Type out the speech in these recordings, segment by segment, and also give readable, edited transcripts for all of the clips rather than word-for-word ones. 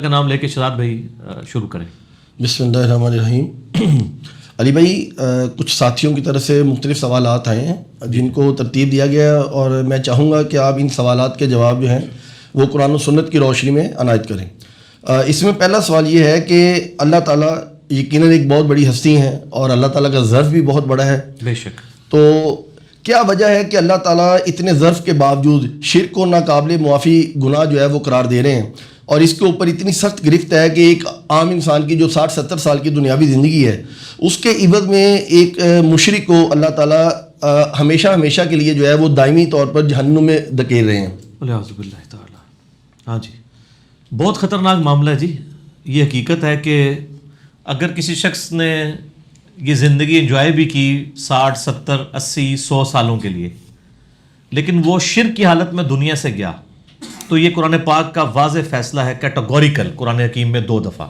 کا نام لے کے شہزاد بھائی شروع کریں۔ بسم اللہ الرحمن الرحیم۔ علی بھائی، کچھ ساتھیوں کی طرف سے مختلف سوالات آئے ہیں جن کو ترتیب دیا گیا ہے، اور میں چاہوں گا کہ آپ ان سوالات کے جواب جو ہیں وہ قرآن و سنت کی روشنی میں عنایت کریں۔ اس میں پہلا سوال یہ ہے کہ اللہ تعالیٰ یقیناً ایک بہت بڑی ہستی ہیں اور اللہ تعالیٰ کا ظرف بھی بہت بڑا ہے، بے شک۔ تو کیا وجہ ہے کہ اللہ تعالیٰ اتنے ظرف کے باوجود شرک کو ناقابل معافی گناہ جو ہے وہ قرار دے رہے ہیں، اور اس کے اوپر اتنی سخت گرفت ہے کہ ایک عام انسان کی جو 60-70 سال کی دنیاوی زندگی ہے اس کے عوض میں ایک مشرک کو اللہ تعالیٰ ہمیشہ کے لیے جو ہے وہ دائمی طور پر جہنم میں دھکیل رہے ہیں؟ اعوذ باللہ تعالی۔ ہاں جی، بہت خطرناک معاملہ ہے جی۔ یہ حقیقت ہے کہ اگر کسی شخص نے یہ زندگی انجوائے بھی کی 60 70 80 100 سالوں کے لیے، لیکن وہ شرک کی حالت میں دنیا سے گیا، تو یہ قرآن پاک کا واضح فیصلہ ہے، کیٹیگوریکل، قرآن حکیم میں 2 دفعہ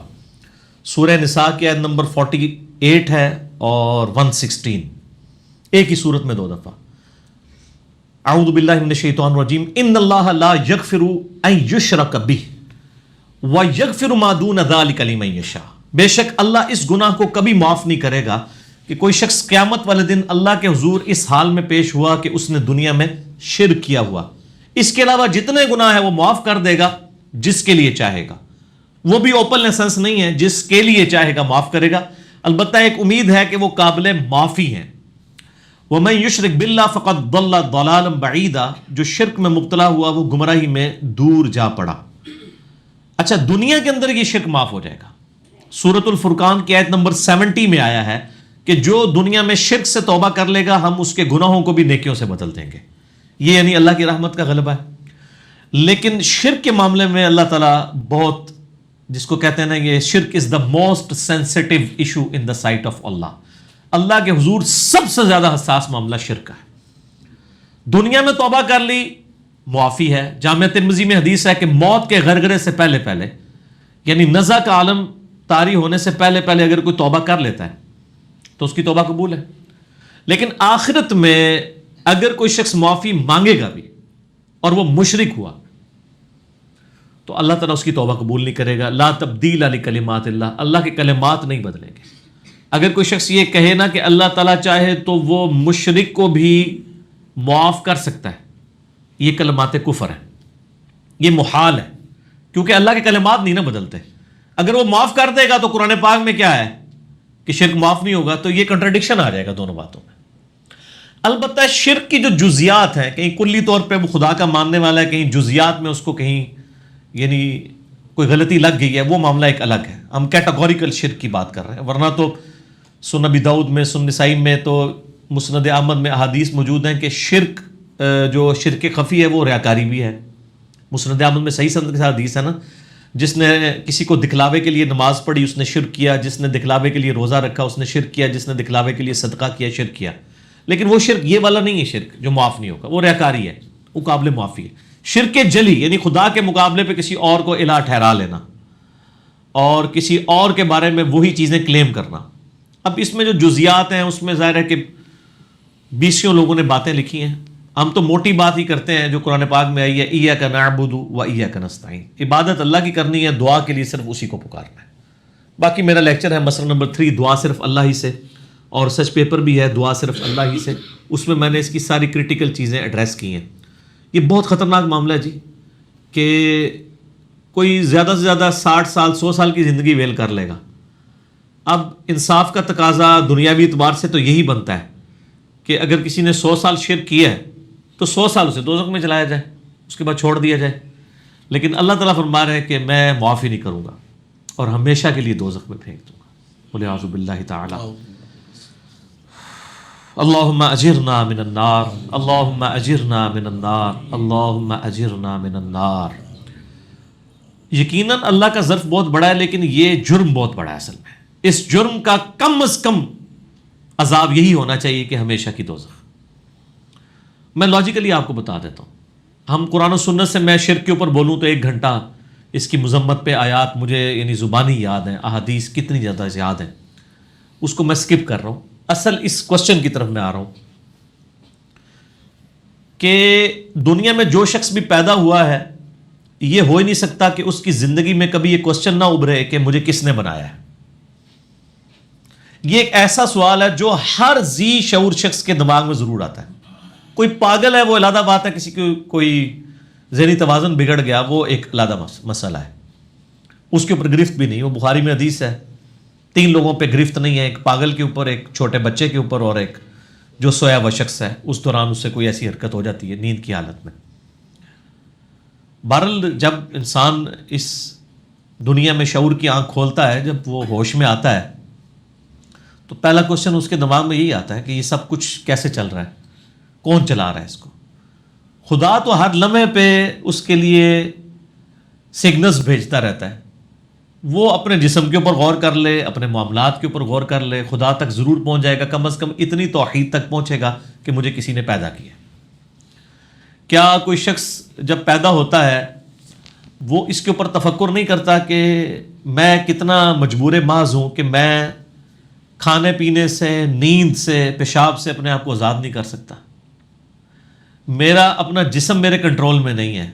سورہ نساء کی آیت نمبر 48 ہے اور 116، ایک ہی صورت میں 2 دفعہ۔ اعوذ باللہ من الشیطان الرجیم، ان اللہ لا یغفر ان یشرک بہ ویغفر ما دون ذلک لمن یشاء، بے شک اللہ اس گناہ کو کبھی معاف نہیں کرے گا کہ کوئی شخص قیامت والے دن اللہ کے حضور اس حال میں پیش ہوا کہ اس نے دنیا میں شرک کیا ہوا، اس کے علاوہ جتنے گناہ ہیں وہ معاف کر دے گا جس کے لیے چاہے گا، وہ بھی اوپن لائسنس نہیں ہے، جس کے لیے چاہے گا معاف کرے گا، البتہ ایک امید ہے کہ وہ قابل معافی ہیں۔ وَمَن يُشْرِكْ بِاللَّهِ فَقَدْ ضَلَّ ضَلَالًا بَعِيدًا، جو شرک میں مبتلا ہوا وہ گمراہی میں دور جا پڑا۔ اچھا، دنیا کے اندر یہ شرک معاف ہو جائے گا۔ سورۃ الفرقان کی آیت نمبر 70 میں آیا ہے کہ جو دنیا میں شرک سے توبہ کر لے گا ہم اس کے گناہوں کو بھی نیکیوں سے بدل دیں گے، یہ یعنی اللہ کی رحمت کا غلبہ ہے۔ لیکن شرک کے معاملے میں اللہ تعالیٰ بہت، جس کو کہتے ہیں نا، یہ shirk is the most sensitive issue in the sight of Allah, Allah کے حضور سب سے زیادہ حساس معاملہ شرک کا ہے۔ دنیا میں توبہ کر لی معافی ہے۔ جامعہ ترمذی میں حدیث ہے کہ موت کے غرغرے سے پہلے یعنی نزع کا عالم طاری ہونے سے پہلے اگر کوئی توبہ کر لیتا ہے تو اس کی توبہ قبول ہے، لیکن آخرت میں اگر کوئی شخص معافی مانگے گا بھی اور وہ مشرک ہوا تو اللہ تعالیٰ اس کی توبہ قبول نہیں کرے گا۔ لا تبدیل لکلمات اللہ، اللہ کے کلمات نہیں بدلیں گے۔ اگر کوئی شخص یہ کہے نا کہ اللہ تعالیٰ چاہے تو وہ مشرک کو بھی معاف کر سکتا ہے، یہ کلمات کفر ہیں، یہ محال ہے، کیونکہ اللہ کے کلمات نہیں نا بدلتے۔ اگر وہ معاف کر دے گا تو قرآن پاک میں کیا ہے کہ شرک معاف نہیں ہوگا، تو یہ کنٹرڈکشن آ جائے گا دونوں باتوں میں۔ البتہ شرک کی جو جزیات ہیں، کہیں کلی طور پہ وہ خدا کا ماننے والا ہے، کہیں جزیات میں اس کو کہیں یعنی کوئی غلطی لگ گئی ہے، وہ معاملہ ایک الگ ہے۔ ہم کیٹیگوریکل شرک کی بات کر رہے ہیں، ورنہ تو سنن ابی داؤد میں، سنن نسائی میں، تو مسند احمد میں احادیث موجود ہیں کہ شرک جو شرک خفی ہے وہ ریاکاری بھی ہے۔ مسند احمد میں صحیح سند کے ساتھ حدیث ہے نا، جس نے کسی کو دکھلاوے کے لیے نماز پڑھی اس نے شرک کیا، جس نے دکھلاوے کے لیے روزہ رکھا اس نے شرک کیا، جس نے دکھلاوے کے لیے صدقہ کیا شرک کیا۔ لیکن وہ شرک یہ والا نہیں ہے، شرک جو معاف نہیں ہوگا، وہ ریاکاری ہے، وہ قابل معافی ہے۔ شرک جلی یعنی خدا کے مقابلے پہ کسی اور کو الہ ٹھہرا لینا اور کسی اور کے بارے میں وہی چیزیں کلیم کرنا۔ اب اس میں جو جزیات ہیں اس میں ظاہر ہے کہ 20 لوگوں نے باتیں لکھی ہیں، ہم تو موٹی بات ہی کرتے ہیں جو قرآن پاک میں آئی ہے، ایاک نعبد و ایاک نستعین، عبادت اللہ کی کرنی ہے، دعا کے لیے صرف اسی کو پکارنا ہے۔ باقی میرا لیکچر ہے مسئلہ نمبر 3، دعا صرف اللہ ہی سے، اور سچ پیپر بھی ہے دعا صرف اللہ ہی سے، اس میں نے اس کی ساری کریٹیکل چیزیں ایڈریس کی ہیں۔ یہ بہت خطرناک معاملہ ہے جی کہ کوئی زیادہ سے زیادہ 60 سال 100 سال کی زندگی ویل کر لے گا۔ اب انصاف کا تقاضا دنیاوی اعتبار سے تو یہی بنتا ہے کہ اگر کسی نے 100 سال شرک کیا ہے تو 100 سال اسے دوزخ میں چلایا جائے، اس کے بعد چھوڑ دیا جائے، لیکن اللہ تعالیٰ فرما رہے ہیں کہ میں معافی نہیں کروں گا اور ہمیشہ کے لیے دوزخ میں پھینک دوں گا۔ والعیاذ باللہ تعالی۔ اللہم اجرنا من النار، اللہم اجرنا من النار، اللہم اجرنا من النار۔ یقیناً اللہ کا ظرف بہت بڑا ہے، لیکن یہ جرم بہت بڑا ہے اصل میں۔ اس جرم کا کم از کم عذاب یہی ہونا چاہیے کہ ہمیشہ کی دوزخ۔ میں لاجیکلی آپ کو بتا دیتا ہوں، ہم قرآن و سنت سے میں شرک کے اوپر بولوں تو 1 گھنٹہ اس کی مذمت پہ آیات مجھے یعنی زبانی یاد ہیں، احادیث کتنی زیادہ یاد ہیں، اس کو میں سکپ کر رہا ہوں۔ اصل اس کوشچن کی طرف میں آ رہا ہوں کہ دنیا میں جو شخص بھی پیدا ہوا ہے یہ ہو ہی نہیں سکتا کہ اس کی زندگی میں کبھی یہ کوسچن نہ ابھرے کہ مجھے کس نے بنایا ہے. یہ ایک ایسا سوال ہے جو ہر ذی شعور شخص کے دماغ میں ضرور آتا ہے. کوئی پاگل ہے وہ علیحدہ بات ہے, کسی کو کوئی ذہنی توازن بگڑ گیا وہ ایک علیحدہ مسئلہ ہے, اس کے اوپر گرفت بھی نہیں. وہ بخاری میں حدیث ہے 3 لوگوں پہ گرفت نہیں ہے, ایک پاگل کے اوپر, ایک چھوٹے بچے کے اوپر, اور ایک جو سویا ہوا شخص ہے اس دوران اس سے کوئی ایسی حرکت ہو جاتی ہے نیند کی حالت میں. بہرحال جب انسان اس دنیا میں شعور کی آنکھ کھولتا ہے, جب وہ ہوش میں آتا ہے, تو پہلا کوشچن اس کے دماغ میں یہی آتا ہے کہ یہ سب کچھ کیسے چل رہا ہے, کون چلا رہا ہے اس کو. خدا تو ہر لمحے پہ اس کے لیے سگنلز بھیجتا رہتا ہے. وہ اپنے جسم کے اوپر غور کر لے, اپنے معاملات کے اوپر غور کر لے, خدا تک ضرور پہنچ جائے گا, کم از کم اتنی توحید تک پہنچے گا کہ مجھے کسی نے پیدا کیا. کیا کوئی شخص جب پیدا ہوتا ہے وہ اس کے اوپر تفکر نہیں کرتا کہ میں کتنا مجبور محض ہوں کہ میں کھانے پینے سے, نیند سے, پیشاب سے اپنے آپ کو آزاد نہیں کر سکتا. میرا اپنا جسم میرے کنٹرول میں نہیں ہے,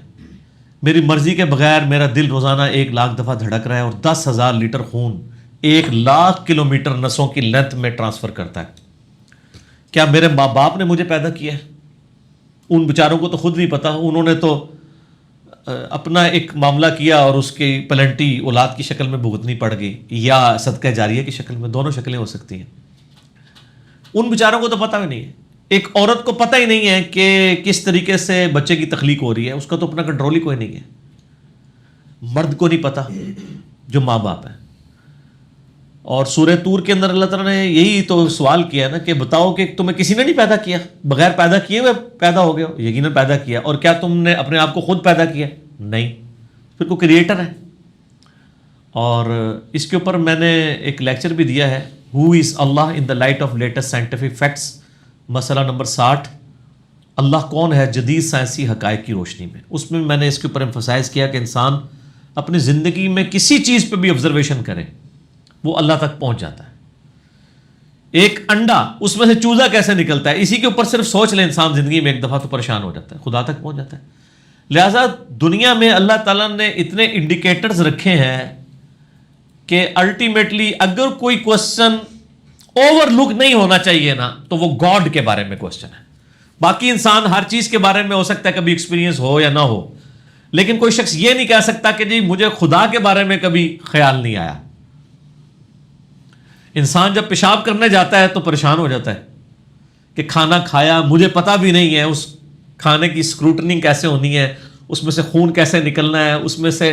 میری مرضی کے بغیر میرا دل روزانہ 1,00,000 دفعہ دھڑک رہا ہے اور 10,000 لیٹر خون 1,00,000 کلومیٹر نسوں کی لینتھ میں ٹرانسفر کرتا ہے. کیا میرے ماں باپ نے مجھے پیدا کیا ہے؟ ان بیچاروں کو تو خود نہیں پتا, انہوں نے تو اپنا ایک معاملہ کیا اور اس کی پلنٹی اولاد کی شکل میں بھگتنی پڑ گئی, یا صدقہ جاریہ کی شکل میں, دونوں شکلیں ہو سکتی ہیں. ان بیچاروں کو تو پتہ بھی نہیں ہے. ایک عورت کو پتہ ہی نہیں ہے کہ کس طریقے سے بچے کی تخلیق ہو رہی ہے, اس کا تو اپنا کنٹرول ہی کوئی نہیں ہے. مرد کو نہیں پتہ جو ماں باپ ہے. اور سورہ طور کے اندر اللہ تعالیٰ نے یہی تو سوال کیا نا کہ بتاؤ کہ تمہیں کسی نے نہیں پیدا کیا, بغیر پیدا کیے ہوئے پیدا ہو گئے ہو. یقیناً پیدا کیا. اور کیا تم نے اپنے آپ کو خود پیدا کیا؟ نہیں, پھر کوئی کریٹر ہے. اور اس کے اوپر میں نے ایک لیکچر بھی دیا ہے, who is Allah in the light of latest scientific facts, مسئلہ نمبر 60, اللہ کون ہے جدید سائنسی حقائق کی روشنی میں. اس میں نے اس کے اوپر ایمفسائز کیا کہ انسان اپنی زندگی میں کسی چیز پہ بھی آبزرویشن کرے وہ اللہ تک پہنچ جاتا ہے. ایک انڈا, اس میں سے چوزا کیسے نکلتا ہے, اسی کے اوپر صرف سوچ لے انسان زندگی میں ایک دفعہ تو پریشان ہو جاتا ہے, خدا تک پہنچ جاتا ہے. لہٰذا دنیا میں اللہ تعالیٰ نے اتنے انڈیکیٹرز رکھے ہیں کہ الٹیمیٹلی اگر کوئی کوشچن اوور لک نہیں ہونا چاہیے نا, تو وہ گاڈ کے بارے میں کوشچن ہے. باقی انسان ہر چیز کے بارے میں ہو سکتا ہے کبھی ایکسپیرینس ہو یا نہ ہو, لیکن کوئی شخص یہ نہیں کہہ سکتا کہ جی مجھے خدا کے بارے میں کبھی خیال نہیں آیا. انسان جب پیشاب کرنے جاتا ہے تو پریشان ہو جاتا ہے کہ کھانا کھایا, مجھے پتہ بھی نہیں ہے اس کھانے کی اسکروٹنگ کیسے ہونی ہے, اس میں سے خون کیسے نکلنا ہے, اس میں سے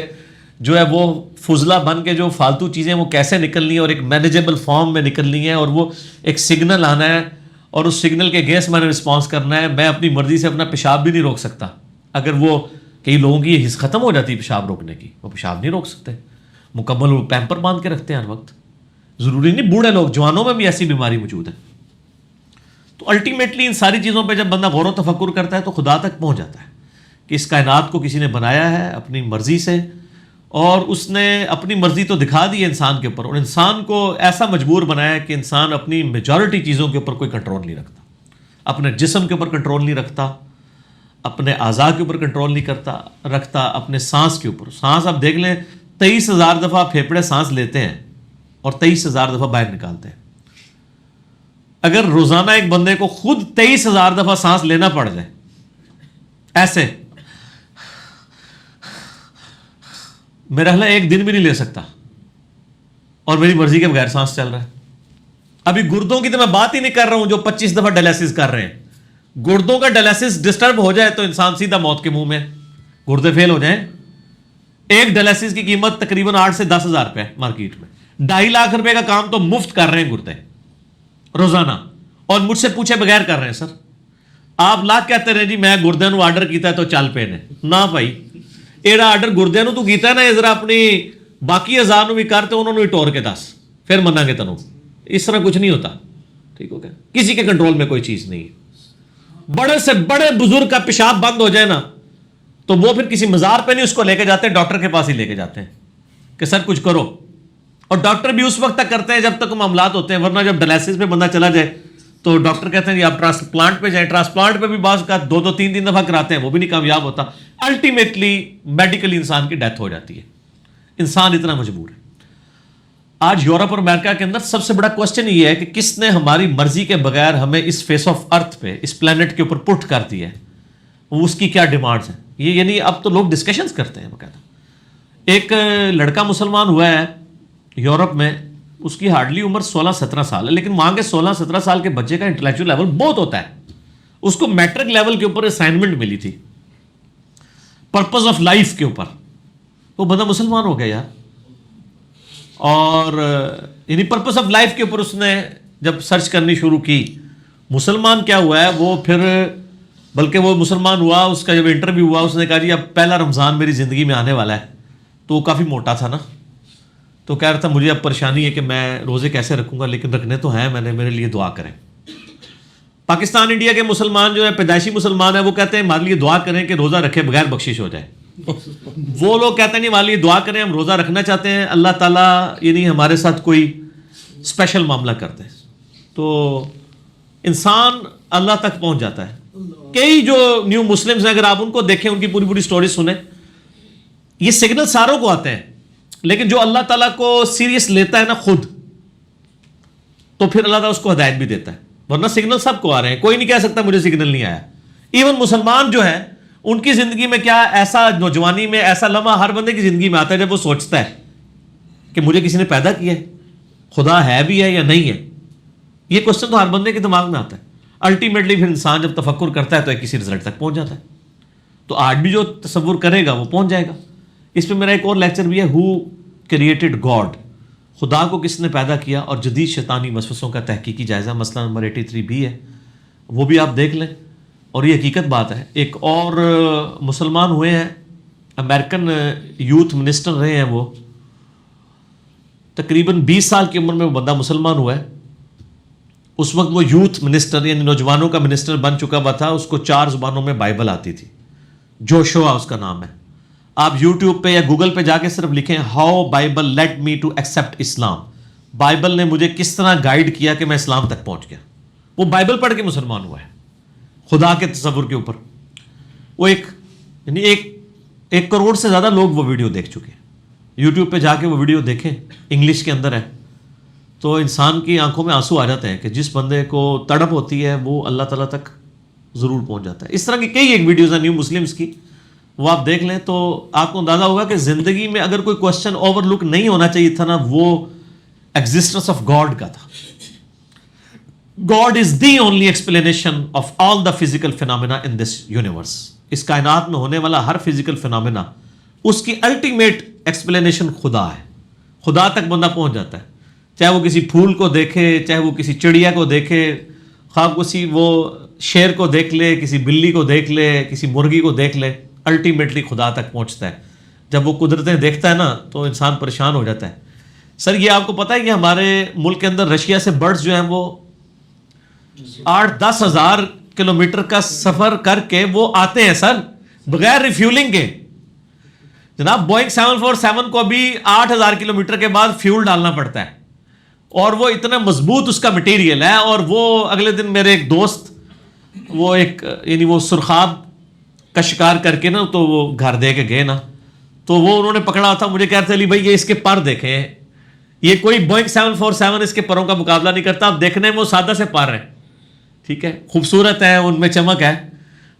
جو ہے وہ فضلہ بن کے جو فالتو چیزیں وہ کیسے نکلنی ہے اور ایک مینیجیبل فارم میں نکلنی ہے, اور وہ ایک سگنل آنا ہے اور اس سگنل کے اگینسٹ میں نے رسپانس کرنا ہے. میں اپنی مرضی سے اپنا پیشاب بھی نہیں روک سکتا. اگر وہ کئی لوگوں کی یہ حس ختم ہو جاتی ہے پیشاب روکنے کی, وہ پیشاب نہیں روک سکتے, مکمل وہ پیمپر باندھ کے رکھتے ہیں ہر وقت. ضروری نہیں, بوڑھے لوگ, جوانوں میں بھی ایسی بیماری موجود ہے. تو الٹیمیٹلی ان ساری چیزوں پہ جب بندہ غور و تفکر کرتا ہے تو خدا تک پہنچ جاتا ہے کہ اس کائنات کو کسی نے بنایا ہے اپنی مرضی سے, اور اس نے اپنی مرضی تو دکھا دی ہے انسان کے اوپر, اور انسان کو ایسا مجبور بنایا ہے کہ انسان اپنی میجورٹی چیزوں کے اوپر کوئی کنٹرول نہیں رکھتا. اپنے جسم کے اوپر کنٹرول نہیں رکھتا, اپنے اعضاء کے اوپر کنٹرول نہیں رکھتا, اپنے سانس کے اوپر. سانس آپ دیکھ لیں 23,000 دفعہ پھیپھڑے سانس لیتے ہیں اور 23,000 دفعہ باہر نکالتے ہیں. اگر روزانہ ایک بندے کو خود 23,000 دفعہ سانس لینا پڑ جائے ایسے, میرا خیال ہے ایک دن بھی نہیں لے سکتا, اور میری مرضی کے بغیر سانس چل رہا ہے. ابھی گردوں کی تو میں بات ہی نہیں کر رہا ہوں جو 25 دفعہ ڈائلیسس کر رہے ہیں. گردوں کا ڈائلیسس ڈسٹرب ہو جائے تو انسان سیدھا موت کے منہ میں, گردے فیل ہو جائیں. ایک ڈائلیسس کی قیمت تقریباً 8 سے 10,000 روپے مارکیٹ میں. 2.5 لاکھ روپے کا کام تو مفت کر رہے ہیں گردے روزانہ, اور مجھ سے پوچھے بغیر کر رہے ہیں. سر آپ لاکھ کہتے رہے جی میں گردے نو آرڈر کیتا ہے تو چل پے نے, نہ بھائی ایڑا آرڈر گردے نو تو کیتا ہے نا, ذرا اپنی باقی اعضاء نو بھی کرتے انہوں نے بھی ٹور کے دس, پھر منا گے تنوں. اس طرح کچھ نہیں ہوتا, ٹھیک ہو گیا. کسی کے کنٹرول میں کوئی چیز نہیں ہے. بڑے سے بڑے بزرگ کا پیشاب بند ہو جائے نا تو وہ پھر کسی مزار پہ نہیں اس کو لے کے جاتے, ڈاکٹر کے پاس ہی لے کے جاتے ہیں کہ سر کچھ کرو. اور ڈاکٹر بھی اس وقت تک کرتے ہیں جب تک معاملات ہوتے ہیں, ورنہ جب ڈائلیسس پہ بندہ چلا جائے تو ڈاکٹر کہتے ہیں جی آپ ٹرانسپلانٹ پہ جائیں. ٹرانسپلانٹ پہ بھی بعض کا 2-3 دفعہ کراتے ہیں, وہ بھی نہیں کامیاب ہوتا. الٹیمیٹلی میڈیکلی انسان کی ڈیتھ ہو جاتی ہے. انسان اتنا مجبور ہے. آج یورپ اور امریکہ کے اندر سب سے بڑا کوشچن یہ ہے کہ کس نے ہماری مرضی کے بغیر ہمیں اس فیس آف ارتھ پہ, اس پلانٹ کے اوپر پٹ کر دیا ہے, اس کی کیا ڈیمانڈز ہیں. یہ یعنی اب تو لوگ ڈسکشنز کرتے ہیں باقاعدہ. ایک لڑکا مسلمان ہوا ہے یورپ میں, اس کی ہارڈلی عمر 16-17 سال ہے, لیکن وہاں کے 16-17 سال کے بچے کا انٹلیکچوئل لیول بہت ہوتا ہے. اس کو میٹرک لیول کے اوپر اسائنمنٹ ملی تھی پرپز آف لائف کے اوپر. وہ بندہ مسلمان ہو گیا یار. اور یعنی پرپز آف لائف کے اوپر اس نے جب سرچ کرنی شروع کی, مسلمان کیا ہوا ہے وہ, پھر بلکہ وہ مسلمان ہوا, اس کا جب انٹرویو ہوا اس نے کہا جی اب پہلا رمضان میری زندگی میں آنے والا ہے. تو وہ کافی موٹا تھا نا, تو کہہ رہا تھا مجھے اب پریشانی ہے کہ میں روزے کیسے رکھوں گا, لیکن رکھنے تو ہیں, میرے لیے دعا کریں. پاکستان انڈیا کے مسلمان جو ہے پیدائشی مسلمان ہیں, وہ کہتے ہیں ہمارے لیے دعا کریں کہ روزہ رکھے بغیر بخشش ہو جائے. وہ لوگ کہتے ہیں نہیں ہمارے لیے دعا کریں, ہم روزہ رکھنا چاہتے ہیں, اللہ تعالیٰ یعنی ہمارے ساتھ کوئی اسپیشل معاملہ کرتے ہیں. تو انسان اللہ تک پہنچ جاتا ہے. کئی جو نیو مسلمز ہیں اگر آپ ان کو دیکھیں, ان کی پوری پوری سٹوری سنیں, یہ سگنل ساروں کو آتے ہیں, لیکن جو اللہ تعالیٰ کو سیریس لیتا ہے نا خود, تو پھر اللہ تعالیٰ اس کو ہدایت بھی دیتا ہے. ورنہ سگنل سب کو آ رہے ہیں, کوئی نہیں کہہ سکتا مجھے سگنل نہیں آیا. ایون مسلمان جو ہے ان کی زندگی میں کیا ایسا نوجوانی میں ایسا لمحہ ہر بندے کی زندگی میں آتا ہے جب وہ سوچتا ہے کہ مجھے کسی نے پیدا کیا ہے, خدا ہے بھی ہے یا نہیں ہے. یہ کوشچن تو ہر بندے کے دماغ میں آتا ہے. الٹیمیٹلی پھر انسان جب تفکر کرتا ہے تو ایک کسی رزلٹ تک پہنچ جاتا ہے. تو آج بھی جو تصور کرے گا وہ پہنچ جائے گا. اس پہ میرا ایک اور لیکچر بھی ہے, ہو کریٹڈ گاڈ, خدا کو کس نے پیدا کیا, اور جدید شیطانی وسوسوں کا تحقیقی جائزہ, مسئلہ نمبر 83 بھی ہے, وہ بھی آپ دیکھ لیں. اور یہ حقیقت بات ہے. ایک اور مسلمان ہوئے ہیں, امریکن یوتھ منسٹر رہے ہیں, وہ تقریباً 20 سال کی عمر میں وہ بندہ مسلمان ہوا ہے. اس وقت وہ یوتھ منسٹر یعنی نوجوانوں کا منسٹر بن چکا ہوا تھا. اس کو 4 زبانوں میں بائبل آتی تھی, جوشوا اس کا نام ہے. آپ یوٹیوب پہ یا گوگل پہ جا کے صرف لکھیں how Bible let me to accept Islam, Bible نے مجھے کس طرح گائیڈ کیا کہ میں اسلام تک پہنچ گیا. وہ بائبل پڑھ کے مسلمان ہوا ہے خدا کے تصور کے اوپر. وہ یعنی ایک کروڑ سے زیادہ لوگ وہ ویڈیو دیکھ چکے ہیں. یوٹیوب پہ جا کے وہ ویڈیو دیکھیں, انگلش کے اندر ہے. تو انسان کی آنکھوں میں آنسو آ جاتے ہیں کہ جس بندے کو تڑپ ہوتی ہے وہ اللہ تعالیٰ تک ضرور پہنچ جاتا ہے. اس طرح کی کئی ایک ویڈیوز ہیں نیو مسلمس کی, وہ آپ دیکھ لیں تو آپ کو اندازہ ہوگا کہ زندگی میں اگر کوئی کوشچن اوور لک نہیں ہونا چاہیے تھا نا, وہ ایگزسٹنس آف گاڈ کا تھا. God is the only explanation of all the physical phenomena in this universe. اس کائنات میں ہونے والا ہر فزیکل فینومینا اس کی الٹیمیٹ ایکسپلینیشن خدا ہے. خدا تک بندہ پہنچ جاتا ہے, چاہے وہ کسی پھول کو دیکھے, چاہے وہ کسی چڑیا کو دیکھے, خواب کسی وہ شیر کو دیکھ لے, کسی بلی کو دیکھ لے, کسی مرغی کو دیکھ لے, الٹیمیٹلی خدا تک پہنچتا ہے. جب وہ قدرتیں دیکھتا ہے نا تو انسان پریشان ہو جاتا ہے. سر یہ آپ کو پتہ ہے کہ ہمارے ملک کے اندر رشیا سے برڈز جو ہیں وہ 8-10 ہزار کلومیٹر کا سفر کر کے وہ آتے ہیں سر, بغیر ریفیولنگ کے. جناب بوئنگ 747 کو بھی 8000 کلومیٹر کے بعد فیول ڈالنا پڑتا ہے, اور وہ اتنا مضبوط اس کا مٹیریل ہے. اور وہ اگلے دن میرے ایک دوست وہ ایک یعنی وہ سرخاب کا شکار کر کے نا تو وہ گھر دے کے گئے نا, تو وہ انہوں نے پکڑا تھا, مجھے کہتے علی بھائی یہ اس کے پر دیکھیں, یہ کوئی بوئنگ 747 اس کے پروں کا مقابلہ نہیں کرتا. آپ دیکھنے میں وہ سادہ سے پر ہیں, ٹھیک ہے, خوبصورت ہے, ان میں چمک ہے.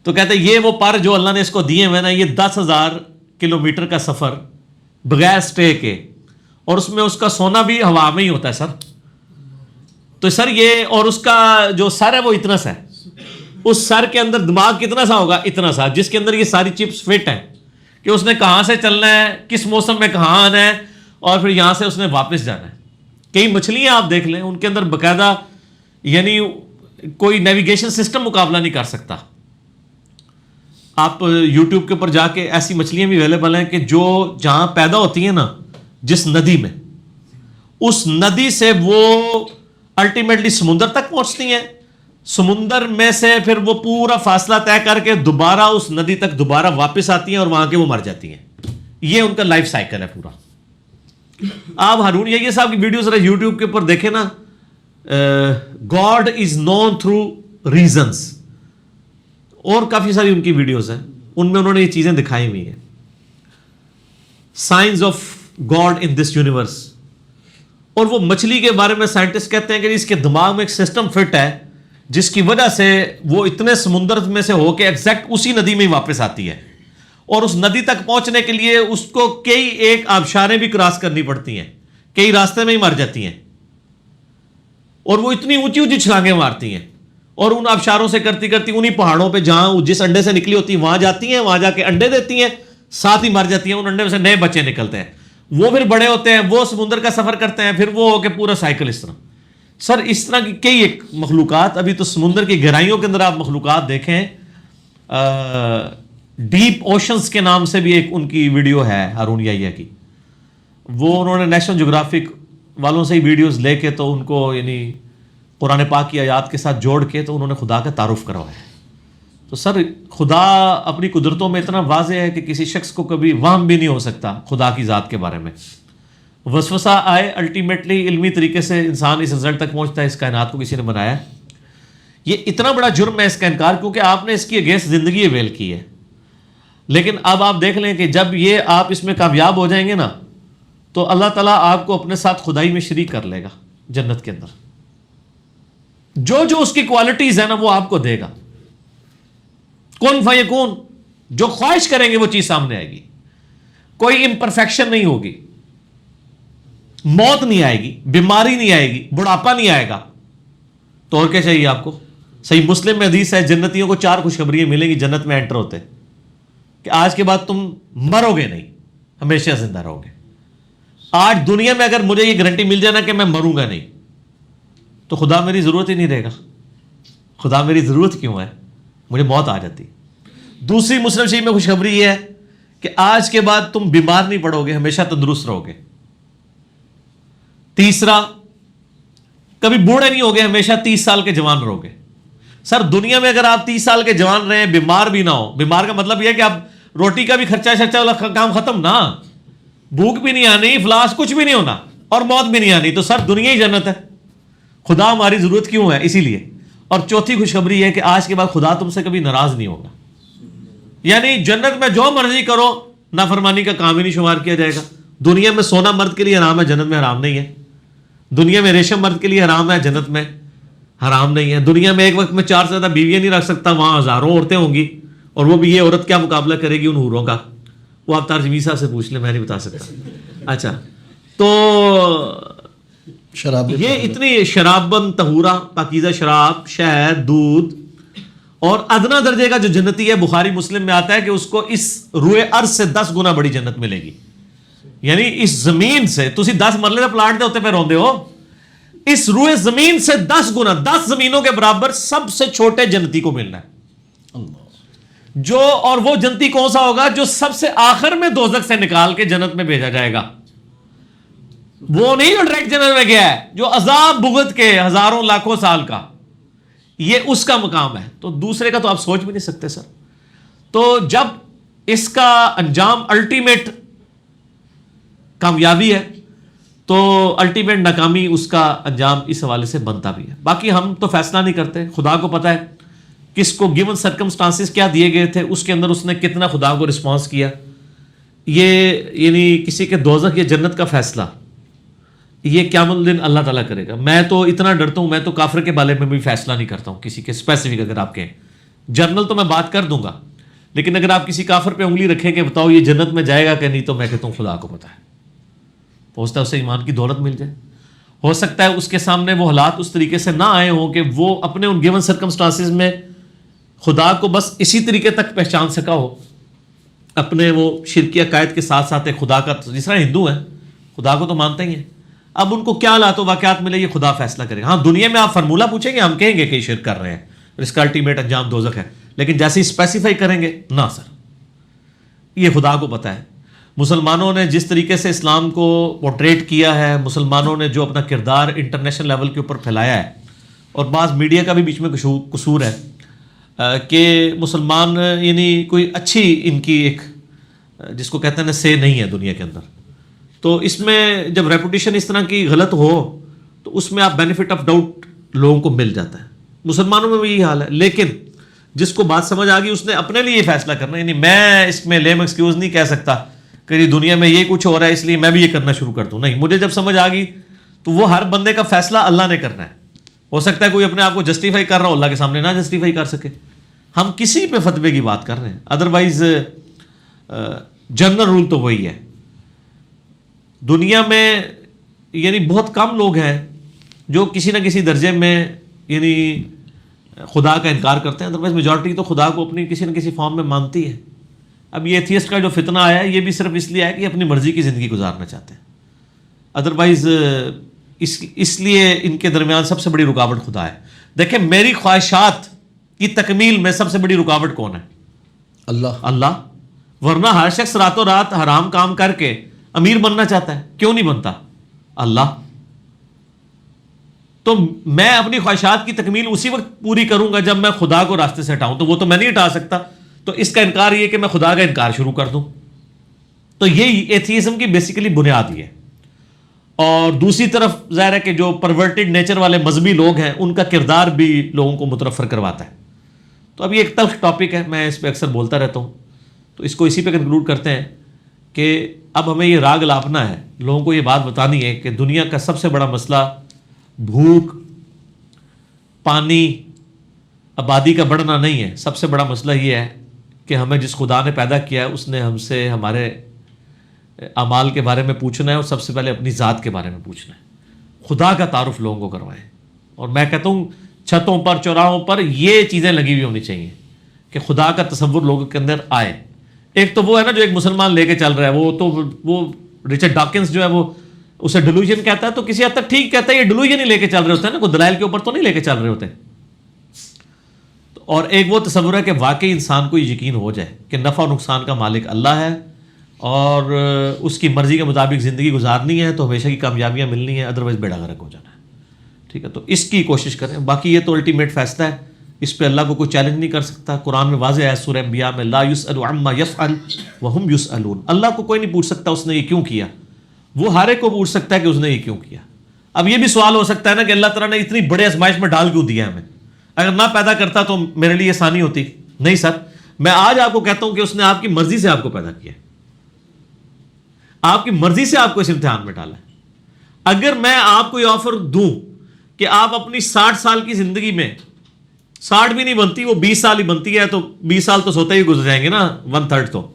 تو کہتے ہیں یہ وہ پر جو اللہ نے اس کو دیے ہوئے نا, یہ 10,000 کلومیٹر کا سفر بغیر سٹے کے, اور اس میں اس کا سونا بھی ہوا میں ہی ہوتا ہے سر. تو سر یہ, اور اس کا جو سر ہے وہ اتنا سا ہے, اس سر کے اندر دماغ کتنا سا ہوگا, اتنا سا, جس کے اندر یہ ساری چپس فٹ ہیں کہ اس نے کہاں سے چلنا ہے, کس موسم میں کہاں آنا ہے, اور پھر یہاں سے اس نے واپس جانا ہے. کئی مچھلیاں آپ دیکھ لیں, ان کے اندر باقاعدہ یعنی کوئی نیویگیشن سسٹم مقابلہ نہیں کر سکتا. آپ یوٹیوب کے اوپر جا کے ایسی مچھلیاں بھی اویلیبل ہیں کہ جو جہاں پیدا ہوتی ہیں نا, جس ندی میں, اس ندی سے وہ الٹیمیٹلی سمندر تک پہنچتی ہیں, سمندر میں سے پھر وہ پورا فاصلہ طے کر کے دوبارہ اس ندی تک دوبارہ واپس آتی ہیں, اور وہاں کے وہ مر جاتی ہیں. یہ ان کا لائف سائیکل ہے پورا. آپ ہارون یحییٰ صاحب کی ویڈیوز یوٹیوب کے اوپر دیکھیں نا, God is known through reasons, اور کافی ساری ان کی ویڈیوز ہیں، ان میں انہوں نے یہ چیزیں دکھائی ہوئی ہیں. Science of God in this universe. اور وہ مچھلی کے بارے میں سائنٹسٹ کہتے ہیں کہ اس کے دماغ میں ایک سسٹم فٹ ہے جس کی وجہ سے وہ اتنے سمندر میں سے ہو کے ایگزیکٹ اسی ندی میں ہی واپس آتی ہے، اور اس ندی تک پہنچنے کے لیے اس کو کئی ایک آبشاریں بھی کراس کرنی پڑتی ہیں، کئی راستے میں ہی مر جاتی ہیں، اور وہ اتنی اونچی اونچی چھلانگیں مارتی ہیں، اور ان آبشاروں سے کرتی کرتی انہی پہاڑوں پہ جہاں جس انڈے سے نکلی ہوتی ہیں وہاں جاتی ہیں، وہاں جا کے انڈے دیتی ہیں، ساتھ ہی مر جاتی ہیں، ان انڈے میں سے نئے بچے نکلتے ہیں، وہ پھر بڑے ہوتے ہیں، وہ سمندر کا سفر کرتے ہیں، پھر وہ ہو کے پورا سائیکل اس طرح. سر اس طرح کی کئی ایک مخلوقات، ابھی تو سمندر کی گہرائیوں کے اندر آپ مخلوقات دیکھیں، ڈیپ اوشنز کے نام سے بھی ایک ان کی ویڈیو ہے ہارون یحییٰ کی، وہ انہوں نے نیشنل جغرافک والوں سے ہی ویڈیوز لے کے تو ان کو یعنی قرآن پاک کی آیات کے ساتھ جوڑ کے تو انہوں نے خدا کا تعارف کروایا ہے. تو سر خدا اپنی قدرتوں میں اتنا واضح ہے کہ کسی شخص کو کبھی وہم بھی نہیں ہو سکتا خدا کی ذات کے بارے میں. وسوسہ آئے، الٹیمیٹلی علمی طریقے سے انسان اس رزلٹ تک پہنچتا ہے اس کائنات کو کسی نے بنایا ہے. یہ اتنا بڑا جرم ہے اس کا انکار، کیونکہ آپ نے اس کی اگینسٹ زندگی اویل کی ہے. لیکن اب آپ دیکھ لیں کہ جب یہ آپ اس میں کامیاب ہو جائیں گے نا تو اللہ تعالیٰ آپ کو اپنے ساتھ خدائی میں شریک کر لے گا جنت کے اندر. جو جو اس کی کوالٹیز ہیں نا وہ آپ کو دے گا. کن فیکون، جو خواہش کریں گے وہ چیز سامنے آئے گی. کوئی امپرفیکشن نہیں ہوگی، موت نہیں آئے گی، بیماری نہیں آئے گی، بڑھاپا نہیں آئے گا. تو اور کیا چاہیے آپ کو؟ صحیح مسلم میں حدیث ہے جنتیوں کو 4 خوشخبریاں ملیں گی جنت میں انٹر ہوتے کہ آج کے بعد تم مرو گے نہیں، ہمیشہ زندہ رہو گے. آج دنیا میں اگر مجھے یہ گارنٹی مل جائے نا کہ میں مروں گا نہیں تو خدا میری ضرورت ہی نہیں رہے گا. خدا میری ضرورت کیوں ہے؟ مجھے موت آ جاتی. دوسری مسلم شریف میں خوشخبری یہ ہے کہ آج کے بعد تم بیمار نہیں پڑو گے، ہمیشہ تندرست رہو گے. تیسرا، کبھی بوڑھے نہیں ہوگے، ہمیشہ 30 سال کے جوان رہو گے. سر دنیا میں اگر آپ 30 سال کے جوان رہیں، بیمار بھی نہ ہو، بیمار کا مطلب یہ ہے کہ آپ روٹی کا بھی خرچہ والا کام ختم نا، بھوک بھی نہیں آنی، افلاس کچھ بھی نہیں ہونا، اور موت بھی نہیں آنی، تو سر دنیا ہی جنت ہے. خدا ہماری ضرورت کیوں ہے؟ اسی لیے. اور چوتھی خوشخبری ہے کہ آج کے بعد خدا تم سے کبھی ناراض نہیں ہوگا. یعنی جنت میں جو مرضی کرو نافرمانی کا کام ہی نہیں شمار کیا جائے گا. دنیا میں سونا مرد کے لیے حرام ہے، جنت میں حرام نہیں ہے. دنیا میں ریشم مرد کے لیے حرام ہے، جنت میں حرام نہیں ہے. دنیا میں ایک وقت میں 4 سے زیادہ بیویاں نہیں رکھ سکتا، وہاں ہزاروں عورتیں ہوں گی، اور وہ بھی یہ عورت کیا مقابلہ کرے گی ان حوروں کا؟ وہ آپ تارجمی صاحب سے پوچھ لیں، میں نہیں بتا سکتا. اچھا، تو شراب یہ اتنی شرابن طہورہ، پاکیزہ شراب، شہد، دودھ، اور ادنا درجے کا جو جنتی ہے، بخاری مسلم میں آتا ہے کہ اس کو اس روئے ارض سے 10 گنا بڑی جنت ملے گی. یعنی اس زمین سے تسی 10 مرلے کا پلانٹ دے ہوتے پہ روندے ہو، اس روئے زمین سے 10 گنا، 10 زمینوں کے برابر سب سے چھوٹے جنتی کو ملنا ہے. جو اور وہ جنتی کون سا ہوگا؟ جو سب سے آخر میں دوزخ سے نکال کے جنت میں بھیجا جائے گا. وہ نہیں جو ڈائریکٹ جنت میں گیا ہے، جو عذاب بھگت کے ہزاروں لاکھوں سال کا، یہ اس کا مقام ہے. تو دوسرے کا تو آپ سوچ بھی نہیں سکتے سر. تو جب اس کا انجام الٹیمیٹ کامیابی ہے تو الٹیمیٹ ناکامی اس کا انجام اس حوالے سے بنتا بھی ہے. باقی ہم تو فیصلہ نہیں کرتے، خدا کو پتہ ہے کس کو گیون سرکمسٹانسز کیا دیے گئے تھے، اس کے اندر اس نے کتنا خدا کو رسپانس کیا. یہ یعنی کسی کے دوزخ یا جنت کا فیصلہ یہ قیامت الدین اللہ تعالیٰ کرے گا. میں تو اتنا ڈرتا ہوں، میں تو کافر کے بارے میں بھی فیصلہ نہیں کرتا ہوں کسی کے اسپیسیفک. اگر آپ کہیں جنرل تو میں بات کر دوں گا، لیکن اگر آپ کسی کافر پہ انگلی رکھیں کہ بتاؤ یہ جنت میں جائے گا کہ نہیں، تو میں کہتا ہوں خدا کو پتہ ہے. ہو سکتا ہے اسے ایمان کی دولت مل جائے، ہو سکتا ہے اس کے سامنے وہ حالات اس طریقے سے نہ آئے ہوں کہ وہ اپنے ان گیون سرکمسٹانسز میں خدا کو بس اسی طریقے تک پہچان سکا ہو، اپنے وہ شرکی عقائد کے ساتھ ساتھ خدا کا، جس طرح ہندو ہیں خدا کو تو مانتے ہی ہیں. اب ان کو کیا حالات و واقعات ملے یہ خدا فیصلہ کرے گا. ہاں دنیا میں آپ فرمولہ پوچھیں گے، ہم کہیں گے کہ شرک کر رہے ہیں اور اس کا الٹیمیٹ انجام دوزخ ہے، لیکن جیسے ہی اسپیسیفائی کریں گے نہ سر، یہ خدا کو پتہ ہے. مسلمانوں نے جس طریقے سے اسلام کو پورٹریٹ کیا ہے، مسلمانوں نے جو اپنا کردار انٹرنیشنل لیول کے اوپر پھیلایا ہے، اور بعض میڈیا کا بھی بیچ میں قصور ہے کہ مسلمان یعنی کوئی اچھی ان کی ایک جس کو کہتے ہیں نا سے نہیں ہے دنیا کے اندر. تو اس میں جب ریپوٹیشن اس طرح کی غلط ہو تو اس میں آپ بینیفٹ آف ڈاؤٹ لوگوں کو مل جاتا ہے. مسلمانوں میں بھی یہی حال ہے. لیکن جس کو بات سمجھ آ گئی اس نے اپنے لیے یہ فیصلہ کرنا, یعنی میں اس میں لیم ایکسکیوز نہیں کہہ سکتا کہ یہ دنیا میں یہ کچھ ہو رہا ہے اس لیے میں بھی یہ کرنا شروع کر دوں. نہیں, مجھے جب سمجھ آ گئی تو وہ ہر بندے کا فیصلہ اللہ نے کرنا ہے. ہو سکتا ہے کوئی اپنے آپ کو جسٹیفائی کر رہا ہو, اللہ کے سامنے نہ جسٹیفائی کر سکے. ہم کسی پہ فتوے کی بات کر رہے ہیں, ادروائز جنرل رول تو وہی ہے. دنیا میں یعنی بہت کم لوگ ہیں جو کسی نہ کسی درجے میں یعنی خدا کا انکار کرتے ہیں, ادروائز میجورٹی تو خدا کو اپنی کسی نہ کسی فارم میں مانتی ہے. اب یہ ایتھیسٹ کا جو فتنہ آیا ہے یہ بھی صرف اس لیے آیا کہ یہ اپنی مرضی کی زندگی گزارنا چاہتے ہیں. ادروائز اس لیے ان کے درمیان سب سے بڑی رکاوٹ خدا ہے. دیکھیں, میری خواہشات کی تکمیل میں سب سے بڑی رکاوٹ کون ہے؟ اللہ. ورنہ ہر شخص راتوں رات حرام کام کر کے امیر بننا چاہتا ہے, کیوں نہیں بنتا؟ اللہ. تو میں اپنی خواہشات کی تکمیل اسی وقت پوری کروں گا جب میں خدا کو راستے سے ہٹاؤں, تو وہ تو میں نہیں ہٹا سکتا. تو اس کا انکار یہ کہ میں خدا کا انکار شروع کر دوں. تو یہ ایتھیزم کی بیسیکلی بنیاد ہی ہے. اور دوسری طرف ظاہر ہے کہ جو پرورٹڈ نیچر والے مذہبی لوگ ہیں ان کا کردار بھی لوگوں کو متنفر کرواتا ہے. تو اب یہ ایک تلخ ٹاپک ہے, میں اس پہ اکثر بولتا رہتا ہوں. تو اس کو اسی پہ کنکلوڈ کرتے ہیں کہ اب ہمیں یہ راگ لاپنا ہے, لوگوں کو یہ بات بتانی ہے کہ دنیا کا سب سے بڑا مسئلہ بھوک, پانی, آبادی کا بڑھنا نہیں ہے. سب سے بڑا مسئلہ یہ ہے کہ ہمیں جس خدا نے پیدا کیا ہے اس نے ہم سے ہمارے اعمال کے بارے میں پوچھنا ہے, اور سب سے پہلے اپنی ذات کے بارے میں پوچھنا ہے. خدا کا تعارف لوگوں کو کروائیں. اور میں کہتا ہوں چھتوں پر, چوراہوں پر یہ چیزیں لگی ہوئی ہونی چاہیے کہ خدا کا تصور لوگوں کے اندر آئے. ایک تو وہ ہے نا جو ایک مسلمان لے کے چل رہا ہے, وہ رچرڈ ڈاکنز جو ہے وہ اسے ڈیلوژن کہتا ہے, تو کسی حد تک ٹھیک کہتا ہے, یہ ڈیلوژن ہی لے کے چل رہے ہوتے ہیں نا, کوئی دلائل کے اوپر تو نہیں لے کے چل رہے ہوتے. اور ایک وہ تصور ہے کہ واقعی انسان کو یہ یقین ہو جائے کہ نفع و نقصان کا مالک اللہ ہے اور اس کی مرضی کے مطابق زندگی گزارنی ہے تو ہمیشہ کی کامیابیاں ملنی ہے, ادروائز بیڑا غرق ہو جانا ہے. ٹھیک ہے, تو اس کی کوشش کریں. باقی یہ تو الٹیمیٹ فیصلہ ہے, اس پہ اللہ کو کوئی چیلنج نہیں کر سکتا. قرآن میں واضح ہے سورہ انبیاء میں, لا یسأل عما یفعل وہم یسألون. اللہ کو کوئی نہیں پوچھ سکتا اس نے یہ کیوں کیا, وہ ہر ایک کو پوچھ سکتا ہے کہ اس نے یہ کیوں کیا. اب یہ بھی سوال ہو سکتا ہے نا کہ اللہ تعالیٰ نے اتنی بڑے آزمائش میں ڈال کیوں دیا ہمیں, اگر نہ پیدا کرتا تو میرے لیے آسانی ہوتی. نہیں سر, میں آج آپ کو کہتا ہوں کہ اس نے آپ کی مرضی سے آپ کو پیدا کیا, آپ کی مرضی سے آپ کو اس امتحان میں ڈالا ہے. اگر میں آپ کو یہ آفر دوں کہ آپ اپنی 60 سال کی زندگی میں, 60 بھی نہیں بنتی, وہ 20 سال ہی بنتی ہے, تو 20 سال تو سوتے ہی گزر جائیں گے نا, 1/3 تو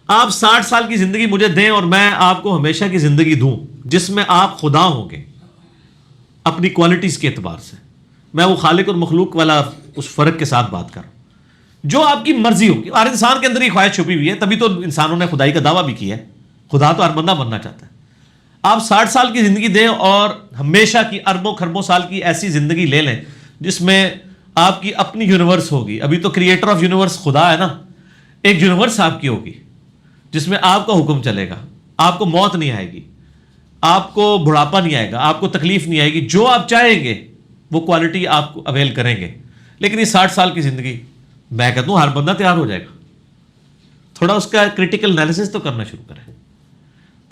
آپ 60 سال کی زندگی مجھے دیں اور میں آپ کو ہمیشہ کی زندگی دوں جس میں آپ خدا ہوں گے اپنی کوالٹیز کے اعتبار سے. میں وہ خالق اور مخلوق والا اس فرق کے ساتھ بات کر رہا ہوں, جو آپ کی مرضی ہوگی. ہر انسان کے اندر یہ خواہش چھپی ہوئی ہے, تبھی تو انسانوں نے خدائی کا دعویٰ بھی کیا ہے. خدا تو ہر بندہ بننا چاہتا ہے. آپ 60 سال کی زندگی دیں اور ہمیشہ کی اربوں خربوں سال کی ایسی زندگی لے لیں جس میں آپ کی اپنی یونیورس ہوگی. ابھی تو کریٹر آف یونیورس خدا ہے نا, ایک یونیورس آپ کی ہوگی جس میں آپ کا حکم چلے گا, آپ کو موت نہیں آئے گی, آپ کو بڑھاپا نہیں آئے گا, آپ کو تکلیف نہیں آئے گی, جو آپ چاہیں گے وہ کوالٹی آپ کو اویل کریں گے. لیکن یہ 60 سال کی زندگی, میں کہتا ہوں ہر بندہ تیار ہو جائے گا. تھوڑا اس کا کریٹیکل انالیسس تو کرنا شروع کریں.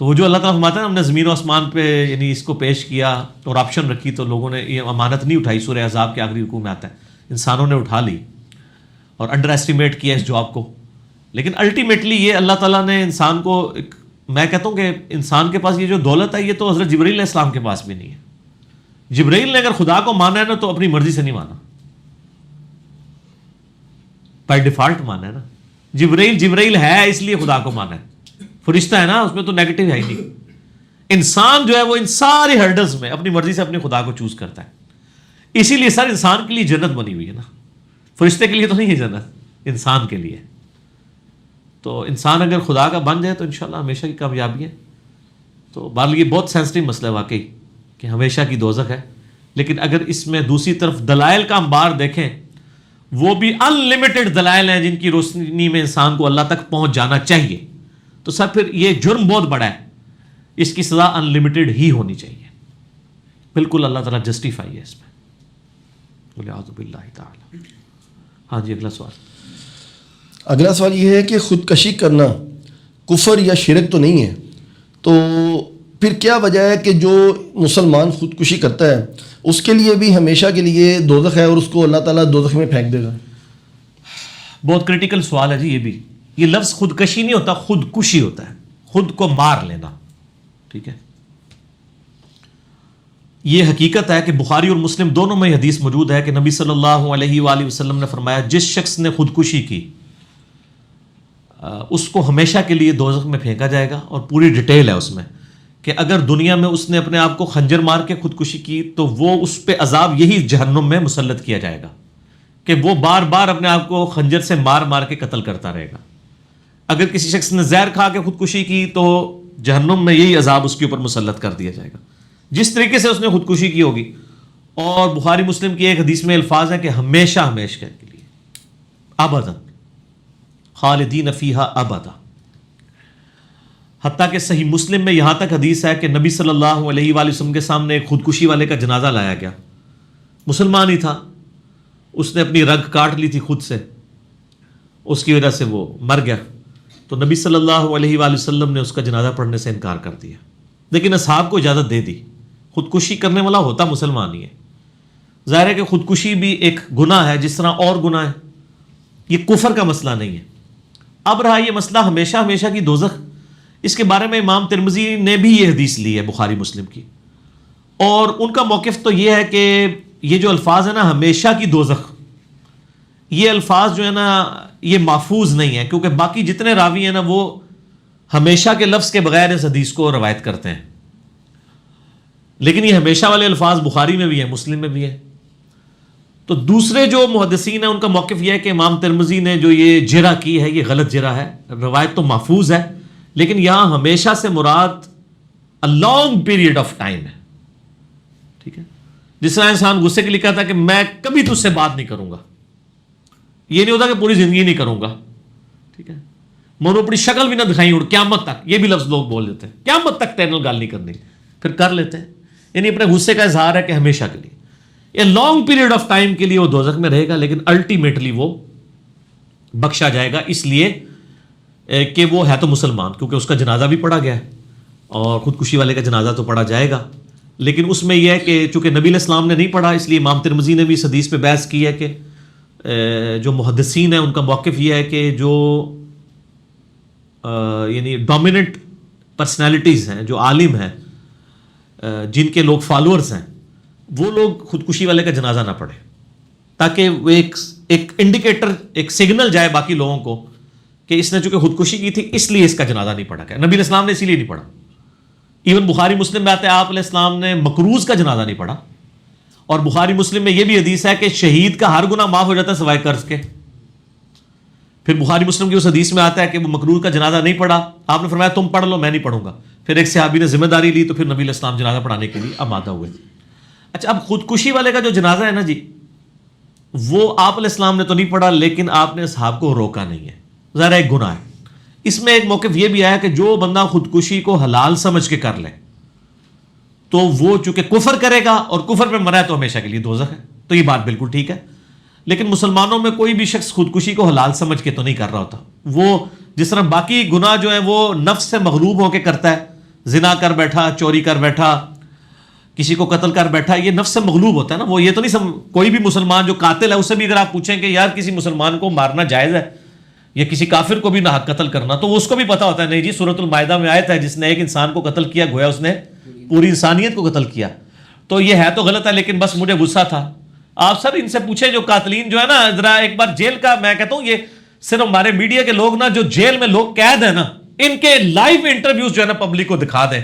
تو وہ جو اللہ تعالیٰ فرماتا ہے ہم نے زمین و آسمان پہ یعنی اس کو پیش کیا اور آپشن رکھی, تو لوگوں نے یہ امانت نہیں اٹھائی. سورہ احزاب کے آخری رکوع میں آتا ہے انسانوں نے اٹھا لی اور انڈر ایسٹیمیٹ کیا اس جاب کو. لیکن الٹیمیٹلی یہ اللہ تعالیٰ نے انسان کو, میں کہتا ہوں کہ انسان کے پاس یہ جو دولت ہے یہ تو حضرت جبرائیل علیہ السلام کے پاس بھی نہیں ہے. جبرائیل نے اگر خدا کو مانا ہے نا تو اپنی مرضی سے نہیں مانا, بائی ڈیفالٹ مانا ہے نا. جبرائیل ہے اس لیے خدا کو مانا ہے, فرشتہ ہے نا, اس میں تو نیگیٹو ہے ہی نہیں. انسان جو ہے وہ ان سارے ہرڈلز میں اپنی مرضی سے اپنے خدا کو چوز کرتا ہے. اسی لیے سر انسان کے لیے جنت بنی ہوئی ہے نا, فرشتے کے لیے تو نہیں ہے جنت, انسان کے لیے. تو انسان اگر خدا کا بن جائے تو انشاءاللہ ہمیشہ کی کامیابی ہے. تو بہرحال یہ بہت سینسٹیو مسئلہ ہے واقعی کہ ہمیشہ کی دوزخ ہے. لیکن اگر اس میں دوسری طرف دلائل کا انبار دیکھیں, وہ بھی ان لمیٹڈ دلائل ہیں جن کی روشنی میں انسان کو اللہ تک پہنچ جانا چاہیے, تو سر پھر یہ جرم بہت بڑا ہے, اس کی سزا ان لمیٹڈ ہی ہونی چاہیے. بالکل اللہ تعالیٰ جسٹیفائی ہے اس میں. اعوذ باللہ تعالی. ہاں جی, اگلا سوال. اگلا سوال یہ ہے کہ خودکشی کرنا کفر یا شرک تو نہیں ہے, تو پھر کیا وجہ ہے کہ جو مسلمان خودکشی کرتا ہے اس کے لیے بھی ہمیشہ کے لیے دوزخ ہے اور اس کو اللہ تعالیٰ دوزخ میں پھینک دے گا؟ بہت کریٹیکل سوال ہے جی یہ لفظ خودکشی نہیں ہوتا، خودکشی ہوتا ہے، خود کو مار لینا. ٹھیک ہے، یہ حقیقت ہے کہ بخاری اور مسلم دونوں میں حدیث موجود ہے کہ نبی صلی اللہ علیہ وآلہ وسلم نے فرمایا جس شخص نے خودکشی کی اس کو ہمیشہ کے لیے دوزخ میں پھینکا جائے گا. اور پوری ڈیٹیل ہے اس میں کہ اگر دنیا میں اس نے اپنے آپ کو خنجر مار کے خودکشی کی تو وہ اس پہ عذاب یہی جہنم میں مسلط کیا جائے گا کہ وہ بار بار اپنے آپ کو خنجر سے مار مار کے قتل کرتا رہے گا. اگر کسی شخص نے زہر کھا کے خودکشی کی تو جہنم میں یہی عذاب اس کے اوپر مسلط کر دیا جائے گا جس طریقے سے اس نے خودکشی کی ہوگی. اور بخاری مسلم کی ایک حدیث میں الفاظ ہے کہ ہمیشہ ہمیشہ کے لیے، ابدا، خالدین فیہا ابدا. حتیٰ کہ صحیح مسلم میں یہاں تک حدیث ہے کہ نبی صلی اللہ علیہ وآلہ وسلم کے سامنے ایک خودکشی والے کا جنازہ لایا گیا، مسلمان ہی تھا، اس نے اپنی رگ کاٹ لی تھی خود سے، اس کی وجہ سے وہ مر گیا. تو نبی صلی اللہ علیہ وآلہ وسلم نے اس کا جنازہ پڑھنے سے انکار کر دیا، لیکن اصحاب کو اجازت دے دی. خودکشی کرنے والا ہوتا مسلمان ہی ہے. ظاہر ہے کہ خودکشی بھی ایک گناہ ہے جس طرح اور گناہ ہے، یہ کفر کا مسئلہ نہیں ہے. اب رہا یہ مسئلہ ہمیشہ ہمیشہ کی دوزخ، اس کے بارے میں امام ترمذی نے بھی یہ حدیث لی ہے بخاری مسلم کی، اور ان کا موقف تو یہ ہے کہ یہ جو الفاظ ہیں نا ہمیشہ کی دوزخ، یہ الفاظ جو ہے نا یہ محفوظ نہیں ہے، کیونکہ باقی جتنے راوی ہیں نا وہ ہمیشہ کے لفظ کے بغیر اس حدیث کو روایت کرتے ہیں. لیکن یہ ہمیشہ والے الفاظ بخاری میں بھی ہیں، مسلم میں بھی ہیں. تو دوسرے جو محدثین ہیں ان کا موقف یہ ہے کہ امام ترمذی نے جو یہ جرح کی ہے یہ غلط جرح ہے، روایت تو محفوظ ہے لیکن یہاں ہمیشہ سے مراد a long period of time ہے. ٹھیک ہے، جس طرح انسان غصے کے لیے کہتا ہے کہ میں کبھی تجھ سے بات نہیں کروں گا، یہ نہیں ہوتا کہ پوری زندگی نہیں کروں گا. ٹھیک ہے، میں نے اپنی شکل بھی نہ دکھائی اور قیامت تک، یہ بھی لفظ لوگ بول دیتے ہیں، قیامت تک تیرے نال گل نہیں کرنی، پھر کر لیتے ہیں. یعنی اپنے غصے کا اظہار ہے کہ ہمیشہ کے لیے، یہ لانگ پیریڈ آف ٹائم کے لیے وہ دوزخ میں رہے گا، لیکن الٹیمیٹلی وہ بخشا جائے گا اس لیے کہ وہ ہے تو مسلمان، کیونکہ اس کا جنازہ بھی پڑھا گیا ہے اور خودکشی والے کا جنازہ تو پڑھا جائے گا. لیکن اس میں یہ ہے کہ چونکہ نبی علیہ السلام نے نہیں پڑھا، اس لیے امام ترمذی نے بھی اس حدیث پہ بحث کی ہے کہ جو محدثین ہیں ان کا موقف یہ ہے کہ جو یعنی ڈومیننٹ پرسنالٹیز ہیں، جو عالم ہیں، جن کے لوگ فالورز ہیں، وہ لوگ خودکشی والے کا جنازہ نہ پڑھیں، تاکہ وہ ایک انڈیکیٹر، ایک سگنل جائے باقی لوگوں کو کہ اس نے چونکہ خودکشی کی تھی اس لیے اس کا جنازہ نہیں پڑھا گیا. نبی علیہ السلام نے اسی لیے نہیں پڑھا. ایون بخاری مسلم میں آتا ہے آپ علیہ السلام نے مکروز کا جنازہ نہیں پڑھا. اور بخاری مسلم میں یہ بھی حدیث ہے کہ شہید کا ہر گناہ معاف ہو جاتا ہے سوائے قرض کے. پھر بخاری مسلم کی اس حدیث میں آتا ہے کہ وہ مکروز کا جنازہ نہیں پڑھا، آپ نے فرمایا تم پڑھ لو میں نہیں پڑھوں گا. پھر ایک صحابی نے ذمہ داری لی تو پھر نبی علیہ السلام جنازہ پڑھانے کے لیے آمادہ ہوئے. اچھا، اب خودکشی والے کا جو جنازہ ہے نا جی، وہ آپ علیہ السلام نے تو نہیں پڑھا لیکن آپ نے اصحاب کو روکا نہیں ہے، ذرا ایک گناہ ہے. اس میں ایک موقف یہ بھی آیا کہ جو بندہ خودکشی کو حلال سمجھ کے کر لے تو وہ چونکہ کفر کرے گا اور کفر پہ مرا ہے تو ہمیشہ کے لیے دوزخ ہے. تو یہ بات بالکل ٹھیک ہے. لیکن مسلمانوں میں کوئی بھی شخص خودکشی کو حلال سمجھ کے تو نہیں کر رہا ہوتا. وہ جس طرح باقی گناہ جو ہیں وہ نفس سے مغلوب ہو کے کرتا ہے، زنا کر بیٹھا، چوری کر بیٹھا، کسی کو قتل کر بیٹھا، یہ نفس سے مغلوب ہوتا ہے نا. وہ یہ تو نہیں کوئی بھی مسلمان جو قاتل ہے اسے بھی اگر آپ پوچھیں کہ یار کسی مسلمان کو مارنا جائز ہے یا کسی کافر کو بھی ناحق قتل کرنا، تو اس کو بھی پتا ہوتا ہے نہیں جی سورۃ المائدہ میں آیت ہے جس نے ایک انسان کو قتل کیا گویا اس نے پوری انسانیت کو قتل کیا. تو یہ ہے تو غلط ہے لیکن بس مجھے غصہ تھا. آپ سب ان سے پوچھیں جو قاتلین جو ہے نا، ذرا ایک بار جیل کا، میں کہتا ہوں یہ صرف ہمارے میڈیا کے لوگ نا جو جیل میں لوگ قید ہیں نا، ان کے لائیو انٹرویوز جو ہے نا پبلک کو دکھا دیں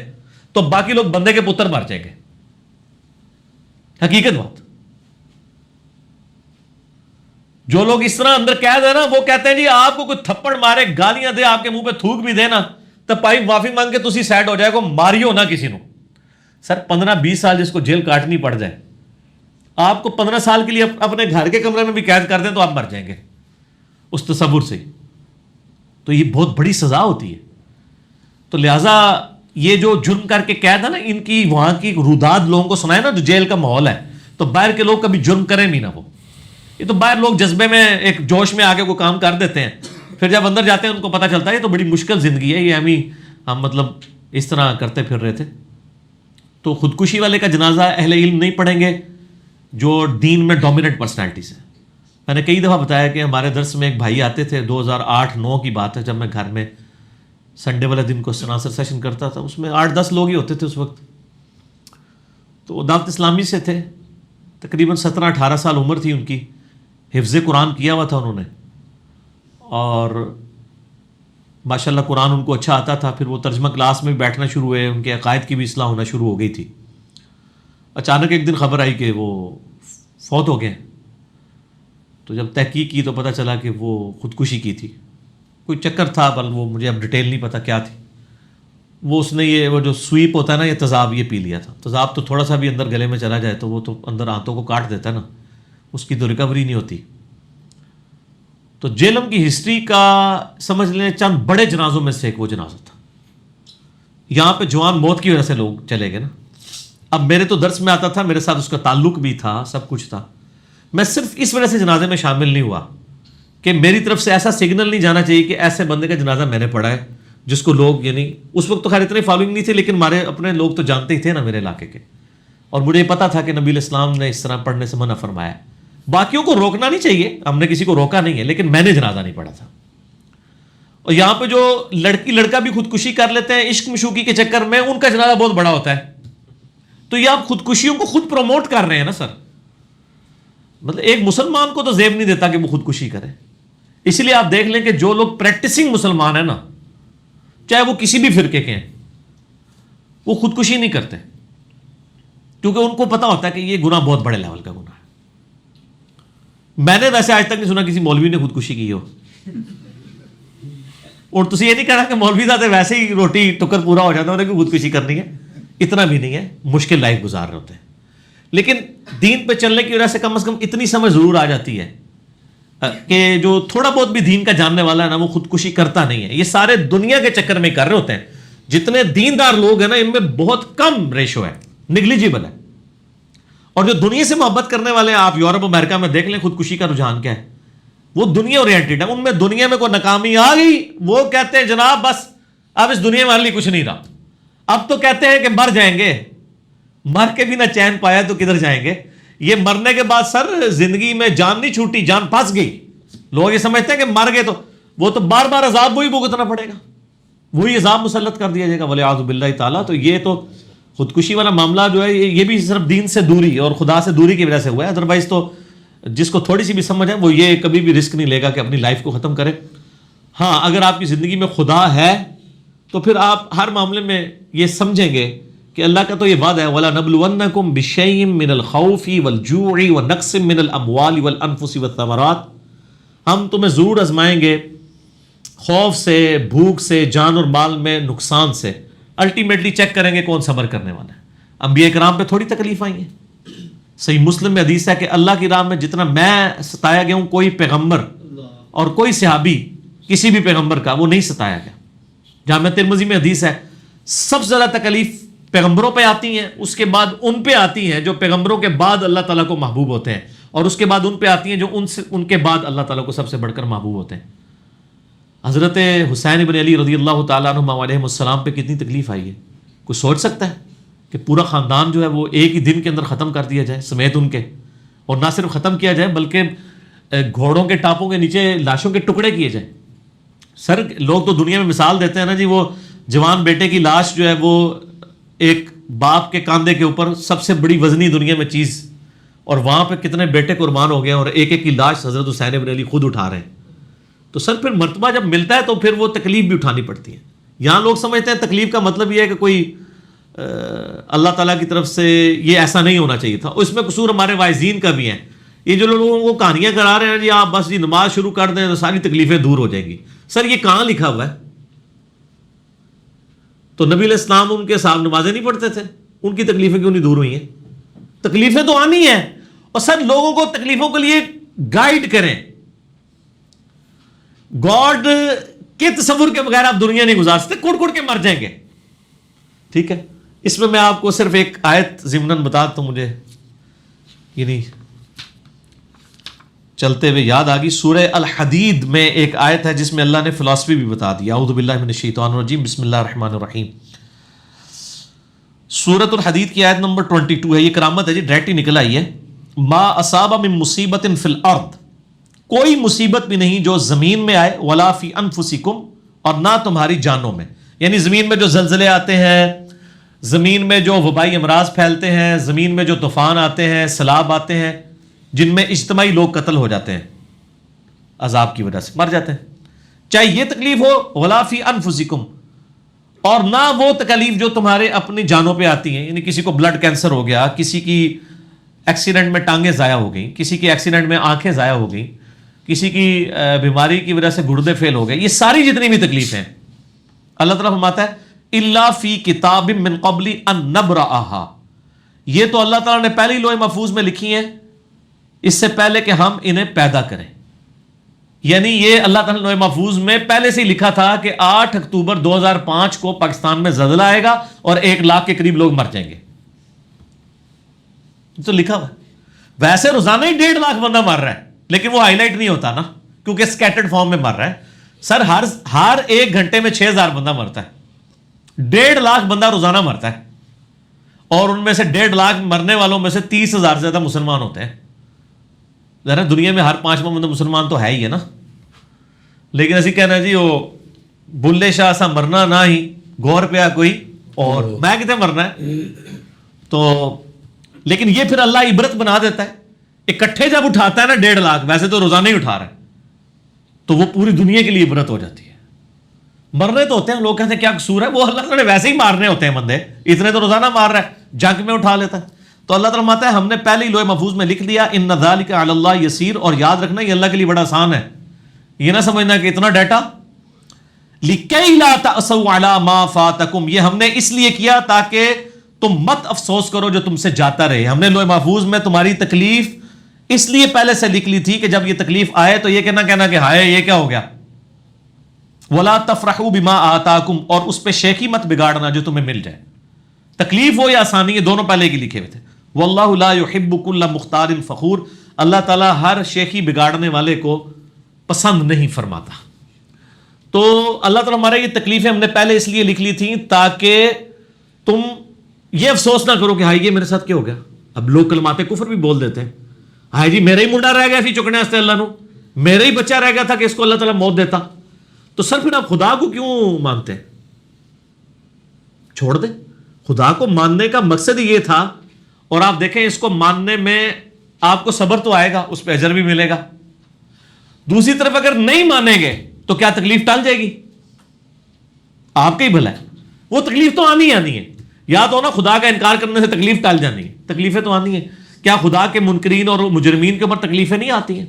تو باقی لوگ بندے کے پتر مر جائیں گے. حقیقت بات، جو لوگ اس طرح اندر قید ہے نا وہ کہتے ہیں جی آپ کو کوئی تھپڑ مارے، گالیاں دے، آپ کے منہ پہ تھوک بھی دے نا تو پائی معافی مانگ کے تسی سیٹ ہو جائے گا، ماریو نہ کسی نو. سر 15-20 سال جس کو جیل کاٹنی پڑ جائے، آپ کو 15 سال کے لیے اپنے گھر کے کمرے میں بھی قید کر دیں تو آپ مر جائیں گے اس تصور سے. تو یہ بہت بڑی سزا ہوتی ہے. تو لہٰذا یہ جو جرم کر کے قید ہے نا، ان کی وہاں کی روداد لوگوں کو سنائے نا جو جیل کا ماحول ہے، تو باہر کے لوگ کبھی جرم کریں بھی نہ. وہ یہ تو باہر لوگ جذبے میں ایک جوش میں آگے کوئی کام کر دیتے ہیں، پھر جب اندر جاتے ہیں ان کو پتہ چلتا ہے یہ تو بڑی مشکل زندگی ہے، یہ ہم مطلب اس طرح کرتے پھر رہے تھے. تو خودکشی والے کا جنازہ اہل علم نہیں پڑھیں گے جو دین میں ڈومیننٹ پرسنالٹیز ہیں. میں نے کئی دفعہ بتایا کہ ہمارے درس میں ایک بھائی آتے تھے, 2008-9 کی بات ہے, جب میں گھر میں سنڈے والے دن کو سناسر سیشن کرتا تھا, اس میں 8-10 لوگ ہی ہوتے تھے اس وقت. تو وہ دعوت اسلامی سے تھے, تقریباً 17-18 سال عمر تھی ان کی, حفظ قرآن کیا ہوا تھا انہوں نے, اور ماشاءاللہ قرآن ان کو اچھا آتا تھا. پھر وہ ترجمہ کلاس میں بھی بیٹھنا شروع ہوئے, ان کے عقائد کی بھی اصلاح ہونا شروع ہو گئی تھی. اچانک ایک دن خبر آئی کہ وہ فوت ہو گئے. تو جب تحقیق کی تو پتہ چلا کہ وہ خودکشی کی تھی. کوئی چکر تھا, بل وہ مجھے اب ڈیٹیل نہیں پتہ کیا تھی. وہ اس نے یہ وہ جو سویپ ہوتا ہے نا, یہ تیزاب یہ پی لیا تھا. تیزاب تو تھوڑا سا بھی اندر گلے میں چلا جائے تو وہ تو اندر آنتوں کو کاٹ دیتا ہے نا, اس کی تو ریکوری نہیں ہوتی. تو جیلم کی ہسٹری کا سمجھ لیں چند بڑے جنازوں میں سے ایک وہ جنازہ تھا. یہاں پہ جوان موت کی وجہ سے لوگ چلے گئے نا. اب میرے تو درس میں آتا تھا, میرے ساتھ اس کا تعلق بھی تھا, سب کچھ تھا. میں صرف اس وجہ سے جنازے میں شامل نہیں ہوا کہ میری طرف سے ایسا سگنل نہیں جانا چاہیے کہ ایسے بندے کا جنازہ میں نے پڑھا ہے جس کو لوگ, یعنی اس وقت تو خیر اتنی فالوئنگ نہیں تھی, لیکن ہمارے اپنے لوگ تو جانتے ہی تھے نا میرے علاقے کے, اور مجھے یہ پتا تھا کہ نبی علیہ السلام نے اس طرح پڑھنے سے منع فرمایا. باقیوں کو روکنا نہیں چاہیے, ہم نے کسی کو روکا نہیں ہے, لیکن میں نے جنازہ نہیں پڑھا تھا. اور یہاں پہ جو لڑکی لڑکا بھی خودکشی کر لیتے ہیں عشق مشوقی کے چکر میں, ان کا جنازہ بہت بڑا ہوتا ہے. تو یہ آپ خودکشیوں کو خود پروموٹ کر رہے ہیں نا سر. مطلب ایک مسلمان کو تو زیب نہیں دیتا کہ وہ خودکشی کرے. اس لیے آپ دیکھ لیں کہ جو لوگ پریکٹسنگ مسلمان ہیں نا, چاہے وہ کسی بھی فرقے کے ہیں, وہ خودکشی نہیں کرتے, کیونکہ ان کو پتا ہوتا ہے کہ یہ گناہ بہت بڑے لیول کا گناہ ہے. میں نے ویسے آج تک نہیں سنا کسی مولوی نے خودکشی کی ہو. اور تسی یہ نہیں کہنا کہ مولوی صاحب ویسے ہی روٹی ٹکر پورا ہو جاتا ہے کہ خودکشی کرنی ہے, اتنا بھی نہیں ہے, مشکل لائف گزار رہے ہوتے ہیں. لیکن دین پہ چلنے کی وجہ سے کم از کم اتنی سمجھ ضرور آ جاتی ہے کہ جو تھوڑا بہت بھی دین کا جاننے والا ہے نا, وہ خودکشی کرتا نہیں ہے. یہ سارے دنیا کے چکر میں کر رہے ہوتے ہیں. جتنے دیندار لوگ ہیں نا, ان میں بہت کم ریشو ہے, نگلیجیبل ہے. اور جو دنیا سے محبت کرنے والے ہیں, آپ یورپ امریکہ میں دیکھ لیں خودکشی کا رجحان کیا ہے. وہ دنیا اورینٹڈ ہے. ان میں دنیا میں کوئی ناکامی آ گئی, وہ کہتے ہیں جناب بس اب اس دنیا میں ہمارے لیے کچھ نہیں رہا. اب تو کہتے ہیں کہ مر جائیں گے, مر کے بھی نہ چین پایا تو کدھر جائیں گے. یہ مرنے کے بعد سر زندگی میں جان نہیں چھوٹی, جان پھنس گئی. لوگ یہ سمجھتے ہیں کہ مر گئے تو وہ تو بار بار عذاب وہی بھگتنا پڑے گا, وہی عذاب مسلط کر دیا جائے گا, ولیعوذ باللہ تعالیٰ. تو یہ تو خودکشی والا معاملہ جو ہے یہ بھی صرف دین سے دوری اور خدا سے دوری کی وجہ سے ہوا ہے. ادروائز تو جس کو تھوڑی سی بھی سمجھ ہے وہ یہ کبھی بھی رسک نہیں لے گا کہ اپنی لائف کو ختم کرے. ہاں, اگر آپ کی زندگی میں خدا ہے تو پھر آپ ہر معاملے میں یہ سمجھیں گے کہ اللہ کا تو یہ وعدہ ہے, وَلَنَبْلُوَنَّكُمْ بِشَيْءٍ مِّنَ الْخَوْفِ وَالْجُوعِ وَنَقْصٍ مِّنَ الْأَمْوَالِ وَالْأَنفُسِ وَالثَّمَرَاتِ. ہم تمہیں ضرور آزمائیں گے خوف سے, بھوک سے, جان اور مال میں نقصان سے. الٹیمیٹلی چیک کریں گے کون صبر کرنے والا ہے. انبیاء کرام پہ تھوڑی تکلیف آئی ہیں. صحیح مسلم میں حدیث ہے کہ اللہ کی راہ میں جتنا میں ستایا گیا ہوں, کوئی پیغمبر اور کوئی صحابی کسی بھی پیغمبر کا وہ نہیں ستایا گیا. جامع ترمذی میں حدیث ہے سب سے زیادہ تکلیف پیغمبروں پہ آتی ہیں, اس کے بعد ان پہ آتی ہیں جو پیغمبروں کے بعد اللہ تعالیٰ کو محبوب ہوتے ہیں, اور اس کے بعد ان پہ آتی ہیں جو ان کے بعد اللہ تعالیٰ کو سب سے بڑھ کر محبوب ہوتے ہیں. حضرت حسین بن علی رضی اللہ تعالیٰ عنہ علیہ السلام پہ کتنی تکلیف آئی ہے. کوئی سوچ سکتا ہے کہ پورا خاندان جو ہے وہ ایک ہی دن کے اندر ختم کر دیا جائے سمیت ان کے, اور نہ صرف ختم کیا جائے بلکہ گھوڑوں کے ٹاپوں کے نیچے لاشوں کے ٹکڑے کیے جائیں. سر لوگ تو دنیا میں مثال دیتے ہیں نا جی, وہ جوان بیٹے کی لاش جو ہے وہ ایک باپ کے کاندھے کے اوپر سب سے بڑی وزنی دنیا میں چیز, اور وہاں پہ کتنے بیٹے قربان ہو گئے اور ایک ایک کی لاش حضرت حسین بن علی خود اٹھا رہے ہیں. تو سر پھر مرتبہ جب ملتا ہے تو پھر وہ تکلیف بھی اٹھانی پڑتی ہے. یہاں لوگ سمجھتے ہیں تکلیف کا مطلب یہ ہے کہ کوئی اللہ تعالیٰ کی طرف سے یہ ایسا نہیں ہونا چاہیے تھا. اس میں قصور ہمارے واعظین کا بھی ہے. یہ جو لوگوں کو کہانیاں کرا رہے ہیں جی آپ بس جی نماز شروع کر دیں تو ساری تکلیفیں دور ہو جائیں گی. سر یہ کہاں لکھا ہوا ہے؟ تو نبی علیہ السلام ان کے ساتھ نمازیں نہیں پڑھتے تھے, ان کی تکلیفیں کیوں نہیں دور ہوئی ہیں؟ تکلیفیں تو آنی ہیں. اور سر لوگوں کو تکلیفوں کے لیے گائیڈ کریں. گاڈ کے تصور کے بغیر آپ دنیا نہیں گزار سکتے, کڑ کڑ کے مر جائیں گے. ٹھیک ہے, اس میں آپ کو صرف ایک آیت ضمناً بتا تو مجھے یعنی چلتے ہوئے یاد آ گئی. سورہ الحدید میں ایک آیت ہے جس میں اللہ نے فلسفی بھی بتا دی. اعوذ باللہ من الشیطان الرجیم, بسم اللہ الرحمن الرحیم. سورۃ الحدید کی آیت نمبر 22 ہے، یہ کرامت ہے جی، ڈائریکٹ ہی نکل آئی ہے. ما اصاب من مصیبت فی الارض، کوئی مصیبت بھی نہیں جو زمین میں آئے، ولا فی انفسکم، اور نہ تمہاری جانوں میں. یعنی زمین میں جو زلزلے آتے ہیں، زمین میں جو وبائی امراض پھیلتے ہیں، زمین میں جو طوفان آتے ہیں، سیلاب آتے ہیں، جن میں اجتماعی لوگ قتل ہو جاتے ہیں عذاب کی وجہ سے، مر جاتے ہیں، چاہے یہ تکلیف ہو، ولا فی انفسکم، اور نہ وہ تکلیف جو تمہارے اپنی جانوں پہ آتی ہیں. یعنی کسی کو بلڈ کینسر ہو گیا، کسی کی ایکسیڈنٹ میں ٹانگیں ضائع ہو گئیں، کسی کی ایکسیڈنٹ میں آنکھیں ضائع ہو گئیں، کسی کی بیماری کی وجہ سے گردے فیل ہو گئے، یہ ساری جتنی بھی تکلیفیں ہیں اللہ تعالیٰ فرماتا ہے الا فی کتاب من قبل ان نبرأھا، یہ تو اللہ تعالیٰ نے پہلے ہی لوح محفوظ میں لکھی ہیں اس سے پہلے کہ ہم انہیں پیدا کریں. یعنی یہ اللہ تعالیٰ نے لوح محفوظ میں پہلے سے ہی لکھا تھا کہ 8 اکتوبر 2005 کو پاکستان میں زلزلہ آئے گا اور 1 لاکھ کے قریب لوگ مر جائیں گے. تو لکھا ہوا ہے. ویسے روزانہ ہی 1.5 لاکھ بندہ مر رہا ہے، لیکن وہ ہائی لائٹ نہیں ہوتا نا، کیونکہ سکیٹرڈ فارم میں مر رہا ہے. سر ہر 1 گھنٹے میں 6000 بندہ مرتا ہے، 1.5 لاکھ بندہ روزانہ مرتا ہے، اور ان میں سے 1.5 لاکھ مرنے والوں میں سے 30,000 سے زیادہ مسلمان ہوتے ہیں. ذرا دنیا میں ہر 5واں بندہ مسلمان تو ہے ہی ہے نا، لیکن اسی کہنا جی وہ بلے شاہ سا مرنا نہ ہی غور پیا کوئی اور میں کتنے مرنا ہے. تو لیکن یہ پھر اللہ عبرت بنا دیتا ہے، اکٹھے جب اٹھاتا ہے نا 1.5 لاکھ، ویسے تو روزانہ ہی اٹھا رہا ہے، تو وہ پوری دنیا کے لیے عبرت ہو جاتی ہے. مرنے تو ہوتے ہیں، لوگ کہتے ہیں کیا قصور ہے، وہ اللہ تعالیٰ نے ویسے ہی مارنے ہوتے ہیں بندے، اتنے تو روزانہ مار رہا ہے، جنگ میں اٹھا لیتا ہے. تو اللہ تعالیٰ ماتا ہے ہم نے پہلے ہی لوح محفوظ میں لکھ دیا، ان ذالک علی اللہ یسیر، اور یاد رکھنا یہ اللہ کے لیے بڑا آسان ہے. یہ نہ سمجھنا کہ اتنا ڈیٹا. لکی لا تأسوا علی ما فاتکم، یہ ہم نے اس لیے کیا تاکہ تم مت افسوس کرو جو تم سے جاتا رہے. ہم نے لوح محفوظ میں تمہاری تکلیف اس لیے پہلے سے لکھ لی تھی کہ جب یہ تکلیف آئے تو یہ کہنا کہ ہائے یہ کیا ہو گیا. ولا تفرحوا بما آتاکم، اور اس پہ شیخی مت بگاڑنا جو تمہیں مل جائے. تکلیف ہو یا آسانی، یہ دونوں پہلے کی لکھے ہوئے تھے. واللہ لا يحب كل مختار فخور، اللہ تعالیٰ ہر شیخی بگاڑنے والے کو پسند نہیں فرماتا. تو اللہ تعالیٰ ہمارے یہ تکلیفیں ہم نے پہلے اس لیے لکھ لی تھیں تاکہ تم یہ افسوس نہ کرو کہ ہائی یہ میرے ساتھ کیا ہو گیا. اب لوگ کلمات کفر بھی بول دیتے ہیں، ہائی جی میرا ہی منڈا رہ گیا سی چکنے واسطے اللہ نو، میرا ہی بچہ رہ گیا تھا کہ اس کو اللہ تعالیٰ موت دیتا. تو سر پھر آپ خدا کو کیوں مانتے ہیں؟ چھوڑ دیں. خدا کو ماننے کا مقصد ہی یہ تھا، اور آپ دیکھیں اس کو ماننے میں آپ کو صبر تو آئے گا، اس پہ اجر بھی ملے گا. دوسری طرف اگر نہیں مانیں گے تو کیا تکلیف ٹال جائے گی؟ آپ کا ہی بھلا ہے. وہ تکلیف تو آنی ہے. یا تو نا خدا کا انکار کرنے سے تکلیف ٹال جانی ہے، تکلیفیں تو آنی ہیں. کیا خدا کے منکرین اور مجرمین کے اوپر تکلیفیں نہیں آتی ہیں؟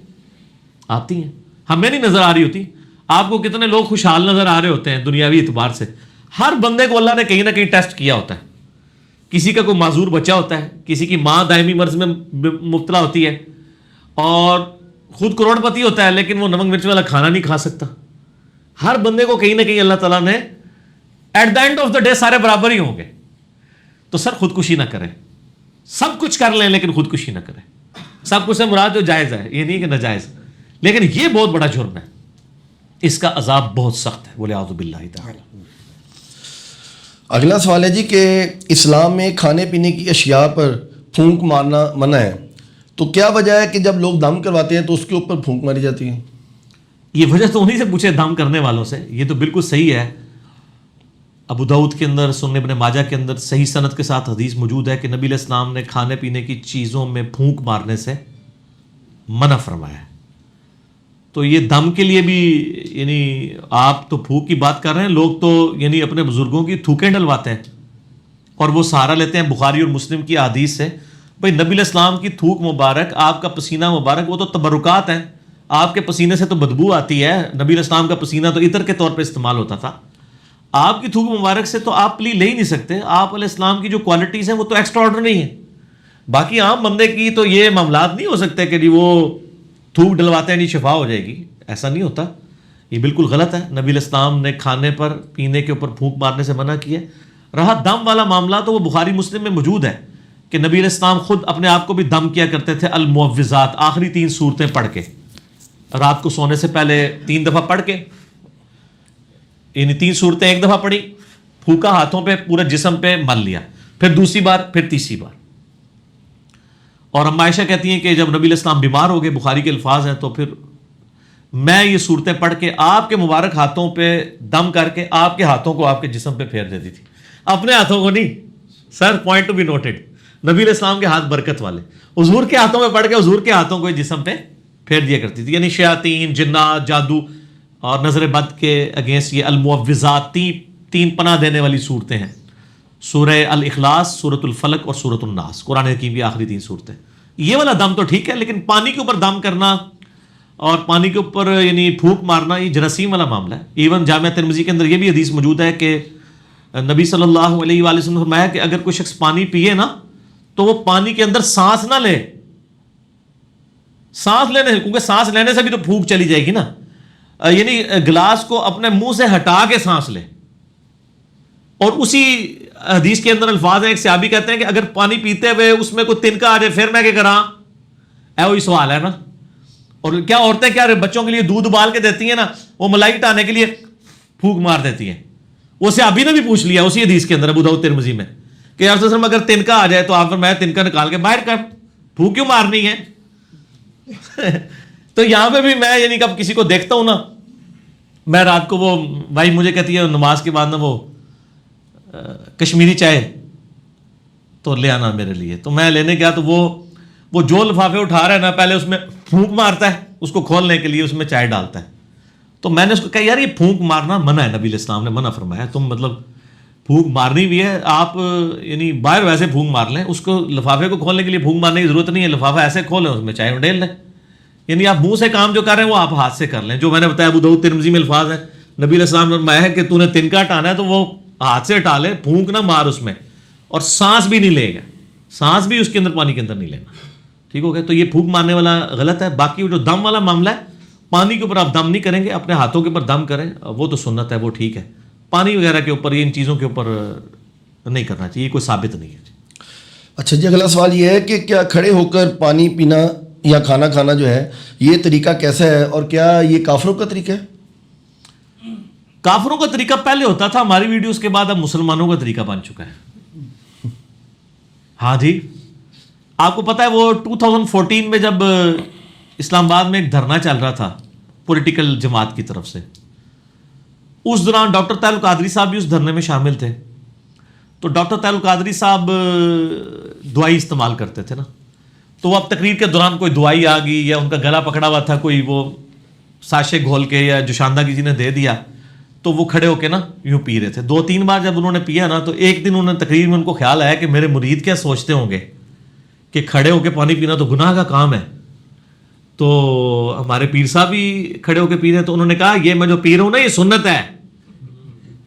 آتی ہیں. ہمیں نہیں نظر آ رہی ہوتی. آپ کو کتنے لوگ خوشحال نظر آ رہے ہوتے ہیں دنیاوی اعتبار سے. ہر بندے کو اللہ نے کہیں نہ کہیں ٹیسٹ کیا ہوتا ہے. کسی کا کوئی معذور بچہ ہوتا ہے، کسی کی ماں دائمی مرض میں مبتلا ہوتی ہے، اور خود کروڑ پتی ہوتا ہے لیکن وہ نمک مرچ والا کھانا نہیں کھا سکتا. ہر بندے کو کہیں نہ کہیں اللہ تعالیٰ نے at the end of the day سارے برابر ہی ہوں گے. تو سر خودکشی نہ کریں. سب کچھ کر لیں لیکن خودکشی نہ کریں. سب کچھ سے مراد جو جائز ہے، یہ نہیں کہ ناجائز، لیکن یہ بہت بڑا جرم ہے. اس کا عذاب بہت سخت ہے. بولے اعوذ باللہ تعالی. اگلا سوال ہے جی کہ اسلام میں کھانے پینے کی اشیاء پر پھونک مارنا منع ہے، تو کیا وجہ ہے کہ جب لوگ دم کرواتے ہیں تو اس کے اوپر پھونک ماری جاتی ہے؟ یہ وجہ تو انہیں سے پوچھے دم کرنے والوں سے. یہ تو بالکل صحیح ہے. ابو داؤد کے اندر، سنن ابن ماجہ کے اندر صحیح سند کے ساتھ حدیث موجود ہے کہ نبی علیہ السلام نے کھانے پینے کی چیزوں میں پھونک مارنے سے منع فرمایا ہے. تو یہ دم کے لیے بھی، یعنی آپ تو پھونک کی بات کر رہے ہیں، لوگ تو یعنی اپنے بزرگوں کی تھوکیں ڈلواتے ہیں اور وہ سہارا لیتے ہیں بخاری اور مسلم کی احادیث سے. بھائی نبی علیہ السلام کی تھوک مبارک، آپ کا پسینہ مبارک، وہ تو تبرکات ہیں. آپ کے پسینے سے تو بدبو آتی ہے. نبی علیہ السلام کا پسینہ تو عطر کے طور پہ استعمال ہوتا تھا. آپ کی تھوک مبارک سے تو آپ پلی لے ہی نہیں سکتے. آپ علیہ السلام کی جو کوالٹیز ہیں وہ تو ایکسٹرا آرڈنری ہیں. باقی عام بندے کی تو یہ معاملات نہیں ہو سکتے کہ جی وہ تھوک ڈلواتے ہیں نہیں شفا ہو جائے گی. ایسا نہیں ہوتا. یہ بالکل غلط ہے. نبی علیہ السلام نے کھانے پر پینے کے اوپر پھونک مارنے سے منع کیا. رہا دم والا معاملہ تو وہ بخاری مسلم میں موجود ہے کہ نبی علیہ السلام خود اپنے آپ کو بھی دم کیا کرتے تھے. المعوذات، آخری 3 سورتیں پڑھ کے، رات کو سونے سے پہلے 3 دفعہ پڑھ کے، یعنی 3 سورتیں ایک دفعہ پڑھی، پھونکا ہاتھوں پہ، پورے جسم پہ مل لیا. پھر دوسری بار، پھر تیسری بار. اور ام عائشہ کہتی ہیں کہ جب نبی علیہ السلام بیمار ہو گئے، بخاری کے الفاظ ہیں، تو پھر میں یہ صورتیں پڑھ کے آپ کے مبارک ہاتھوں پہ دم کر کے آپ کے ہاتھوں کو آپ کے جسم پہ پھیر دیتی تھی، اپنے ہاتھوں کو نہیں. سر پوائنٹ ٹو بی نوٹڈ، نبی علیہ السلام کے ہاتھ برکت والے، حضور کے ہاتھوں میں پڑھ کے حضور کے ہاتھوں کو جسم پہ پھیر دیا کرتی تھی. یعنی شیاطین، جنات، جادو اور نظر بد کے اگینسٹ یہ المعوذات، تین پناہ دینے والی صورتیں ہیں. سورہ الاخلاص، سورۃ الفلق اور سورۃ الناس، قرآن حکیم کی آخری 3 صورتیں. یہ والا دم تو ٹھیک ہے، لیکن پانی کے اوپر دم کرنا اور پانی کے اوپر یعنی پھونک مارنا، یہ جراثیم والا معاملہ ہے. ایون جامعہ ترمذی کے اندر یہ بھی حدیث موجود ہے کہ نبی صلی اللہ علیہ وآلہ وسلم نے فرمایا کہ اگر کوئی شخص پانی پیے نا تو وہ پانی کے اندر سانس نہ لے. سانس لینے، کیونکہ سانس لینے سے بھی تو پھونک چلی جائے گی نا، یعنی گلاس کو اپنے منہ سے ہٹا کے سانس لے. اور اسی حدیث کے اندر الفاظ ہیں، ایک صحابی کہتے ہیں کہ اگر پانی پیتے ہوئے اس میں کوئی تنکا آ جائے پھر میں کیا کراں؟ وہی سوال ہے نا. اور کیا عورتیں کیا بچوں کے لیے دودھ ابال کے دیتی ہیں نا، وہ ملائی ہٹانے کے لیے پھونک مار دیتی ہیں. وہ صحابی نے بھی پوچھ لیا اسی حدیث کے اندر ابو داؤد ترمذی میں کہ یا رسول اللہ اگر تنکا آ جائے تو آپ فرمایا تنکا نکال کے باہر کر، پھونک کیوں مارنی ہے؟ تو یہاں پہ بھی میں یعنی کب کسی کو دیکھتا ہوں نا، میں رات کو وہ بھائی مجھے کہتی ہے نماز کے بعد نا وہ کشمیری چائے تو لے آنا میرے لیے. تو میں لینے گیا تو وہ جو لفافے اٹھا رہا ہے نا پہلے اس میں پھونک مارتا ہے، اس کو کھولنے کے لیے اس میں چائے ڈالتا ہے. تو میں نے اس کو کہا یار یہ پھونک مارنا منع ہے، نبی علیہ السلام نے منع فرمایا. تم مطلب پھونک مارنی بھی ہے آپ یعنی باہر ویسے پھونک مار لیں، اس کو لفافے کو کھولنے کے لیے پھونک مارنے کی ضرورت نہیں ہے. لفافہ ایسے کھولیں اس میں چائے ڈال لیں. یعنی آپ منہ سے کام جو کر رہے ہیں وہ آپ ہاتھ سے کر لیں. جو میں نے بتایا ابو داؤد ترمذی میں الفاظ ہیں، نبی علیہ السلام نے فرمایا ہے کہ تو نے تنکا ہٹانا ہے تو وہ ہاتھ سے ہٹا لے، پھونک نہ مار اس میں. اور سانس بھی نہیں لے گا، سانس بھی اس کے اندر پانی کے اندر نہیں لینا. ٹھیک ہو گیا؟ تو یہ پھونک مارنے والا غلط ہے. باقی جو دم والا معاملہ ہے، پانی کے اوپر آپ دم نہیں کریں گے، اپنے ہاتھوں کے اوپر دم کریں، وہ تو سنت ہے، وہ ٹھیک ہے. پانی وغیرہ کے اوپر ان چیزوں کے اوپر نہیں کرنا چاہیے، یہ کوئی ثابت نہیں ہے. اچھا جی، اگلا سوال یہ ہے کہ کیا کھڑے ہو کر پانی پینا یا کھانا کھانا جو ہے یہ طریقہ کیسا ہے، اور کیا یہ کافروں کا طریقہ ہے؟ کافروں کا طریقہ پہلے ہوتا تھا، ہماری ویڈیوز کے بعد اب مسلمانوں کا طریقہ بن چکا ہے. ہاں جی، آپ کو پتہ ہے وہ 2014 میں جب اسلام آباد میں ایک دھرنا چل رہا تھا پولیٹیکل جماعت کی طرف سے، اس دوران ڈاکٹر طاہر القادری صاحب بھی اس دھرنے میں شامل تھے. تو ڈاکٹر طاہر القادری صاحب دوائی استعمال کرتے تھے نا، تو وہ اب تقریر کے دوران کوئی دوائی آ گئی یا ان کا گلا پکڑا ہوا تھا کوئی، وہ ساشے گھول کے یا جوشاندہ کسی نے دے دیا، تو وہ کھڑے ہو کے نا یوں پی رہے تھے. 2-3 بار جب انہوں نے پیا نا تو ایک دن انہوں نے تقریر میں ان کو خیال آیا کہ میرے مرید کیا سوچتے ہوں گے کہ کھڑے ہو کے پانی پینا تو گناہ کا کام ہے. تو ہمارے پیر صاحب بھی کھڑے ہو کے پی رہے، تو انہوں نے کہا یہ میں جو پی رہا ہوں نا یہ سنت ہے.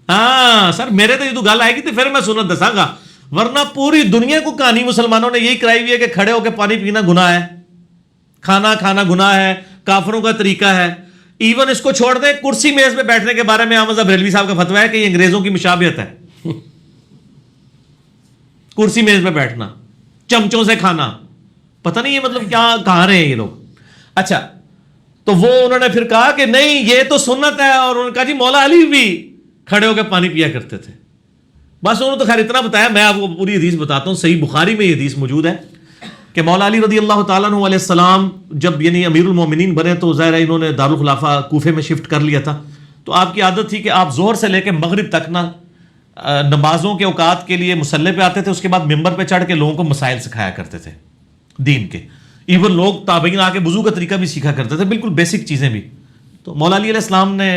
ہاں سر میرے تو یہ تو گل آئے گی تو پھر میں سنت دساں گا، ورنہ پوری دنیا کو کہانی مسلمانوں نے یہی کرائی ہوئی ہے کہ کھڑے ہو کے پانی پینا گناہ ہے، کھانا کھانا گناہ ہے، کافروں کا طریقہ ہے. ایون اس کو چھوڑ دیں، کرسی میز پہ بیٹھنے کے بارے میں احمد بریلوی صاحب کا فتویٰ ہے کہ یہ انگریزوں کی مشابہت ہے. کرسی میز پہ بیٹھنا، چمچوں سے کھانا، پتہ نہیں یہ مطلب کیا کہاں رہے ہیں یہ لوگ. اچھا تو وہ انہوں نے پھر کہا کہ نہیں یہ تو سنت ہے، اور انہوں نے کہا جی مولا علی بھی کھڑے ہو کے پانی پیا کرتے تھے. بس انہوں نے تو خیر اتنا بتایا، میں آپ کو پوری حدیث بتاتا ہوں. صحیح بخاری میں یہ حدیث موجود ہے کہ مولا علی رضی اللہ تعالیٰ عنہ علیہ السلام جب یعنی امیر المومنین بنے تو ظاہر ہے انہوں نے دارالخلافہ کوفے میں شفٹ کر لیا تھا. تو آپ کی عادت تھی کہ آپ ظہر سے لے کے مغرب تک نا نمازوں کے اوقات کے لیے مصلی پہ آتے تھے، اس کے بعد ممبر پہ چڑھ کے لوگوں کو مسائل سکھایا کرتے تھے دین کے. ایون لوگ تابعین آ کے وضو کا طریقہ بھی سیکھا کرتے تھے، بالکل بیسک چیزیں بھی. تو مولا علی علیہ السلام نے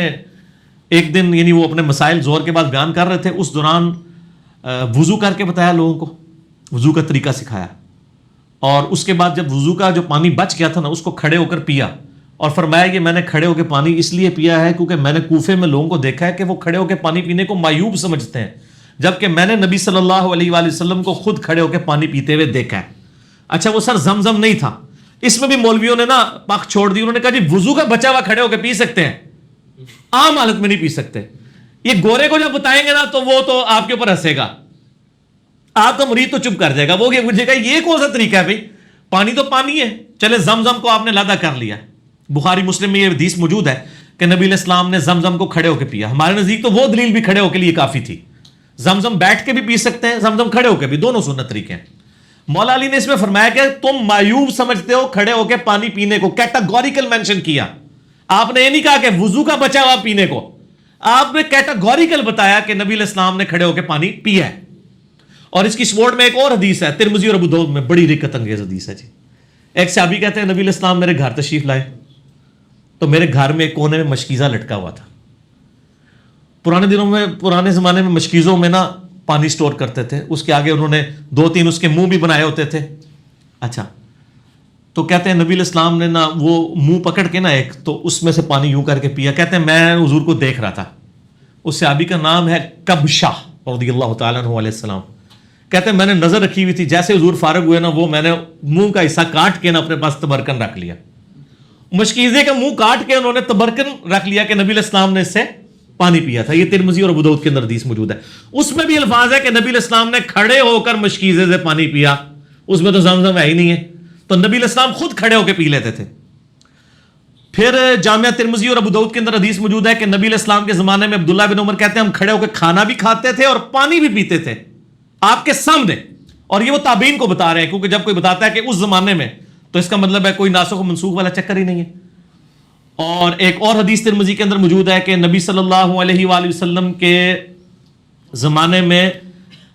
ایک دن یعنی وہ اپنے مسائل ظہر کے بعد بیان کر رہے تھے، اس دوران وضو کر کے بتایا لوگوں کو، وضو کا طریقہ سکھایا. اور اس کے بعد جب وضو کا جو پانی بچ گیا تھا نا اس کو کھڑے ہو کر پیا، اور فرمایا کہ میں نے کھڑے ہو کے پانی اس لیے پیا ہے کیونکہ میں نے کوفے میں لوگوں کو دیکھا ہے کہ وہ کھڑے ہو کے پانی پینے کو معیوب سمجھتے ہیں، جبکہ میں نے نبی صلی اللہ علیہ وآلہ وسلم کو خود کھڑے ہو کے پانی پیتے ہوئے دیکھا ہے. اچھا وہ سر زمزم نہیں تھا، اس میں بھی مولویوں نے نا پاک چھوڑ دی. انہوں نے کہا جی وضو کا بچا ہوا کھڑے ہو کے پی سکتے ہیں، عام حالت میں نہیں پی سکتے. یہ گورے کو جب بتائیں گے نا تو وہ تو آپ کے اوپر ہنسے گا، آپ کا مرید تو چپ کر جائے گا، وہ مجھے کہا یہ کون سا طریقہ ہے بھائی، پانی تو پانی ہے. چلے زمزم کو آپ نے لادا کر لیا، بخاری مسلم میں یہ حدیث موجود ہے کہ نبی علیہ السلام نے زمزم کو کھڑے ہو کے پیا. ہمارے نزدیک تو وہ دلیل بھی کھڑے ہو کے لیے کافی تھی. زمزم بیٹھ کے بھی پی سکتے ہیں, زمزم کھڑے ہو کے بھی, دونوں سنت طریقے ہیں. مولا علی نے اس میں فرمایا کہ تم معیوب سمجھتے ہو کھڑے ہو کے پانی پینے کو, کیٹاگوریکل مینشن کیا. آپ نے یہ نہیں کہا کہ وضو کا بچا ہوا پینے کو, آپ نے کیٹاگوریکل بتایا کہ نبی علیہ السلام نے کھڑے ہو کے پانی پیا ہے. اور اس کی سپورٹ میں ایک اور حدیث ہے ترمذی اور ابو داؤد میں, بڑی رکت انگیز حدیث ہے جی. ایک صحابی کہتے ہیں نبی علیہ السلام میرے گھر تشریف لائے تو میرے گھر میں ایک کونے میں مشکیزہ لٹکا ہوا تھا. پرانے زمانے میں مشکیزوں میں نا پانی سٹور کرتے تھے, اس کے آگے انہوں نے 2-3 اس کے منہ بھی بنائے ہوتے تھے. اچھا, تو کہتے ہیں نبی علیہ السلام نے نا وہ منہ پکڑ کے نا ایک, تو اس میں سے پانی یوں کر کے پیا. کہتے ہیں میں حضور کو دیکھ رہا تھا. اس صحابی کا نام ہے کبشہ رضی اللہ تعالیٰ عنہ علیہ السلام. کہتے ہیں میں نے نظر رکھی ہوئی تھی, جیسے حضور فارغ ہوئے نا وہ میں نے منہ کا حصہ کاٹ کے نا اپنے پاس تبرکن رکھ لیا. مشکیزے کا منہ کاٹ کے انہوں نے تبرکن رکھ لیا کہ نبی علیہ السلام نے اس سے پانی پیا تھا. یہ ترمذی اور ابو داؤد کے اندر حدیث موجود ہے. اس میں بھی الفاظ ہے کہ نبی علیہ السلام نے کھڑے ہو کر مشکیزے سے پانی پیا. اس میں تو زمزم ہے ہی نہیں ہے, تو نبی علیہ السلام خود کھڑے ہو کے پی لیتے تھے. پھر جامعہ ترمذی اور ابو داؤد کے اندر حدیث موجود ہے کہ نبی علیہ السلام کے زمانے میں عبداللہ بن عمر کہتے ہیں ہم کھڑے ہو کے کھانا بھی کھاتے تھے اور پانی بھی پیتے تھے آپ کے سامنے. اور یہ وہ تابعین کو بتا رہے ہیں, کیونکہ جب کوئی بتاتا ہے کہ اس زمانے میں, تو اس کا مطلب ہے کوئی ناسخ و منسوخ والا چکر ہی نہیں ہے. اور ایک اور حدیث ترمذی کے اندر موجود ہے کہ نبی صلی اللہ علیہ وآلہ وسلم کے زمانے میں,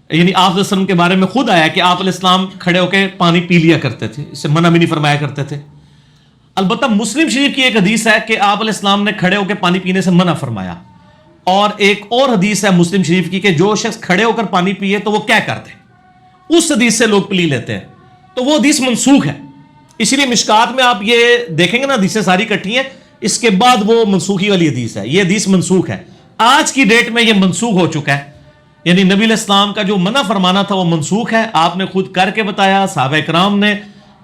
یعنی آپ علیہ وسلم کے بارے میں خود آیا کہ آپ علیہ السلام کھڑے ہو کے پانی پی لیا کرتے تھے, اس سے منع بھی نہیں فرمایا کرتے تھے. البتہ مسلم شریف کی ایک حدیث ہے کہ آپ علیہ السلام نے کھڑے ہو کے پانی پینے سے منع فرمایا. اور ایک اور حدیث ہے مسلم شریف کی کہ جو شخص کھڑے ہو کر پانی پیے تو وہ کیا کرتے, اس حدیث سے لوگ پلی لیتے ہیں, تو وہ حدیث منسوخ ہے. اسی لیے مشکات میں آپ یہ دیکھیں گے نا حدیثیں ساری کٹھی ہیں, اس کے بعد وہ منسوخی والی حدیث ہے. یہ حدیث منسوخ ہے, آج کی ڈیٹ میں یہ منسوخ ہو چکا ہے. یعنی نبی علیہ السلام کا جو منع فرمانا تھا وہ منسوخ ہے. آپ نے خود کر کے بتایا, صحابہ کرام نے,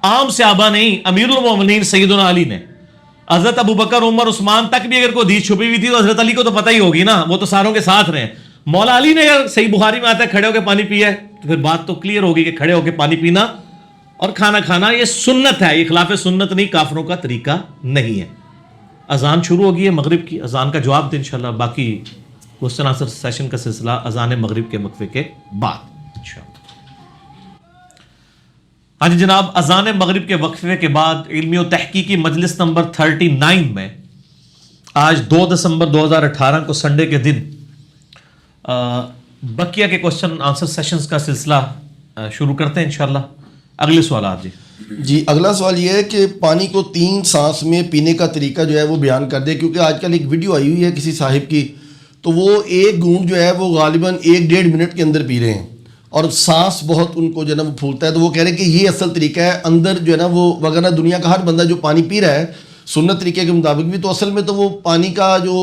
عام صحابہ نہیں, امیر المومنین سیدنا علی نے, حضرت ابو بکر عمر عثمان تک بھی اگر کوئی حدیث چھپی ہوئی تھی تو حضرت علی کو تو پتہ ہی ہوگی نا, وہ تو ساروں کے ساتھ رہے. مولا علی نے اگر صحیح بخاری میں آتا ہے کھڑے ہو کے پانی پیا ہے تو پھر بات تو کلیئر ہوگی کہ کھڑے ہو کے پانی پینا اور کھانا کھانا یہ سنت ہے, یہ خلاف سنت نہیں, کافروں کا طریقہ نہیں ہے. اذان شروع ہوگی ہے مغرب کی, اذان کا جواب دیں انشاءاللہ. باقی کوسچن آنسر سیشن کا سلسلہ اذان مغرب کے وقفے کے بعد انشاءاللہ. ہاں جی جناب, اذان مغرب کے وقفے کے بعد علمی و تحقیقی مجلس نمبر 39 میں آج 2 دسمبر 2018 کو سنڈے کے دن بقیہ کے کوسچن آنسر سیشنز کا سلسلہ شروع کرتے ہیں انشاءاللہ. اگلے سوالات جی اگلا سوال یہ ہے کہ پانی کو 3 سانس میں پینے کا طریقہ جو ہے وہ بیان کر دے, کیونکہ آج کل ایک ویڈیو آئی ہوئی ہے کسی صاحب کی, تو وہ ایک گھونٹ جو ہے وہ غالباً 1-1.5 منٹ کے اندر پی رہے ہیں اور سانس بہت ان کو جو ہے نا وہ پھولتا ہے. تو وہ کہہ رہے ہیں کہ یہ اصل طریقہ ہے اندر جو ہے نا وہ, وغیرہ دنیا کا ہر بندہ جو پانی پی رہا ہے سنت طریقے کے مطابق بھی, تو اصل میں تو وہ پانی کا جو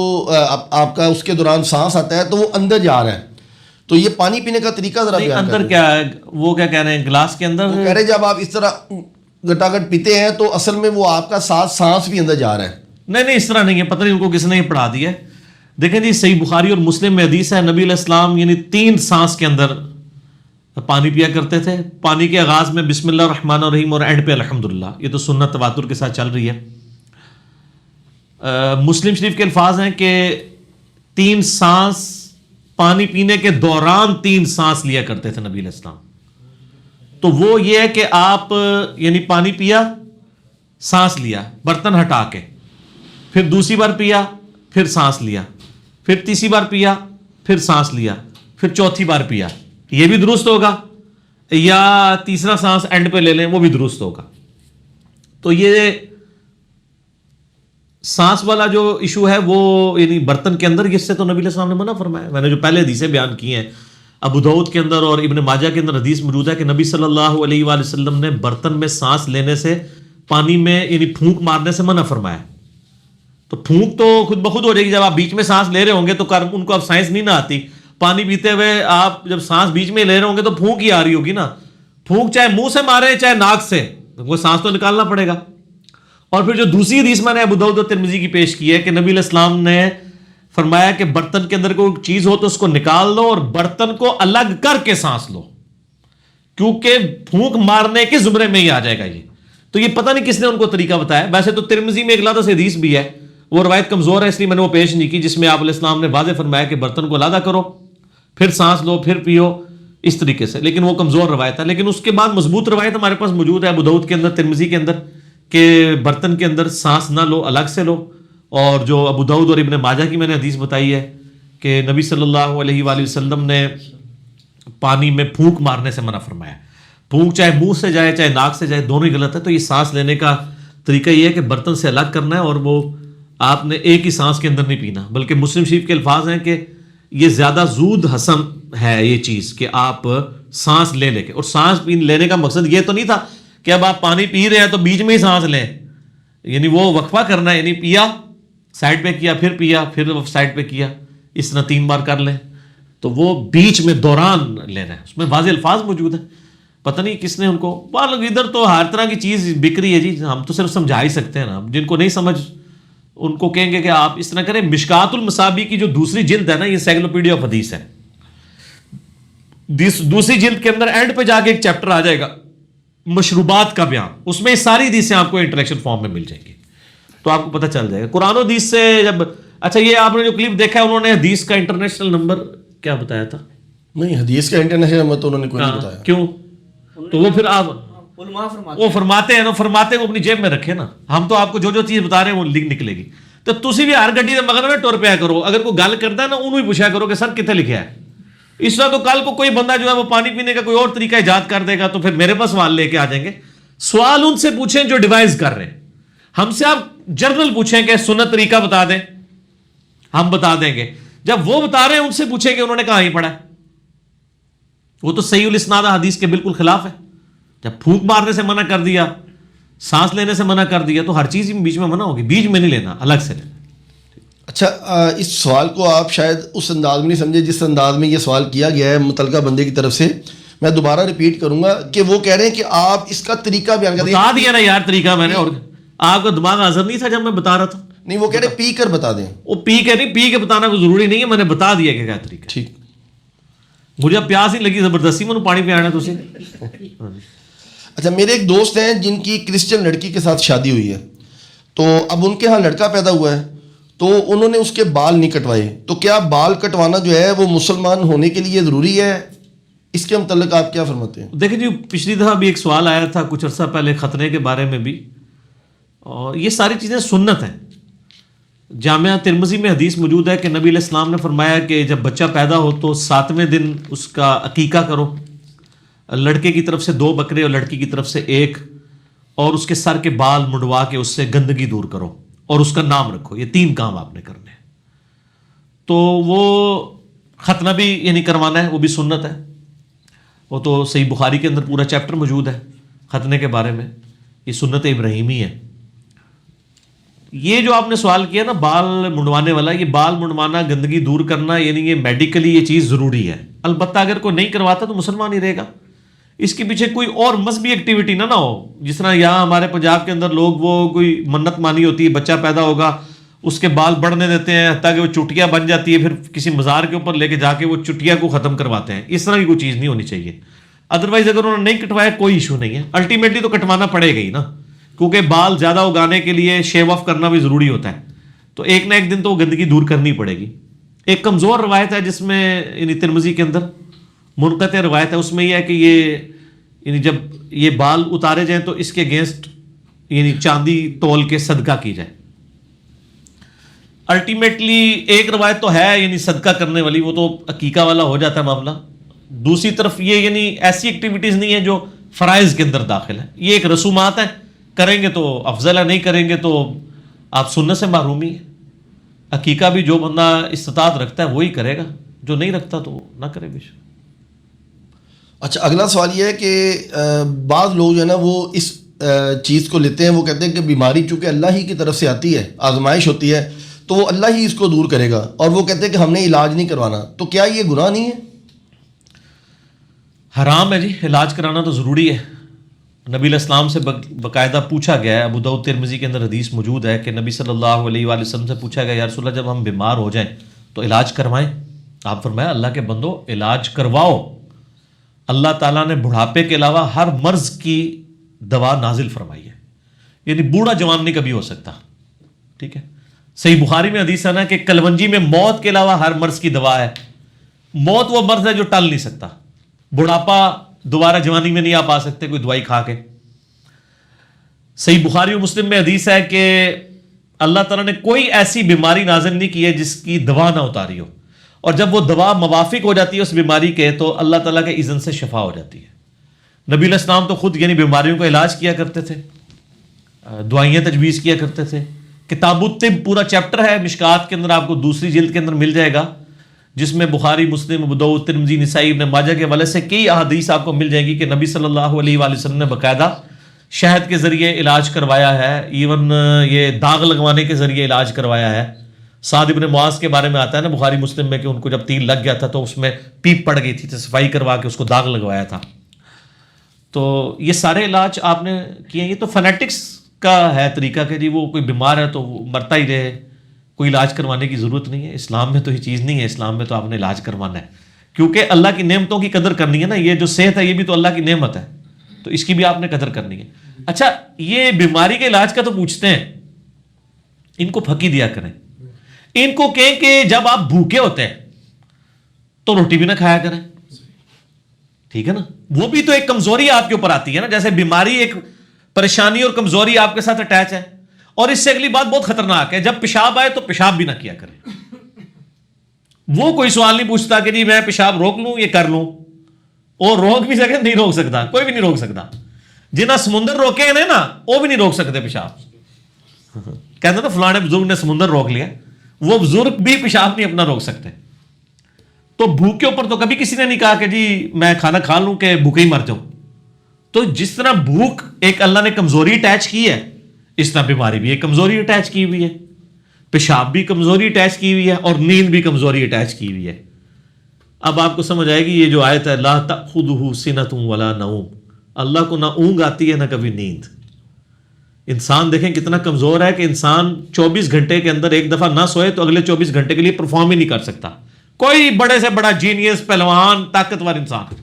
آپ کا اس کے دوران سانس آتا ہے تو وہ اندر جا رہا ہے. تو یہ پانی پینے کا طریقہ ذرا بیان اندر کیا ہے, وہ کیا کہہ رہے ہیں گلاس کے اندر, وہ کہہ رہے ہیں جب آپ اس طرح گٹاگٹ پیتے ہیں تو اصل میں وہ آپ کا سانس بھی اندر جا رہا ہے. نہیں اس طرح نہیں ہے, پتہ نہیں ان کو کس نے یہ پڑھا دیا ہے. دیکھیں جی صحیح بخاری اور مسلم میں حدیث ہے, نبی علیہ السلام یعنی 3 سانس کے اندر پانی پیا کرتے تھے. پانی کے آغاز میں بسم اللہ الرحمن الرحیم اور اینڈ پہ الحمدللہ. یہ تو سنت تواتر کے ساتھ چل رہی ہے. مسلم شریف کے الفاظ ہیں کہ 3 سانس پانی پینے کے دوران 3 سانس لیا کرتے تھے نبی علیہ السلام. تو وہ یہ ہے کہ آپ یعنی پانی پیا, سانس لیا برتن ہٹا کے, پھر دوسری بار پیا, پھر سانس لیا, پھر تیسری بار پیا, پھر سانس لیا, پھر چوتھی بار پیا. یہ بھی درست ہوگا, یا تیسرا سانس اینڈ پہ لے لیں وہ بھی درست ہوگا. تو یہ سانس والا جو ایشو ہے وہ یعنی برتن کے اندر, اس سے تو نبی علیہ السلام نے منع فرمایا. میں نے جو پہلے حدیثیں بیان کی ہیں ابو داؤد کے اندر اور ابن ماجہ کے اندر حدیث موجود ہے کہ نبی صلی اللہ علیہ وآلہ وسلم نے برتن میں سانس لینے سے, پانی میں یعنی پھونک مارنے سے منع فرمایا. تو پھونک تو خود بخود ہو جائے گی, جب آپ بیچ میں سانس لے رہے ہوں گے تو ان کو اب سائنس نہیں نہ آتی. پانی پیتے ہوئے آپ جب سانس بیچ میں لے رہے ہوں گے تو پھونک ہی آ رہی ہوگی نا. پھونک چاہے منہ سے مارے چاہے ناک سے, وہ سانس تو نکالنا پڑے گا. اور پھر جو دوسری حدیث میں نے ابو داؤد اور ترمذی کی پیش کی ہے کہ نبی علیہ السلام نے فرمایا کہ برتن کے اندر کوئی چیز ہو تو اس کو نکال لو اور برتن کو الگ کر کے سانس لو, کیونکہ پھونک مارنے کے زمرے میں ہی آ جائے گا یہ. تو یہ پتہ نہیں کس نے ان کو طریقہ بتایا. ویسے تو ترمذی میں ایک لادہ سے حدیث بھی ہے, وہ روایت کمزور ہے اس لیے میں نے وہ پیش نہیں کی, جس میں آپ علیہ السلام نے واضح فرمایا کہ برتن کو علیحدہ کرو, پھر سانس لو پھر پیو، اس طریقے سے. لیکن وہ کمزور روایت ہے. لیکن اس کے بعد مضبوط روایت ہمارے پاس موجود ہے ابو داؤد کے اندر، ترمذی کے اندر، کہ برتن کے اندر سانس نہ لو، الگ سے لو. اور جو ابو داؤد اور ابن ماجہ کی میں نے حدیث بتائی ہے کہ نبی صلی اللہ علیہ وآلہ وسلم نے پانی میں پھونک مارنے سے منع فرمایا. پھونک چاہے منہ سے جائے چاہے ناک سے جائے، دونوں ہی غلط ہے. تو یہ سانس لینے کا طریقہ یہ ہے کہ برتن سے الگ کرنا ہے، اور وہ آپ نے ایک ہی سانس کے اندر نہیں پینا. بلکہ مسلم شریف کے الفاظ ہیں کہ یہ زیادہ زود ہضم ہے یہ چیز کہ آپ سانس لے لے کے. اور سانس لینے کا مقصد یہ تو نہیں تھا کہ اب آپ پانی پی رہے ہیں تو بیچ میں ہی سانس لیں، یعنی وہ وقفہ کرنا ہے، یعنی پیا سائڈ پہ کیا پھر پیا پھر سائڈ پہ کیا، اس طرح 3 بار کر لیں. تو وہ بیچ میں دوران لینا ہے. اس میں واضح الفاظ موجود ہیں، پتہ نہیں کس نے ان کو، ادھر تو ہر طرح کی چیز بک رہی ہے جی. ہم تو صرف سمجھا ہی سکتے ہیں نا، جن کو نہیں سمجھ ان کو کہیں گے کہ آپ اس طرح کریں. مشکات المصابیح کی جو دوسری جلد ہے نا، یہ انسائکلوپیڈیا آف حدیث ہے. دوسری جلد کے اندر اینڈ پہ جا کے ایک چیپٹر آ جائے گا مشروبات کا بیان، اس میں ساری حدیثیں آپ کو انٹریکشن فارم میں مل جائیں گی، تو آپ کو پتہ چل جائے گا. قرآن و حدیث سے جب اچھا یہ آپ نے جو کلپ دیکھا ہے، انہوں نے حدیث کا انٹرنیشنل نمبر کیا بتایا تھا؟ نہیں، حدیث کا انٹرنیشنل نمبر تو انہوں نے کوئی نہیں بتایا. کیوں؟ تو وہ پھر آپ وہ فرماتے ہیں نا، فرماتے ہیں وہ اپنی جیب میں رکھے نا. ہم تو آپ کو جو جو چیز بتا رہے ہیں وہ لنک نکلے گی. تو تسی بھی ہر گڈی مگر میں ٹر پیا کرو، اگر کوئی گل کرتا ہے نا انہوں ہی پوچھا کرو کہ سر کتنے لکھا ہے. اس طرح تو کل کو کوئی بندہ جو ہے وہ پانی پینے کا کوئی اور طریقہ ایجاد کر دے گا تو پھر میرے پاس سوال لے کے آ جائیں گے. سوال ان سے پوچھیں جو ڈیوائز کر رہے ہیں. ہم سے آپ جنرل پوچھیں کہ سنت طریقہ بتا دیں، ہم بتا دیں گے. جب وہ بتا رہے ہیں ان سے پوچھیں کہ انہوں نے کہاں ہی پڑھا ہے. وہ تو صحیح الاسناد حدیث کے بالکل خلاف ہے. جب پھونک مارنے سے منع کر دیا، سانس لینے سے منع کر دیا، تو ہر چیز بیچ میں منع ہوگی. بیچ میں نہیں لینا، الگ سے لینا. اچھا، اس سوال کو آپ شاید اس انداز میں نہیں سمجھے جس انداز میں یہ سوال کیا گیا ہے متعلقہ بندے کی طرف سے. میں دوبارہ ریپیٹ کروں گا کہ وہ کہہ رہے ہیں کہ آپ اس کا طریقہ بیان کر بتا دیا نا یار طریقہ میں نے، اور آپ کا دماغ حاضر نہیں تھا جب میں بتا رہا تھا. نہیں، وہ کہہ رہے ہیں پی کر بتا دیں. وہ پی کے نہیں، پی کے بتانا کوئی ضروری نہیں ہے، میں نے بتا دیا کہ کیا طریقہ. ٹھیک. مجھے اب پیاس ہی لگی زبردستی میں پانی پہ آنا. تو اچھا، میرے ایک دوست ہیں جن کی کرسچن لڑکی کے ساتھ شادی ہوئی ہے، تو اب ان کے ہاں لڑکا پیدا ہوا ہے، تو انہوں نے اس کے بال نہیں کٹوائے. تو کیا بال کٹوانا جو ہے وہ مسلمان ہونے کے لیے ضروری ہے؟ اس کے متعلق آپ کیا فرماتے ہیں؟ دیکھیں جی، پچھلی دفعہ بھی ایک سوال آیا تھا کچھ عرصہ پہلے ختنے کے بارے میں بھی، اور یہ ساری چیزیں سنت ہیں. جامعہ ترمذی میں حدیث موجود ہے کہ نبی علیہ السلام نے فرمایا کہ جب بچہ پیدا ہو تو 7ویں دن اس کا عقیقہ کرو. لڑکے کی طرف سے 2 بکرے اور لڑکی کی طرف سے 1، اور اس کے سر کے بال منڈوا کے اس سے گندگی دور کرو اور اس کا نام رکھو. یہ 3 کام آپ نے کرنے ہیں. تو وہ ختنہ بھی یعنی کروانا ہے، وہ بھی سنت ہے. وہ تو صحیح بخاری کے اندر پورا چیپٹر موجود ہے ختنے کے بارے میں. یہ سنت ابراہیمی ہے. یہ جو آپ نے سوال کیا نا بال منڈوانے والا، یہ بال منڈوانا گندگی دور کرنا یعنی یہ میڈیکلی یہ چیز ضروری ہے. البتہ اگر کوئی نہیں کرواتا تو مسلمان ہی رہے گا. اس کے پیچھے کوئی اور مذہبی ایکٹیویٹی نہ ہو. جس طرح یہاں ہمارے پنجاب کے اندر لوگ وہ کوئی منت مانی ہوتی ہے، بچہ پیدا ہوگا اس کے بال بڑھنے دیتے ہیں حتیٰ کہ وہ چٹیاں بن جاتی ہے، پھر کسی مزار کے اوپر لے کے جا کے وہ چٹیا کو ختم کرواتے ہیں. اس طرح کی کوئی چیز نہیں ہونی چاہیے. ادروائز اگر انہوں نے نہیں کٹوایا کوئی ایشو نہیں ہے. الٹیمیٹلی تو کٹوانا پڑے گا ہی نا، کیونکہ بال زیادہ اگانے کے لیے شیو آف کرنا بھی ضروری ہوتا ہے. تو ایک نہ ایک دن تو وہ گندگی دور کرنی پڑے گی. ایک کمزور روایت ہے جس میں یعنی ترمذی کے اندر منقطع روایت ہے، اس میں یہ ہے کہ یہ یعنی جب یہ بال اتارے جائیں تو اس کے اگینسٹ یعنی چاندی تول کے صدقہ کی جائے. الٹیمیٹلی ایک روایت تو ہے یعنی صدقہ کرنے والی، وہ تو عقیقہ والا ہو جاتا ہے معاملہ. دوسری طرف یہ یعنی ایسی ایکٹیویٹیز نہیں ہیں جو فرائض کے اندر داخل ہے. یہ ایک رسومات ہیں، کریں گے تو افضل ہے، نہیں کریں گے تو آپ سنت سے محرومی ہے. عقیقہ بھی جو بندہ استطاعت رکھتا ہے وہی کرے گا، جو نہیں رکھتا تو نہ کرے. بے شک. اچھا، اگلا سوال یہ ہے کہ بعض لوگ جو ہے نا وہ اس چیز کو لیتے ہیں، وہ کہتے ہیں کہ بیماری چونکہ اللہ ہی کی طرف سے آتی ہے، آزمائش ہوتی ہے، تو وہ اللہ ہی اس کو دور کرے گا، اور وہ کہتے ہیں کہ ہم نے علاج نہیں کروانا. تو کیا یہ گناہ نہیں ہے؟ حرام ہے جی، علاج کرانا تو ضروری ہے. نبی علیہ السلام سے باقاعدہ پوچھا گیا ہے. ابو داؤد ترمذی کے اندر حدیث موجود ہے کہ نبی صلی اللہ علیہ وآلہ وسلم سے پوچھا گیا یا رسول اللہ جب ہم بیمار ہو جائیں تو علاج کروائیں. آپ فرمایا اللہ کے بندو علاج کرواؤ. اللہ تعالیٰ نے بڑھاپے کے علاوہ ہر مرض کی دوا نازل فرمائی ہے، یعنی بوڑھا جوان نہیں کبھی ہو سکتا. ٹھیک ہے. صحیح بخاری میں حدیث ہے نا کہ کلونجی میں موت کے علاوہ ہر مرض کی دوا ہے. موت وہ مرض ہے جو ٹل نہیں سکتا. بڑھاپا دوبارہ جوانی میں نہیں آپ آ سکتے کوئی دوائی کھا کے. صحیح بخاری و مسلم میں حدیث ہے کہ اللہ تعالیٰ نے کوئی ایسی بیماری نازل نہیں کی ہے جس کی دوا نہ اتاری ہو, اور جب وہ دوا موافق ہو جاتی ہے اس بیماری کے تو اللہ تعالیٰ کے اذن سے شفا ہو جاتی ہے. نبی علیہ السلام تو خود یعنی بیماریوں کا علاج کیا کرتے تھے, دعائیں تجویز کیا کرتے تھے. کتاب الطب پورا چیپٹر ہے مشکات کے اندر, آپ کو دوسری جلد کے اندر مل جائے گا, جس میں بخاری, مسلم, ابو داؤد, ترمذی, نسائی, ابن ماجہ کے حوالے سے کئی احادیث آپ کو مل جائیں گی کہ نبی صلی اللہ علیہ وآلہ وسلم نے باقاعدہ شہد کے ذریعے علاج کروایا ہے, ایون یہ داغ لگوانے کے ذریعے علاج کروایا ہے. سعد ابن معاذ کے بارے میں آتا ہے نا بخاری مسلم میں کہ ان کو جب تیر لگ گیا تھا تو اس میں پیپ پڑ گئی تھی, تو صفائی کروا کے اس کو داغ لگوایا تھا. تو یہ سارے علاج آپ نے کیے. یہ تو فنیٹکس کا ہے طریقہ کہ جی وہ کوئی بیمار ہے تو وہ مرتا ہی رہے, کوئی علاج کروانے کی ضرورت نہیں ہے. اسلام میں تو یہ چیز نہیں ہے, اسلام میں تو آپ نے علاج کروانا ہے, کیونکہ اللہ کی نعمتوں کی قدر کرنی ہے نا. یہ جو صحت ہے یہ بھی تو اللہ کی نعمت ہے, تو اس کی بھی آپ نے قدر کرنی ہے. اچھا, یہ بیماری کے علاج کا تو پوچھتے ہیں, ان کو پھکی دیا کریں. ان کو کہیں کہ جب آپ بھوکے ہوتے ہیں تو روٹی بھی نہ کھایا کریں, ٹھیک ہے نا. وہ بھی تو ایک کمزوری آپ کے اوپر آتی ہے نا, جیسے بیماری ایک پریشانی اور کمزوری آپ کے ساتھ اٹیچ ہے. اور اس سے اگلی بات بہت خطرناک ہے, جب پیشاب آئے تو پیشاب بھی نہ کیا کریں. وہ کوئی سوال نہیں پوچھتا کہ جی میں پیشاب روک لوں یہ کر لوں, اور روک بھی سکے نہیں روک سکتا, کوئی بھی نہیں روک سکتا. جنہیں سمندر روکے ہیں نا وہ بھی نہیں روک سکتے پیشاب. کہتے نا فلانے بزرگ نے سمندر روک لیا, وہ بزرگ بھی پیشاب نہیں اپنا روک سکتے. تو بھوک کے اوپر تو کبھی کسی نے نہیں کہا کہ جی میں کھانا کھا لوں کہ بھوکے ہی مر جاؤں. تو جس طرح بھوک ایک اللہ نے کمزوری اٹیچ کی ہے, اس طرح بیماری بھی ایک کمزوری اٹیچ کی ہوئی ہے, پیشاب بھی کمزوری اٹیچ کی ہوئی ہے, اور نیند بھی کمزوری اٹیچ کی ہوئی ہے. اب آپ کو سمجھ آئے گی یہ جو آیت ہے لا تأخذہ سنۃ ولا نوم, اللہ کو نہ اونگ آتی ہے نہ کبھی نیند. انسان دیکھیں کتنا کمزور ہے کہ انسان 24 گھنٹے کے اندر ایک دفعہ نہ سوئے تو اگلے 24 گھنٹے کے لیے پرفارم ہی نہیں کر سکتا. کوئی بڑے سے بڑا جینیس, پہلوان, طاقتور انسان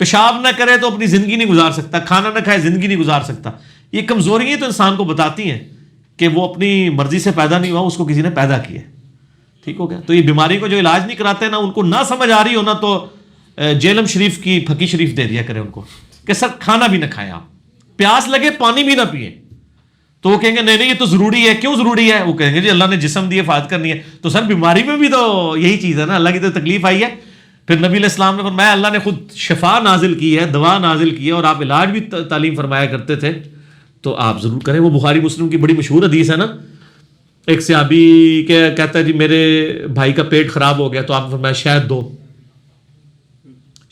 پیشاب نہ کرے تو اپنی زندگی نہیں گزار سکتا, کھانا نہ کھائے زندگی نہیں گزار سکتا. یہ کمزوریاں تو انسان کو بتاتی ہیں کہ وہ اپنی مرضی سے پیدا نہیں ہوا, اس کو کسی نے پیدا کیا. ٹھیک ہو گیا. تو یہ بیماری کو جو علاج نہیں کراتے نا, ان کو نہ سمجھ آ رہی ہو نا تو جیلم شریف کی پھکی شریف دے دیا کرے ان کو کہ سر کھانا بھی نہ کھائیں, آپ پیاس لگے پانی بھی نہ پیئیں. تو وہ کہیں گے نہیں یہ تو ضروری ہے. کیوں ضروری ہے؟ وہ کہیں گے جی اللہ نے جسم دی حفاظت کرنی ہے. تو سر بیماری میں بھی تو یہی چیز ہے نا, اللہ کی تو تکلیف آئی ہے. پھر نبی علیہ السلام نے فرمایا اللہ نے خود شفا نازل کی ہے, دوا نازل کی ہے, اور آپ علاج بھی تعلیم فرمایا کرتے تھے, تو آپ ضرور کریں. وہ بخاری مسلم کی بڑی مشہور حدیث ہے نا. ایک صحابی کہتا ہے جی میرے بھائی کا پیٹ خراب ہو گیا, تو آپ نے فرمایا شہد دو.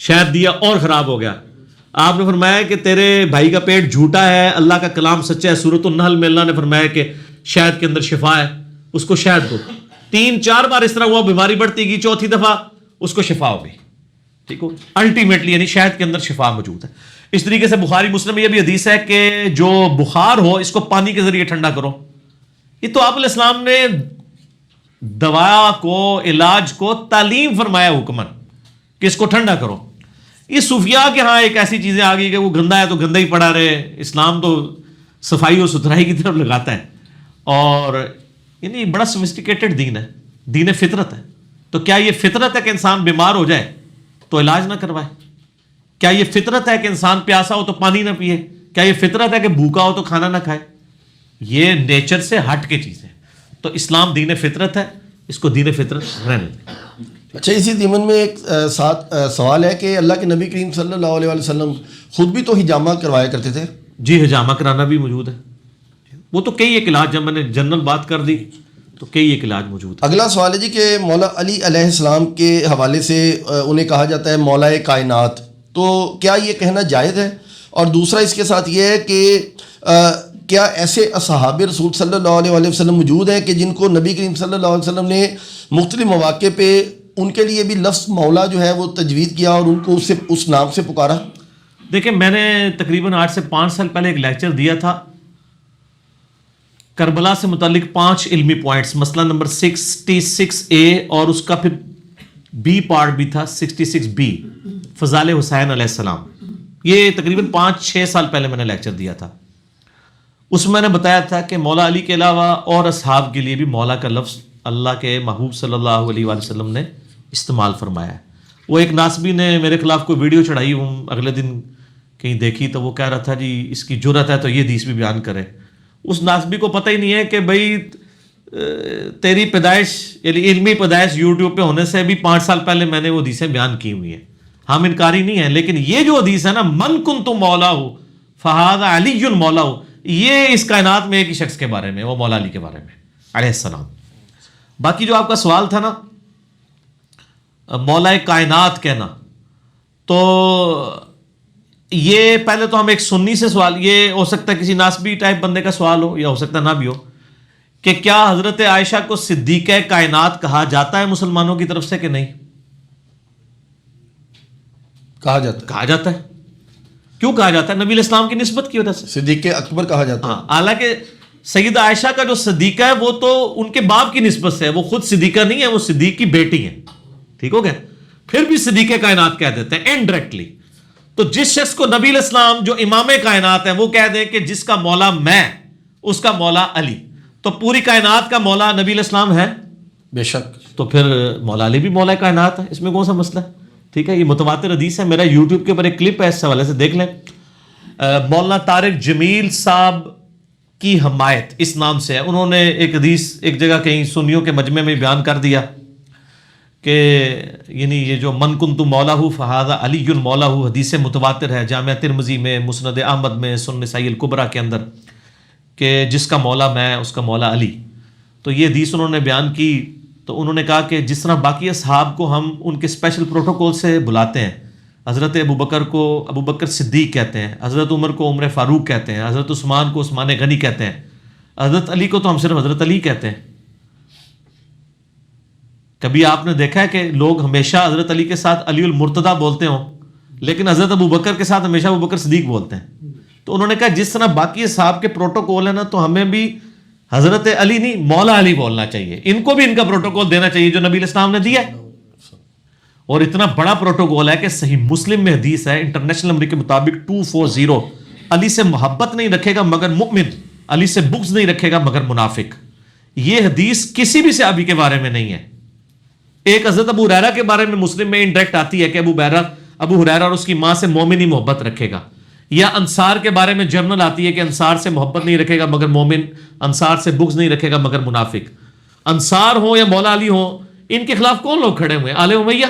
شہد دیا اور خراب ہو گیا. آپ نے فرمایا کہ تیرے بھائی کا پیٹ جھوٹا ہے, اللہ کا کلام سچا ہے. سورۃ النحل میں اللہ نے فرمایا کہ شہد کے اندر شفا ہے, اس کو شہد دو. 3-4 بار اس طرح ہوا, بیماری بڑھتی گئی, چوتھی دفعہ اس کو شفا ہو گئی. ٹھیک ہو, الٹیمیٹلی یعنی شہد کے اندر شفا موجود ہے. اس طریقے سے بخاری مسلم میں یہ بھی حدیث ہے کہ جو بخار ہو اس کو پانی کے ذریعے ٹھنڈا کرو. یہ تو آپ علیہ السلام نے دوا کو, علاج کو تعلیم فرمایا حکمن کہ اس کو ٹھنڈا کرو. یہ صوفیاء کے ہاں ایک ایسی چیزیں آ گئی کہ وہ گندا ہے تو گندا ہی پڑا رہے. اسلام تو صفائی اور ستھرائی کی طرف لگاتا ہے, اور یعنی بڑا سوفسٹیکیٹڈ دین ہے, دین فطرت ہے. تو کیا یہ فطرت ہے کہ انسان بیمار ہو جائے تو علاج نہ کروائے؟ کیا یہ فطرت ہے کہ انسان پیاسا ہو تو پانی نہ پیے؟ کیا یہ فطرت ہے کہ بھوکا ہو تو کھانا نہ کھائے؟ یہ نیچر سے ہٹ کے چیز ہے. تو اسلام دین فطرت ہے, اس کو دین فطرت رہنے دیں. اچھا, اسی ضمن میں ایک سوال ہے کہ اللہ کے نبی کریم صلی اللہ علیہ وسلم خود بھی تو حجامہ کروایا کرتے تھے. جی, حجامہ کرانا بھی موجود ہے. وہ تو کئی ایک علاج, جب میں نے جنرل بات کر دی تو کئی ایک علاج موجود ہے. اگلا سوال ہے جی کہ مولا علی علیہ السلام کے حوالے سے انہیں کہا جاتا ہے مولا کائنات, تو کیا یہ کہنا جائز ہے؟ اور دوسرا اس کے ساتھ یہ ہے کہ کیا ایسے اصحاب رسول صلی اللہ علیہ وسلم موجود ہیں کہ جن کو نبی کریم صلی اللہ علیہ وسلم نے مختلف مواقع پہ ان کے لیے بھی لفظ مولا جو ہے وہ تجوید کیا اور ان کو اس نام سے پکارا؟ دیکھیں, میں نے تقریباً 8 سے 5 سال پہلے ایک لیکچر دیا تھا کربلا سے متعلق 5 علمی پوائنٹس, مسئلہ نمبر 66A, اور اس کا پھر بی پارٹ بھی تھا 66B, فضائل حسین علیہ السلام. یہ تقریباً 5-6 سال پہلے میں نے لیکچر دیا تھا. اس میں نے بتایا تھا کہ مولا علی کے علاوہ اور اصحاب کے لیے بھی مولا کا لفظ اللہ کے محبوب صلی اللہ علیہ وآلہ وسلم نے استعمال فرمایا ہے. وہ ایک ناسبی نے میرے خلاف کوئی ویڈیو چڑھائی، اگلے دن کہیں دیکھی تو وہ کہہ رہا تھا جی اس کی جرت ہے تو یہ حدیث بھی بیان کرے. اس ناسبی کو پتہ ہی نہیں ہے کہ بھائی تیری پیدائش یعنی علمی پیدائش یوٹیوب پہ ہونے سے بھی 5 سال پہلے میں نے وہ حدیثیں بیان کی ہوئی ہیں. ہم انکاری نہیں ہیں، لیکن یہ جو حدیث ہے نا من کنت مولا ہو فہذا علی مولا ہو، یہ اس کائنات میں ایک ہی شخص کے بارے میں، وہ مولا علی کے بارے میں علیہ السلام. باقی جو آپ کا سوال تھا نا مولا کائنات کہنا، تو یہ پہلے تو ہم ایک سنی سے سوال، یہ ہو سکتا ہے کسی ناسبی ٹائپ بندے کا سوال ہو یا ہو سکتا نہ بھی ہو، کہ کیا حضرت عائشہ کو صدیقہ کائنات کہا جاتا ہے مسلمانوں کی طرف سے کہ نہیں؟ کہا جاتا ہے. کیوں کہا جاتا ہے؟ نبی علیہ السلام کی نسبت کی وجہ سے صدیق اکبر کہا جاتا ہے. حالانکہ سیدہ عائشہ کا جو صدیقہ ہے وہ تو ان کے باپ کی نسبت سے ہے، وہ خود صدیقہ نہیں ہے، وہ صدیق کی بیٹی ہے. ٹھیک ہو گیا؟ پھر بھی صدیقہ کائنات کہہ دیتے ہیں انڈائریکٹلی. تو جس شخص کو نبی علیہ السلام جو امام کائنات ہے وہ کہہ دیں کہ جس کا مولا میں، اس کا مولا علی، تو پوری کائنات کا مولا نبی علیہ السلام ہے بے شک. تو پھر مولا علی بھی مولا کائنات ہے، اس میں کون سا مسئلہ ہے؟ ٹھیک ہے، یہ متواتر حدیث ہے. میرا یوٹیوب کے اوپر ایک کلپ ہے، اس حوالے سے دیکھ لیں. مولانا طارق جمیل صاحب کی حمایت اس نام سے ہے. انہوں نے ایک حدیث ایک جگہ کہیں سنیوں کے مجمع میں بیان کر دیا کہ یعنی یہ جو من کنت مولا ہو فہذا علی مولا ہو حدیث متواتر ہے، جامعہ ترمذی میں، مسند احمد میں، سنن نسائی الکبریٰ کے اندر، کہ جس کا مولا میں اس کا مولا علی. تو یہ حدیث انہوں نے بیان کی. تو انہوں نے کہا کہ جس طرح باقی اصحاب کو ہم ان کے اسپیشل پروٹوکول سے بلاتے ہیں، حضرت ابو بکر کو ابو بکر صدیق کہتے ہیں، حضرت عمر کو عمر فاروق کہتے ہیں، حضرت عثمان کو عثمان غنی کہتے ہیں، حضرت علی کو تو ہم صرف حضرت علی کہتے ہیں. کبھی آپ نے دیکھا ہے کہ لوگ ہمیشہ حضرت علی کے ساتھ علی المرتضیٰ بولتے ہوں، لیکن حضرت ابو بکر کے ساتھ ہمیشہ ابو بکر صدیق بولتے ہیں؟ تو انہوں نے کہا جس طرح باقی صحاب کے پروٹوکول ہے نا، تو ہمیں بھی حضرت علی نہیں مولا علی بولنا چاہیے. ان کو بھی ان کا پروٹوکول دینا چاہیے جو نبی علیہ السلام نے دیا ہے. اور اتنا بڑا پروٹوکول ہے کہ صحیح مسلم میں حدیث ہے انٹرنیشنل نمبر کے مطابق 240، علی سے محبت نہیں رکھے گا مگر مؤمن، علی سے بغض نہیں رکھے گا مگر منافق. یہ حدیث کسی بھی صحابی کے بارے میں نہیں ہے. ایک حضرت ابو ہریرہ کے بارے میں مسلم میں انڈائریکٹ آتی ہے کہ ابو ہریرہ اور اس کی ماں سے مومن ہی محبت رکھے گا. یا انصار کے بارے میں جرنل آتی ہے کہ انصار سے محبت نہیں رکھے گا مگر مومن، انصار سے بغض نہیں رکھے گا مگر منافق. انصار ہوں یا مولا علی ہوں، ان کے خلاف کون لوگ کھڑے ہوئے؟ آل امیہ.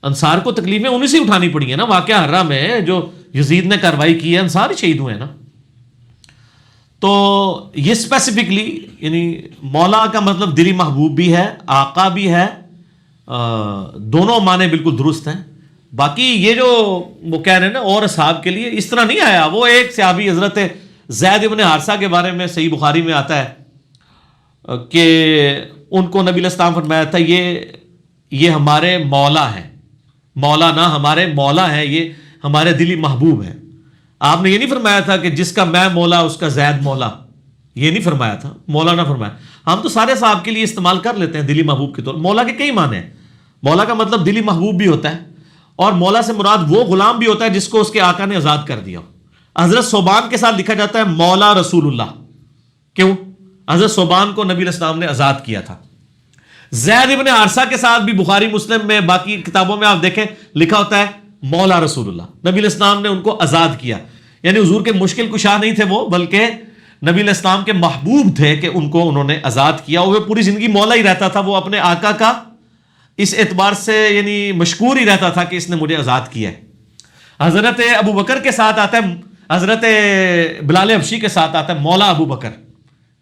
انصار کو تکلیفیں انہیں سے اٹھانی پڑی ہیں نا. واقعہ حرہ میں جو یزید نے کاروائی کی ہے، انصار ہی شہید ہوئے ہیں نا. تو یہ اسپیسیفکلی یعنی مولا کا مطلب دلی محبوب بھی ہے، آقا بھی ہے، دونوں معنی بالکل درست ہیں. باقی یہ جو وہ کہہ رہے ہیں نا اور اصحاب کے لیے، اس طرح نہیں آیا. وہ ایک صحابی حضرت زید ابن حارثہ کے بارے میں صحیح بخاری میں آتا ہے کہ ان کو نبی علیہ السلام فرمایا تھا یہ ہمارے مولا ہیں. مولا نہ ہمارے مولا ہیں، یہ ہمارے دلی محبوب ہیں. آپ نے یہ نہیں فرمایا تھا کہ جس کا میں مولا اس کا زید مولا، یہ نہیں فرمایا تھا، مولا نہ فرمایا. ہم تو سارے صاحب کے لیے استعمال کر لیتے ہیں دلی محبوب کے طور. مولا کے کئی معنی ہیں. مولا کا مطلب دلی محبوب بھی ہوتا ہے، اور مولا سے مراد وہ غلام بھی ہوتا ہے جس کو اس کے آقا نے آزاد کر دیا. حضرت صوبان کے ساتھ لکھا جاتا ہے مولا رسول اللہ. کیوں؟ حضرت صوبان کو نبی علیہ السلام نے آزاد کیا تھا. زید ابن حارثہ کے ساتھ بھی بخاری مسلم میں باقی کتابوں میں آپ دیکھیں لکھا ہوتا ہے مولا رسول اللہ. نبی علیہ السلام نے ان کو آزاد کیا. یعنی حضور کے مشکل کشا نہیں تھے وہ، بلکہ نبی علیہ السلام کے محبوب تھے کہ ان کو انہوں نے آزاد کیا. وہ پوری زندگی مولا ہی رہتا تھا، وہ اپنے آقا کا اس اعتبار سے یعنی مشکور ہی رہتا تھا کہ اس نے مجھے آزاد کیا ہے. حضرت ابو بکر کے ساتھ آتا ہے، حضرت بلال حبشی کے ساتھ آتا ہے مولا ابو بکر،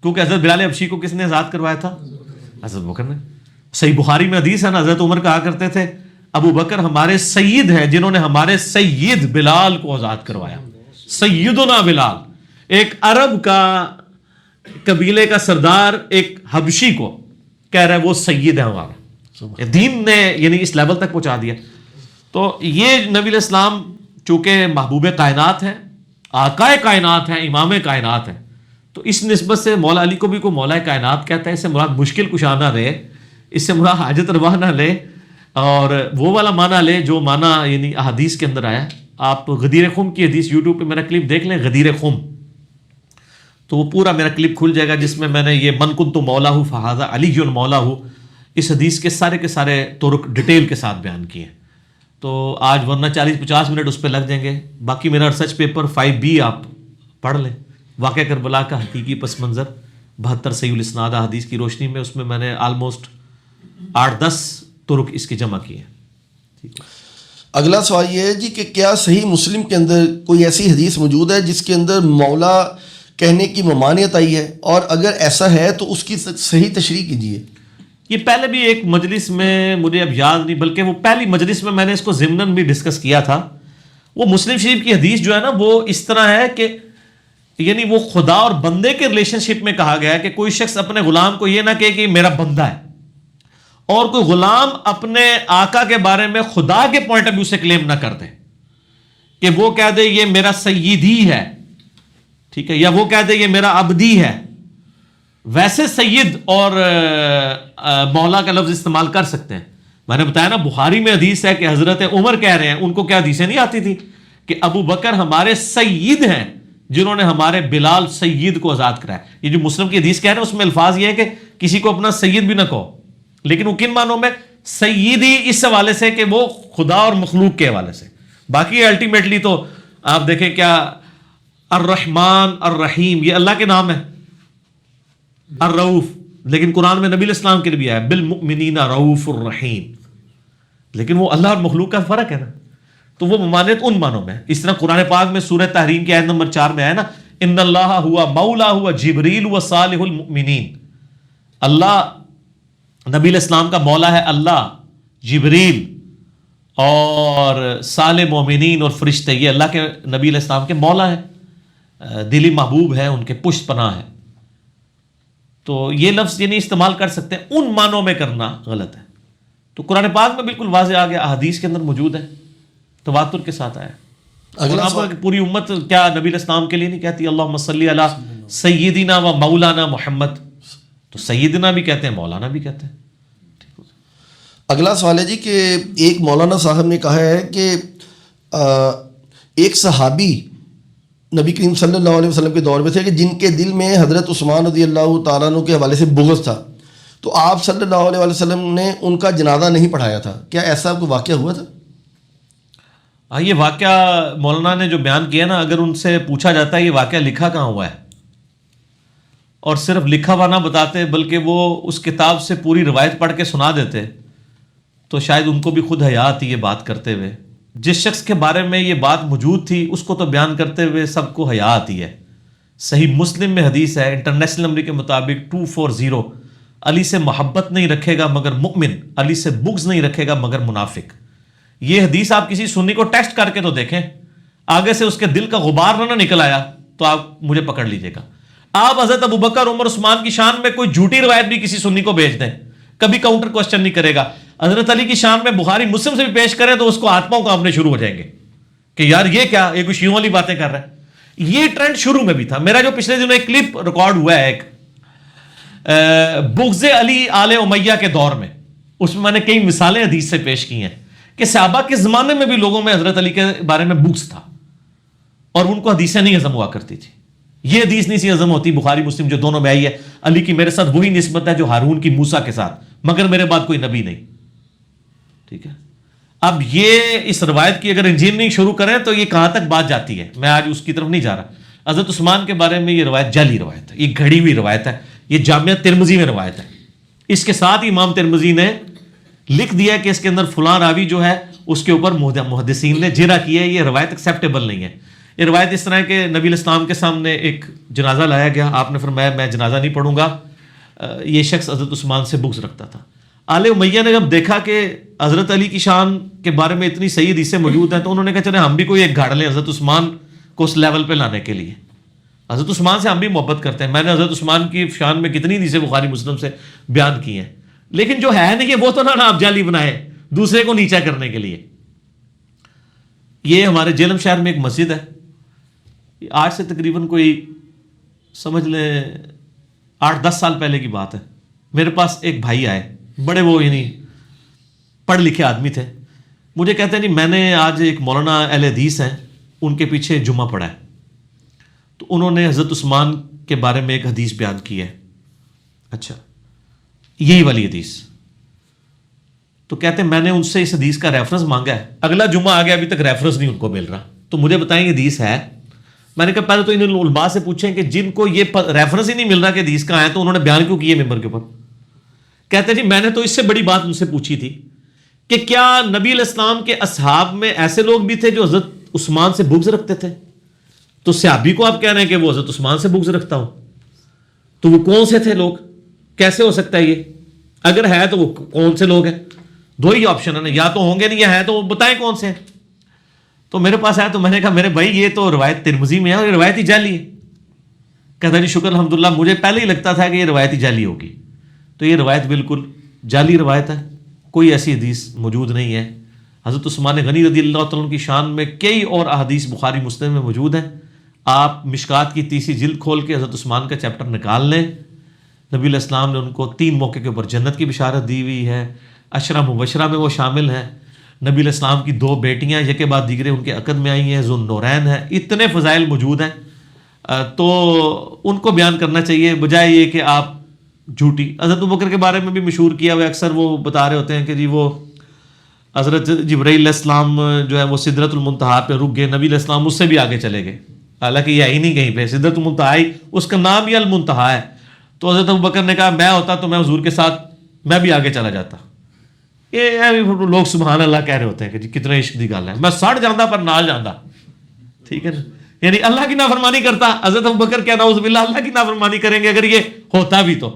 کیونکہ حضرت بلال حبشی کو کس نے آزاد کروایا تھا؟ حضرت ابو بکر نے. صحیح بخاری میں حدیث ہے نا، حضرت عمر کہا کرتے تھے ابو بکر ہمارے سید ہیں جنہوں نے ہمارے سید بلال کو آزاد کروایا. سیدنا بلال، ایک عرب کا قبیلے کا سردار ایک حبشی کو کہہ رہا ہے وہ سید ہے ہمارا. دین نے یعنی اس لیول تک پہنچا دیا. تو یہ نبی علیہ السلام چونکہ محبوب کائنات ہیں، آقا کائنات ہیں، امام کائنات ہیں، تو اس نسبت سے مولا علی کو بھی کوئی مولا کائنات کہتا ہے. اس سے مراد مشکل کشا نہ رہے، اس سے مراد حاجت روا نہ لے، اور وہ والا معنی لے جو معنی یعنی احادیث کے اندر آیا. آپ غدیر خم کی حدیث یوٹیوب پہ میرا کلپ دیکھ لیں، غدیر خم، تو وہ پورا میرا کلپ کھل جائے گا جس میں میں نے یہ من کنت مولا ہوں فہذا علی مولا ہوں اس حدیث کے سارے طرق ڈیٹیل کے ساتھ بیان کیے ہیں. تو آج ورنہ 40-50 منٹ اس پہ لگ جائیں گے. باقی میرا ریسرچ پیپر 5B آپ پڑھ لیں, واقعہ کربلا کا حقیقی پس منظر 72 صحیح الاسناد حدیث کی روشنی میں. اس میں میں نے آلموسٹ 8-10 طرق اس کے جمع کیے ہیں. ٹھیک ہے. اگلا سوال یہ ہے جی کہ کیا صحیح مسلم کے اندر کوئی ایسی حدیث موجود ہے جس کے اندر مولا کہنے کی ممانعت آئی ہے, اور اگر ایسا ہے تو اس کی صحیح تشریح کیجیے. یہ پہلے بھی ایک مجلس میں, مجھے اب یاد نہیں, بلکہ وہ پہلی مجلس میں نے اس کو ضمناً بھی ڈسکس کیا تھا. وہ مسلم شریف کی حدیث جو ہے نا, وہ اس طرح ہے کہ یعنی وہ خدا اور بندے کے ریلیشن شپ میں کہا گیا ہے کہ کوئی شخص اپنے غلام کو یہ نہ کہے کہ میرا بندہ ہے, اور کوئی غلام اپنے آقا کے بارے میں خدا کے پوائنٹ آف ویو سے کلیم نہ کر دے کہ وہ کہہ دے یہ میرا سیدی ہے, ٹھیک ہے, یا وہ کہہ دے یہ میرا عبدی ہے. ویسے سید اور مولا کا لفظ استعمال کر سکتے ہیں. میں نے بتایا نا بخاری میں حدیث ہے کہ حضرت عمر کہہ رہے ہیں, ان کو کیا حدیثیں نہیں آتی تھی کہ ابو بکر ہمارے سید ہیں جنہوں نے ہمارے بلال سید کو آزاد کرایا. یہ جو مسلم کی حدیث کہہ رہے ہیں اس میں الفاظ یہ ہے کہ کسی کو اپنا سید بھی نہ کہو, لیکن وہ کن معنوں میں؟ سیدی اس حوالے سے کہ وہ خدا اور مخلوق کے حوالے سے. باقی الٹیمیٹلی تو آپ دیکھیں کیا الرحمن الرحیم یہ اللہ کے نام ہے, الرؤوف, لیکن قرآن میں نبی علیہ السلام کے لیے بھی آیا بالمؤمنین رؤوف الرحیم, لیکن وہ اللہ اور مخلوق کا فرق ہے نا. تو وہ ممانعت ان معنوں میں. اس طرح قرآن پاک میں سورہ تحریم کی آیت نمبر 4 میں آیا نا, ان اللہ ہوا مولا ہوا جبریل و صالح المؤمنین. اللہ نبی علیہ السلام کا مولا ہے اللہ, جبریل اور صالح مومنین اور فرشتے, یہ اللہ کے نبی علیہ السلام کے مولا ہے, دلی محبوب ہے, ان کے پشت پناہ ہے. تو یہ لفظ یہ نہیں استعمال کر سکتے, ان معنوں میں کرنا غلط ہے. تو قرآن پاک میں بالکل واضح آ گیا, احادیث کے اندر موجود ہے, تواتر کے ساتھ آیا. اگلا پوری امت کیا نبی علیہ السلام کے لیے نہیں کہتی اللہم صلی علی سیدنا و مولانا محمد؟ تو سیدنا بھی کہتے ہیں, مولانا بھی کہتے ہیں. اگلا سوال ہے جی کہ ایک مولانا صاحب نے کہا ہے کہ ایک صحابی نبی کریم صلی اللہ علیہ وسلم کے دور میں تھے کہ جن کے دل میں حضرت عثمان رضی اللہ تعالیٰ عنہ کے حوالے سے بغض تھا, تو آپ صلی اللہ علیہ وسلم نے ان کا جنازہ نہیں پڑھایا تھا. کیا ایسا کوئی واقعہ ہوا تھا؟ ہاں, یہ واقعہ مولانا نے جو بیان کیا نا, اگر ان سے پوچھا جاتا ہے یہ واقعہ لکھا کہاں ہوا ہے, اور صرف لکھا ہوا نہ بتاتے بلکہ وہ اس کتاب سے پوری روایت پڑھ کے سنا دیتے, تو شاید ان کو بھی خود حیا آتی یہ بات کرتے ہوئے. جس شخص کے بارے میں یہ بات موجود تھی اس کو تو بیان کرتے ہوئے سب کو حیا آتی ہے. صحیح مسلم میں حدیث ہے انٹرنیشنل نمبر کے مطابق 240, علی سے محبت نہیں رکھے گا مگر مؤمن, علی سے بغض نہیں رکھے گا مگر منافق. یہ حدیث آپ کسی سنی کو ٹیسٹ کر کے تو دیکھیں, آگے سے اس کے دل کا غبار نہ نکل آیا تو آپ مجھے پکڑ لیجئے گا. آپ حضرت ابوبکر عمر عثمان کی شان میں کوئی جھوٹی روایت بھی کسی سنی کو بھیج دیں, کبھی کاؤنٹر کوسچن نہیں کرے گا. حضرت علی کی شان میں بخاری مسلم سے بھی پیش کریں تو اس کو ہاتھ پاؤں کانپنے شروع ہو جائیں گے کہ یار یہ کیا, یہ کوئی شیعوں والی باتیں کر رہا ہے. یہ ٹرینڈ شروع میں بھی تھا. میرا جو پچھلے دنوں ایک کلپ ریکارڈ ہوا ہے ایک بغض علی آل امیہ کے دور میں, اس میں نے کئی مثالیں حدیث سے پیش کی ہیں کہ صحابہ کے زمانے میں بھی لوگوں میں حضرت علی کے بارے میں بغض تھا اور ان کو حدیثیں نہیں ہضم ہوا کرتی تھی. یہ حدیث نہیں سی ہضم ہوتی بخاری مسلم جو دونوں میں آئی ہے, علی کی میرے ساتھ وہی نسبت ہے جو ہارون کی موسیٰ کے ساتھ, مگر میرے بعد کوئی نبی نہیں. ٹھیک ہے, اب یہ اس روایت کی اگر انجینئرنگ شروع کریں تو یہ کہاں تک بات جاتی ہے, میں آج اس کی طرف نہیں جا رہا. حضرت عثمان کے بارے میں یہ روایت جعلی روایت ہے, یہ گھڑی ہوئی روایت ہے, یہ جامعہ ترمذی میں روایت ہے. اس کے ساتھ امام ترمذی نے لکھ دیا کہ اس کے اندر فلاں راوی جو ہے اس کے اوپر محدثین نے جرح کی ہے, یہ روایت ایکسیپٹیبل نہیں ہے. یہ روایت اس طرح ہے کہ نبی علیہ السلام کے سامنے ایک جنازہ لایا گیا, آپ نے فرمایا میں جنازہ نہیں پڑھوں گا. یہ شخص حضرت عثمان سے بغض رکھتا تھا. آل امیہ نے جب دیکھا کہ حضرت علی کی شان کے بارے میں اتنی صحیح حدیثیں موجود ہیں تو انہوں نے کہا چلے ہم بھی کوئی ایک گھاڑ لیں حضرت عثمان کو اس لیول پہ لانے کے لیے. حضرت عثمان سے ہم بھی محبت کرتے ہیں, میں نے حضرت عثمان کی شان میں کتنی حدیثیں بخاری مسلم سے بیان کی ہیں, لیکن جو ہے نہیں وہ تو نہ آپ جعلی بنائے دوسرے کو نیچا کرنے کے لیے. یہ ہمارے جہلم شہر میں ایک مسجد ہے, آج سے تقریباً کوئی سمجھ لیں 8-10 سال پہلے کی بات ہے. میرے پاس ایک بھائی آئے, بڑے وہ یعنی پڑھ لکھے آدمی تھے. مجھے کہتے ہیں نہیں میں نے آج ایک مولانا اہل حدیث ہیں ان کے پیچھے جمعہ پڑھا ہے, تو انہوں نے حضرت عثمان کے بارے میں ایک حدیث بیان کی ہے. اچھا یہی والی حدیث تو کہتے ہیں میں نے ان سے اس حدیث کا ریفرنس مانگا ہے، اگلا جمعہ آ گیا ابھی تک ریفرنس نہیں ان کو مل رہا، تو مجھے بتائیں یہ حدیث ہے؟ میں نے کہا پہلے تو ان علماء سے پوچھیں کہ جن کو یہ ریفرنس ہی نہیں مل رہا کہ حدیث کہاں ہے تو انہوں نے بیان کیوں کیے ممبر کے اوپر؟ کہتے ہیں جی میں نے تو اس سے بڑی بات ان سے پوچھی تھی کہ کیا نبی علیہ السلام کے اصحاب میں ایسے لوگ بھی تھے جو حضرت عثمان سے بغض رکھتے تھے؟ تو صحابی کو آپ کہہ رہے ہیں کہ وہ حضرت عثمان سے بغض رکھتا ہوں، تو وہ کون سے تھے لوگ؟ کیسے ہو سکتا ہے یہ؟ اگر ہے تو وہ کون سے لوگ ہیں؟ دو ہی آپشن ہے نا، یا تو ہوں گے نہیں یا ہے تو وہ بتائیں کون سے ہیں۔ تو میرے پاس آیا تو میں نے کہا میرے بھائی یہ تو روایت ترمذی میں ہے اور یہ روایت ہی جعلی ہے۔ کہتا جی شکر الحمدللہ، مجھے پہلے ہی لگتا تھا کہ یہ روایت ہی جعلی ہوگی۔ تو یہ روایت بالکل جعلی روایت ہے، کوئی ایسی حدیث موجود نہیں ہے۔ حضرت عثمان غنی رضی اللہ تعالیٰ عنہ کی شان میں کئی اور احادیث بخاری مسلم میں موجود ہیں، آپ مشکات کی 30 جلد کھول کے حضرت عثمان کا چیپٹر نکال لیں، نبی علیہ السلام نے ان کو 3 موقع کے اوپر جنت کی بشارت دی ہوئی ہے، عشرہ مبشرہ میں وہ شامل ہیں، نبی علیہ السلام کی 2 بیٹیاں یکے بعد دیگرے ان کے عقد میں آئی ہیں، ذو النورین ہے، اتنے فضائل موجود ہیں، تو ان کو بیان کرنا چاہیے بجائے یہ کہ آپ جھوٹی۔ حضرت ابوبکر کے بارے میں بھی مشہور کیا ہوا، اکثر وہ بتا رہے ہوتے ہیں کہ جی وہ حضرت جبرائیل علیہ السلام جو ہے وہ سدرۃ المنتہا پہ رک گئے، نبی علیہ السلام اس سے بھی آگے چلے گئے، حالانکہ یہ ہے ہی نہیں کہیں پہ، سدرۃ المنتہا ہی اس کا نام ہی المنتہا ہے۔ تو حضرت ابوبکر نے کہا میں ہوتا تو میں حضور کے ساتھ میں بھی آگے چلا جاتا۔ یہ لوگ سبحان اللہ کہہ رہے ہوتے ہیں کہ جی کتنے عشق دی گل ہے، میں سڑ جاندہ پر نال جاندہ، ٹھیک ہے نا، یعنی اللہ کی نافرمانی کرتا۔ حضرت ابوبکر کیا نعوذ باللہ اللہ کی نافرمانی کریں گے اگر یہ ہوتا بھی؟ تو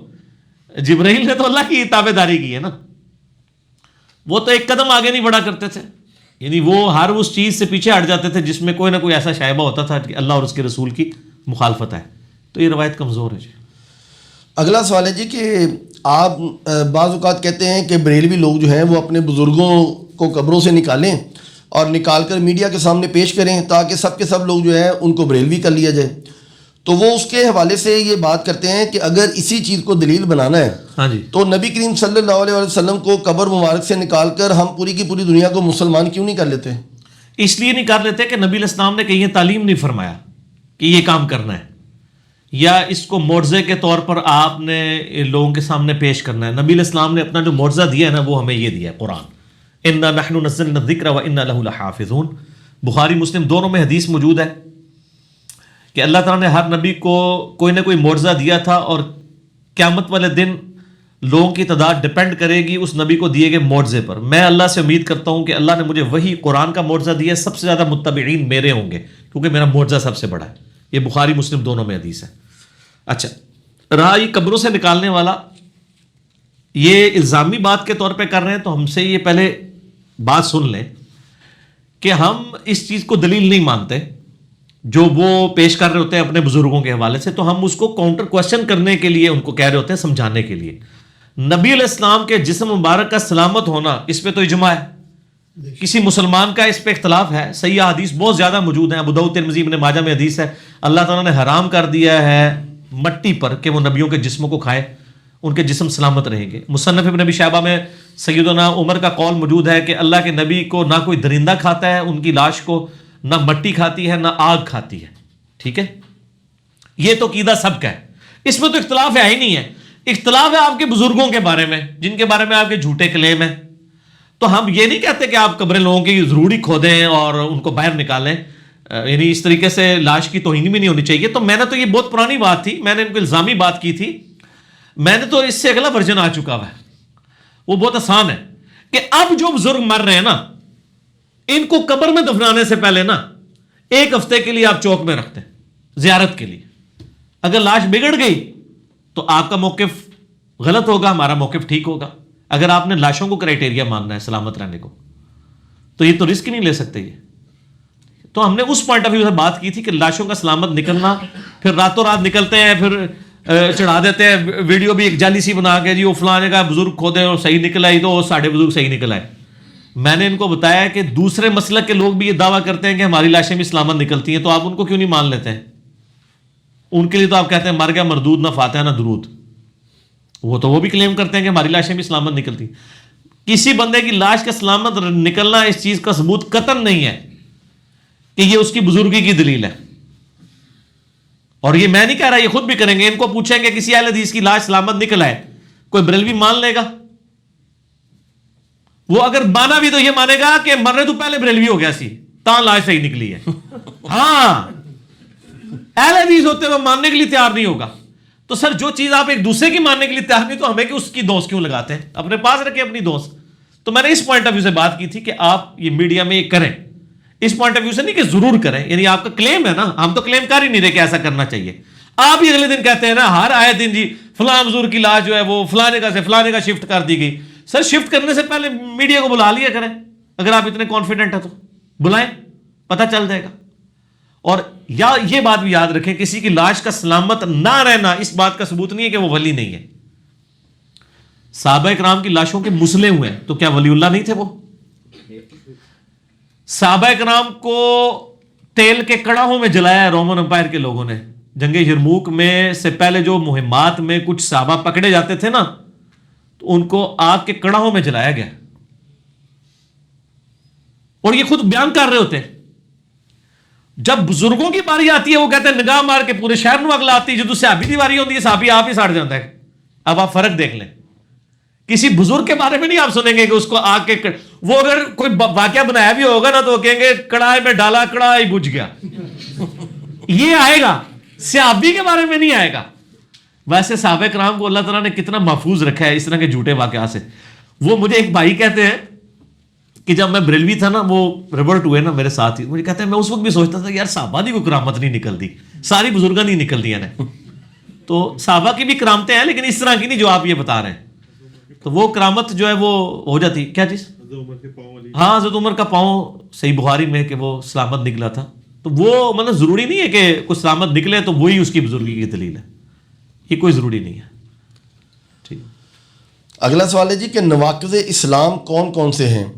جبرائیل نے تو اللہ کی تابع داری کی ہے نا، وہ تو ایک قدم آگے نہیں بڑھا کرتے تھے، یعنی وہ ہر اس چیز سے پیچھے ہٹ جاتے تھے جس میں کوئی نہ کوئی ایسا شائبہ ہوتا تھا کہ اللہ اور اس کے رسول کی مخالفت ہے، تو یہ روایت کمزور ہے جی۔ اگلا سوال ہے جی کہ آپ بعض اوقات کہتے ہیں کہ بریلوی لوگ جو ہیں وہ اپنے بزرگوں کو قبروں سے نکالیں اور نکال کر میڈیا کے سامنے پیش کریں تاکہ سب کے سب لوگ جو ہیں ان کو بریلوی کر لیا جائے، تو وہ اس کے حوالے سے یہ بات کرتے ہیں کہ اگر اسی چیز کو دلیل بنانا ہے ہاں جی، تو نبی کریم صلی اللہ علیہ وسلم کو قبر مبارک سے نکال کر ہم پوری کی پوری دنیا کو مسلمان کیوں نہیں کر لیتے؟ اس لیے نہیں کر لیتے کہ نبی علیہ السلام نے کہیں تعلیم نہیں فرمایا کہ یہ کام کرنا ہے، یا اس کو معجزے کے طور پر آپ نے لوگوں کے سامنے پیش کرنا ہے۔ نبی علیہ السلام نے اپنا جو معجزہ دیا ہے نا وہ ہمیں یہ دیا ہے، قرآن، انا نحن نزلنا الذکر وانا لہ لحافظون، بخاری مسلم دونوں میں حدیث موجود ہے کہ اللہ تعالیٰ نے ہر نبی کو کوئی نہ کوئی معجزہ دیا تھا، اور قیامت والے دن لوگوں کی تعداد ڈپینڈ کرے گی اس نبی کو دیے گئے معجزے پر۔ میں اللہ سے امید کرتا ہوں کہ اللہ نے مجھے وہی قرآن کا معجزہ دیا ہے، سب سے زیادہ متبعین میرے ہوں گے کیونکہ میرا معجزہ سب سے بڑا ہے، یہ بخاری مسلم دونوں میں حدیث ہے۔ اچھا، رہا یہ قبروں سے نکالنے والا، یہ الزامی بات کے طور پہ کر رہے ہیں تو ہم سے یہ پہلے بات سن لیں کہ ہم اس چیز کو دلیل نہیں مانتے جو وہ پیش کر رہے ہوتے ہیں اپنے بزرگوں کے حوالے سے، تو ہم اس کو کاؤنٹر کوشچن کرنے کے لیے ان کو کہہ رہے ہوتے ہیں، سمجھانے کے لیے۔ نبی علیہ السلام کے جسم مبارک کا سلامت ہونا، اس پہ تو اجماع ہے، کسی مسلمان کا اس پہ اختلاف ہے، صحیح حدیث بہت زیادہ موجود ہیں، ابو داؤد ترمذی ابن ماجہ میں حدیث ہے، اللہ تعالیٰ نے حرام کر دیا ہے مٹی پر کہ وہ نبیوں کے جسموں کو کھائے، ان کے جسم سلامت رہیں گے۔ مصنف ابن ابی شیبہ میں سیدنا عمر کا قول موجود ہے کہ اللہ کے نبی کو نہ کوئی درندہ کھاتا ہے، ان کی لاش کو نہ مٹی کھاتی ہے نہ آگ کھاتی ہے، ٹھیک ہے، یہ تو عقیدہ سب کا ہے، اس میں تو اختلاف ہے ہی نہیں ہے۔ اختلاف ہے آپ کے بزرگوں کے بارے میں جن کے بارے میں آپ کے جھوٹے کلیم ہیں، تو ہم یہ نہیں کہتے کہ آپ قبریں لوگوں کی ضروری کھودیں اور ان کو باہر نکالیں، یعنی اس طریقے سے لاش کی توہین بھی نہیں ہونی چاہیے۔ تو میں نے تو یہ بہت پرانی بات تھی، میں نے ان کو الزامی بات کی تھی، میں نے تو اس سے اگلا ورژن آ چکا ہوا ہے، وہ بہت آسان ہے کہ اب جو بزرگ مر رہے ہیں نا، ان کو قبر میں دفنانے سے پہلے نا 1 ہفتے کے لیے آپ چوک میں رکھتے ہیں زیارت کے لیے، اگر لاش بگڑ گئی تو آپ کا موقف غلط ہوگا، ہمارا موقف ٹھیک ہوگا۔ اگر آپ نے لاشوں کو کرائٹیریا ماننا ہے سلامت رہنے کو تو یہ تو رسک ہی نہیں لے سکتے۔ یہ تو ہم نے اس پوائنٹ آف ویو سے بات کی تھی کہ لاشوں کا سلامت نکلنا، پھر راتوں رات نکلتے ہیں، پھر چڑھا دیتے ہیں ویڈیو بھی ایک جعلی سی بنا کے، جی وہ فلانے کا بزرگ کھودے اور صحیح نکل آئی تو وہ ساڑھے بزرگ صحیح نکل آئے۔ میں نے ان کو بتایا کہ دوسرے مسلک کے لوگ بھی یہ دعویٰ کرتے ہیں کہ ہماری لاشیں بھی سلامت نکلتی ہیں، تو آپ ان کو کیوں نہیں مان لیتے ہیں؟ ان کے لیے تو آپ کہتے ہیں مر گیا مردود، نہ فاتحہ نہ درود، وہ بھی کلیم کرتے ہیں کہ ہماری لاشیں بھی سلامت نکلتی ہیں۔ کسی بندے کی لاش کا سلامت نکلنا اس چیز کا ثبوت قطعاً نہیں ہے کہ یہ اس کی بزرگی کی دلیل ہے، اور یہ میں نہیں کہہ رہا، یہ خود بھی کریں گے، ان کو پوچھیں کہ کسی اہل حدیث کی لاش سلامت نکل آئے، کوئی بریلوی مان لے گا؟ وہ اگر مانا بھی تو یہ مانے گا کہ مرنے تو پہلے بریلوی ہو گیا سی تاں لاش صحیح نکلی ہے. ہاں اہل حدیث ہوتے ہوئے ماننے کے لیے تیار نہیں ہوگا. تو سر جو چیز آپ ایک دوسرے کی ماننے کے لیے تیار نہیں تو ہمیں کہ اس کی دوست کیوں لگاتے ہیں؟ اپنے پاس رکھیں اپنی دوست. تو میں نے اس پوائنٹ آف ویو سے بات کی تھی کہ آپ یہ میڈیا میں یہ کریں, اس پوائنٹ آف ویو سے نہیں کہ ضرور کریں, یعنی آپ کا کلیم ہے نا, ہم تو کلیم کر ہی نہیں رہے کہ ایسا کرنا چاہیے. آپ یہ اگلے دن کہتے ہیں نا ہر آئے دن جی فلاں حضور کی لاش جو ہے وہ فلانے کا سے فلانے کا شفٹ کر دی گئی. سر شفٹ کرنے سے پہلے میڈیا کو بلا لیا کریں, اگر آپ اتنے کانفیڈنٹ ہیں تو بلائیں, پتہ چل جائے گا. اور یا یہ بات بھی یاد رکھیں, کسی کی لاش کا سلامت نہ رہنا اس بات کا ثبوت نہیں ہے کہ وہ ولی نہیں ہے. صحابہ کرام کی لاشوں کے مسلے ہوئے ہیں تو کیا ولی اللہ نہیں تھے وہ؟ صحابہ کرام کو تیل کے کڑاہوں میں جلایا ہے رومن امپائر کے لوگوں نے. جنگ یرموک میں سے پہلے جو مہمات میں کچھ صحابہ پکڑے جاتے تھے نا, تو ان کو آگ کے کڑاہوں میں جلایا گیا, اور یہ خود بیان کر رہے ہوتے ہیں. جب بزرگوں کی باری آتی ہے وہ کہتے ہیں نگاہ مار کے پورے شہر میں اگلا آتی ہے, جدو صحابی دی باری ہوتی ہے صحابی آپ ہی ساڑ جاتا ہے. اب آپ فرق دیکھ لیں, کسی بزرگ کے بارے میں نہیں آپ سنیں گے کہ اس کو آگ کے وہ اگر کوئی واقعہ بنایا بھی ہوگا نا تو وہ کہیں گے کڑاہے میں ڈالا کڑاہی بجھ گیا. یہ آئے گا, صحابی کے بارے میں نہیں آئے گا. ویسے صحابہ کرام کو اللہ تعالیٰ نے کتنا محفوظ رکھا ہے اس طرح کے جھوٹے واقعات سے. وہ مجھے ایک بھائی کہتے ہیں کہ جب میں بریلوی تھا نا, وہ ریورٹ ہوئے نا میرے ساتھ ہی, مجھے کہتے ہیں میں اس وقت بھی سوچتا تھا یار صحابہ دی کوئی کرامت نہیں نکلتی, ساری بزرگاں نہیں نکلتی ہیں. تو صحابہ کی بھی کرامتیں ہیں لیکن اس طرح کی نہیں جو آپ یہ بتا رہے ہیں. تو وہ کرامت جو ہے وہ ہو جاتی. کیا چیز؟ ہاں حضرت عمر کا پاؤں صحیح بخاری میں کہ وہ سلامت نکلا تھا. تو وہ مطلب ضروری نہیں ہے کہ کوئی سلامت نکلے تو وہی اس کی بزرگی کی دلیل ہے, یہ کوئی ضروری نہیں ہے. ٹھیک. اگلا سوال ہے جی کہ نواقض اسلام کون کون سے ہیں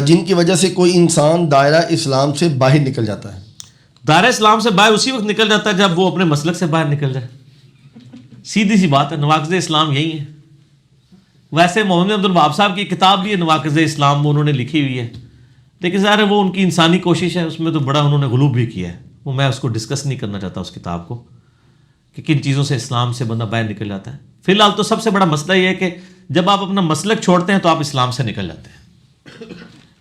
جن کی وجہ سے کوئی انسان دائرہ اسلام سے باہر نکل جاتا ہے؟ دائرہ اسلام سے باہر اسی وقت نکل جاتا ہے جب وہ اپنے مسلک سے باہر نکل جائے. سیدھی سی بات ہے, نواقض اسلام یہی ہے. ویسے محمد عبد الوہاب صاحب کی کتاب بھی ہے نواقض اسلام, وہ انہوں نے لکھی ہوئی ہے, لیکن ظاہر ہے وہ ان کی انسانی کوشش ہے, اس میں تو بڑا انہوں نے غلوب بھی کیا ہے. وہ میں اس کو ڈسکس نہیں کرنا چاہتا اس کتاب کو کہ کن چیزوں سے اسلام سے بندہ باہر نکل جاتا ہے. فی الحال تو سب سے بڑا مسئلہ یہ ہے کہ جب آپ اپنا مسلک چھوڑتے ہیں تو آپ اسلام سے نکل جاتے ہیں.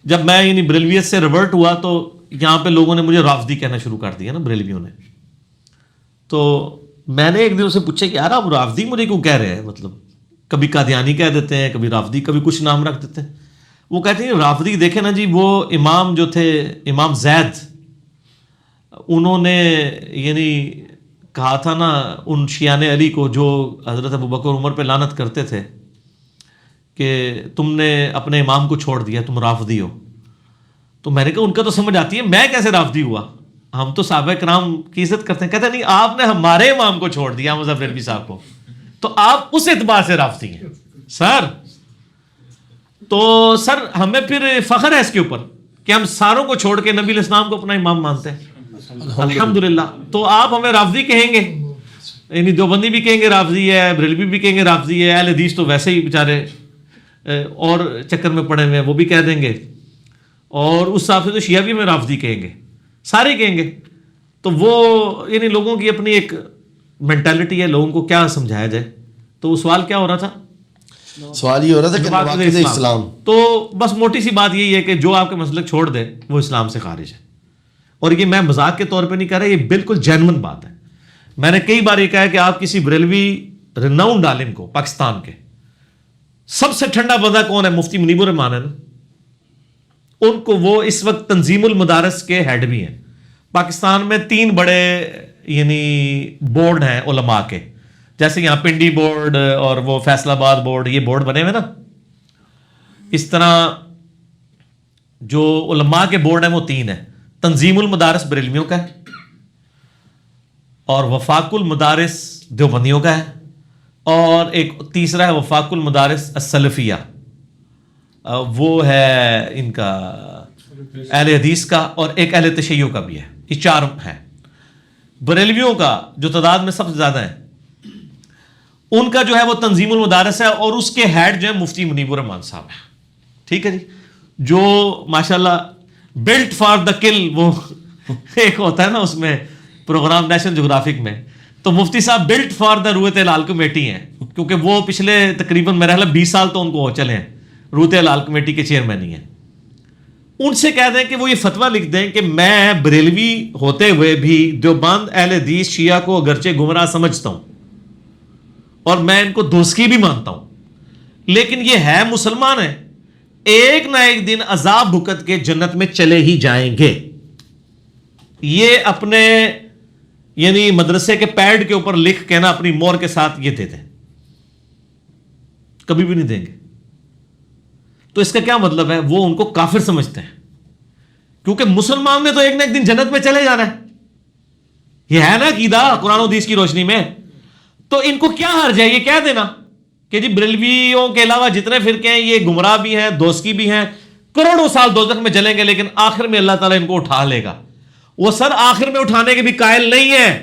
جب میں یعنی بریلویت سے ریورٹ ہوا تو یہاں پہ لوگوں نے مجھے رافضی کہنا شروع کر دیا نا, بریلویوں نے. تو میں نے ایک دن اسے پوچھا کہ یار آپ رافضی مجھے کیوں کہہ رہے ہیں, مطلب کبھی قادیانی کہہ دیتے ہیں, کبھی رافضی, کبھی کچھ نام رکھ دیتے ہیں. وہ کہتے ہیں رافضی دیکھیں نا جی, وہ امام جو تھے امام زید, انہوں نے یعنی کہا تھا نا ان شیعان علی کو جو حضرت ابوبکر عمر پہ لعنت کرتے تھے کہ تم نے اپنے امام کو چھوڑ دیا, تم رافضی ہو. تو میں نے کہا ان کا تو سمجھ آتی ہے, میں کیسے رافضی ہوا, ہم تو صحابہ کرام کی عزت کرتے ہیں. کہتے نہیں آپ نے ہمارے امام کو چھوڑ دیا, مظفر بریلوی صاحب کو, تو آپ اس اعتبار سے رافضی ہیں. سر تو سر ہمیں پھر فخر ہے اس کے اوپر کہ ہم ساروں کو چھوڑ کے نبی علیہ السلام کو اپنا امام مانتے ہیں, الحمدللہ. تو آپ ہمیں رافضی کہیں گے, یعنی دیوبندی بھی کہیں گے رافضی ہے, بریلوی بھی کہیں گے رافضی ہے, اہل حدیث تو ویسے ہی بیچارے اور چکر میں پڑے ہوئے ہیں, وہ بھی کہہ دیں گے, اور اس حساب سے تو شیعہ بھی ہمیں رافضی کہیں گے, سارے کہیں گے. تو وہ یعنی لوگوں کی اپنی ایک مینٹالٹی ہے, لوگوں کو کیا سمجھایا جائے. تو سوال کیا ہو رہا تھا؟ سوال یہ ہو رہا تھا کہ نواقض اسلام. تو بس موٹی سی بات یہی ہے کہ جو آپ کے مسلک چھوڑ دے وہ اسلام سے خارج ہے. اور یہ میں مذاق کے طور پہ نہیں کہہ رہا, یہ بالکل جینون بات ہے. میں نے کئی بار یہ کہا ہے کہ آپ کسی بریلوی رناؤنڈ عالم کو, پاکستان کے سب سے ٹھنڈا بندہ کون ہے, مفتی منیب الرحمان ہے نا, ان کو وہ اس وقت تنظیم المدارس کے ہیڈ بھی ہیں. پاکستان میں 3 بڑے یعنی بورڈ ہیں علماء کے, جیسے یہاں پنڈی بورڈ اور وہ فیصل آباد بورڈ, یہ بورڈ بنے ہوئے نا, اس طرح جو علماء کے بورڈ ہیں وہ 3 ہیں. تنظیم المدارس بریلویوں کا ہے, اور وفاق المدارس دیوبندیوں کا ہے, اور ایک تیسرا ہے وفاق المدارس السلفیہ, وہ ہے ان کا اہل حدیث کا, اور ایک اہل تشیع کا بھی ہے. یہ 4 ہیں. بریلویوں کا جو تعداد میں سب سے زیادہ ہے ان کا جو ہے وہ تنظیم المدارس ہے, اور اس کے ہیڈ جو ہے مفتی منیب الرحمان صاحب ہیں. ٹھیک ہے جی, جو ماشاءاللہ بلٹ فار دا کل, وہ ایک ہوتا ہے نا اس میں پروگرام نیشنل جغرافک میں, تو مفتی صاحب بلٹ فار دا رویت الہلال کمیٹی ہیں, کیونکہ وہ پچھلے تقریباً میرا خیال 20 سال تو ان کو ہو چلے ہیں, روت الال کمیٹی کے چیئرمین ہی ہیں, ان سے کہہ دیں کہ وہ یہ فتویٰ لکھ دیں کہ میں بریلوی ہوتے ہوئے بھی دیوبند اہل حدیث شیعہ کو اگرچہ گمراہ سمجھتا ہوں اور میں ان کو دوستی بھی مانتا ہوں, لیکن یہ ہے مسلمان ہیں, ایک نہ ایک دن عذاب بھگت کے جنت میں چلے ہی جائیں گے. یہ اپنے یعنی مدرسے کے پیڈ کے اوپر لکھ کے نا اپنی مور کے ساتھ یہ دے دیں, کبھی بھی نہیں دیں گے. تو اس کا کیا مطلب ہے؟ وہ ان کو کافر سمجھتے ہیں, کیونکہ مسلمان نے تو ایک نہ ایک دن جنت میں چلے جانا ہے. یہ ہے نا عقیدہ قرآن و حدیث کی روشنی میں. تو ان کو کیا حرج ہے یہ کہہ دینا کہ جی بریلویوں کے علاوہ جتنے فرقے ہیں یہ گمراہ بھی ہیں, دوستی بھی ہیں, کروڑوں سال دوزخ میں جلیں گے, لیکن آخر میں اللہ تعالیٰ ان کو اٹھا لے گا. وہ سر آخر میں اٹھانے کے بھی قائل نہیں ہیں.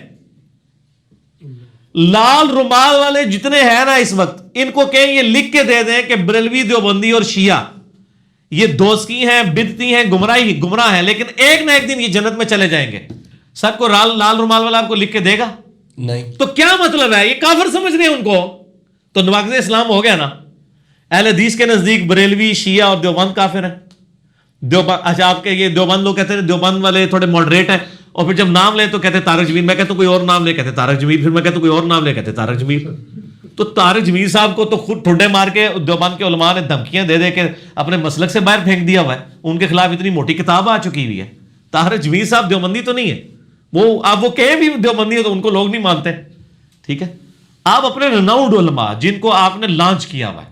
لال رومال والے جتنے ہیں نا اس وقت, ان کو کہیں یہ لکھ کے دے دیں کہ بریلوی دیوبندی اور شیعہ یہ دوستی ہیں, بدتی ہیں, گمراہ ہیں, لیکن ایک نہ ایک دن یہ جنت میں چلے جائیں گے. سب کو لال رومال والا آپ کو لکھ کے دے گا نہیں. تو کیا مطلب ہے؟ یہ کافر سمجھ رہے ہیں ان کو. تو نواقض اسلام ہو گیا نا. اہل حدیث کے نزدیک بریلوی, شیعہ اور دیوبند کافر ہیں. اچھا آپ کے یہ دیوبند لوگ کہتے ہیں دیوبند والے تھوڑے ماڈریٹ ہیں, اور پھر جب نام لیں تو کہتے ہیں طارق جمیل. میں کہتا ہوں کوئی اور نام لے, کہتے ہیں طارق جمیل. پھر میں کہتا ہوں کوئی اور نام لے, کہتے ہیں طارق جمیل. تو طارق جمیل صاحب کو تو خود ٹھنڈے مار کے دیوبند کے علماء نے دھمکیاں دے دے کے اپنے مسلک سے باہر پھینک دیا ہوا ہے. ان کے خلاف اتنی موٹی کتاب آ چکی ہوئی ہے. طارق جمیل صاحب دیوبندی تو نہیں ہے, وہ آپ وہ کہیں بھی دیوبندی ہو تو ان کو لوگ نہیں مانتے. ٹھیک ہے, آپ اپنے رناؤنڈ علماء جن کو آپ نے لانچ کیا ہوا ہے,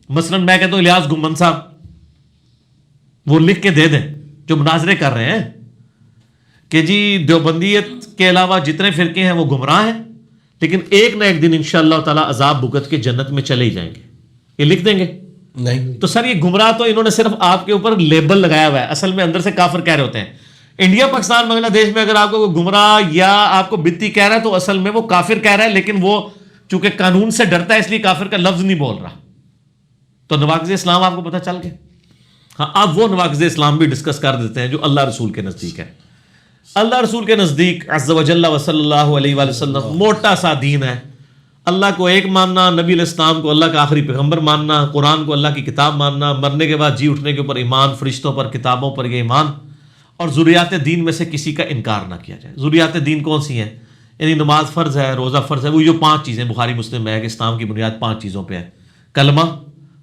مثلا میں کہتا ہوں الیاس گمن صاحب, وہ لکھ کے دے دیں جو مناظرے کر رہے ہیں کہ جی دیوبندیت کے علاوہ جتنے فرقے ہیں وہ گمراہ ہیں, لیکن ایک نہ ایک دن انشاءاللہ تعالی عذاب بھگت کے جنت میں چلے ہی جائیں گے. یہ لکھ دیں گے نہیں. تو سر یہ گمراہ تو انہوں نے صرف آپ کے اوپر لیبل لگایا ہوا ہے, اصل میں اندر سے کافر کہہ رہے ہوتے ہیں. انڈیا, پاکستان, بنگلہ دیش میں اگر آپ کو گمراہ یا آپ کو بدتی کہہ رہا ہے تو اصل میں وہ کافر کہہ رہا ہے, لیکن وہ چونکہ قانون سے ڈرتا ہے اس لیے کافر کا لفظ نہیں بول رہا. تو نواقض اسلام آپ کو پتہ چل گیا. ہاں, اب وہ نواقض اسلام بھی ڈسکس کر دیتے ہیں جو اللہ رسول کے نزدیک ہے. اللہ رسول کے نزدیک عز و جل و صلی اللہ علیہ وآلہ وسلم موٹا سا دین ہے. اللہ کو ایک ماننا, نبی علیہ السلام کو اللہ کا آخری پیغمبر ماننا, قرآن کو اللہ کی کتاب ماننا, مرنے کے بعد جی اٹھنے کے اوپر ایمان, فرشتوں پر, کتابوں پر یہ ایمان, اور ضروریات دین میں سے کسی کا انکار نہ کیا جائے. ضروریات دین کون سی ہیں؟ یعنی نماز فرض ہے, روزہ فرض ہے, وہ جو 5 چیزیں بخاری مسلم میں ہے کہ اسلام کی بنیاد 5 چیزوں پہ ہے. کلمہ,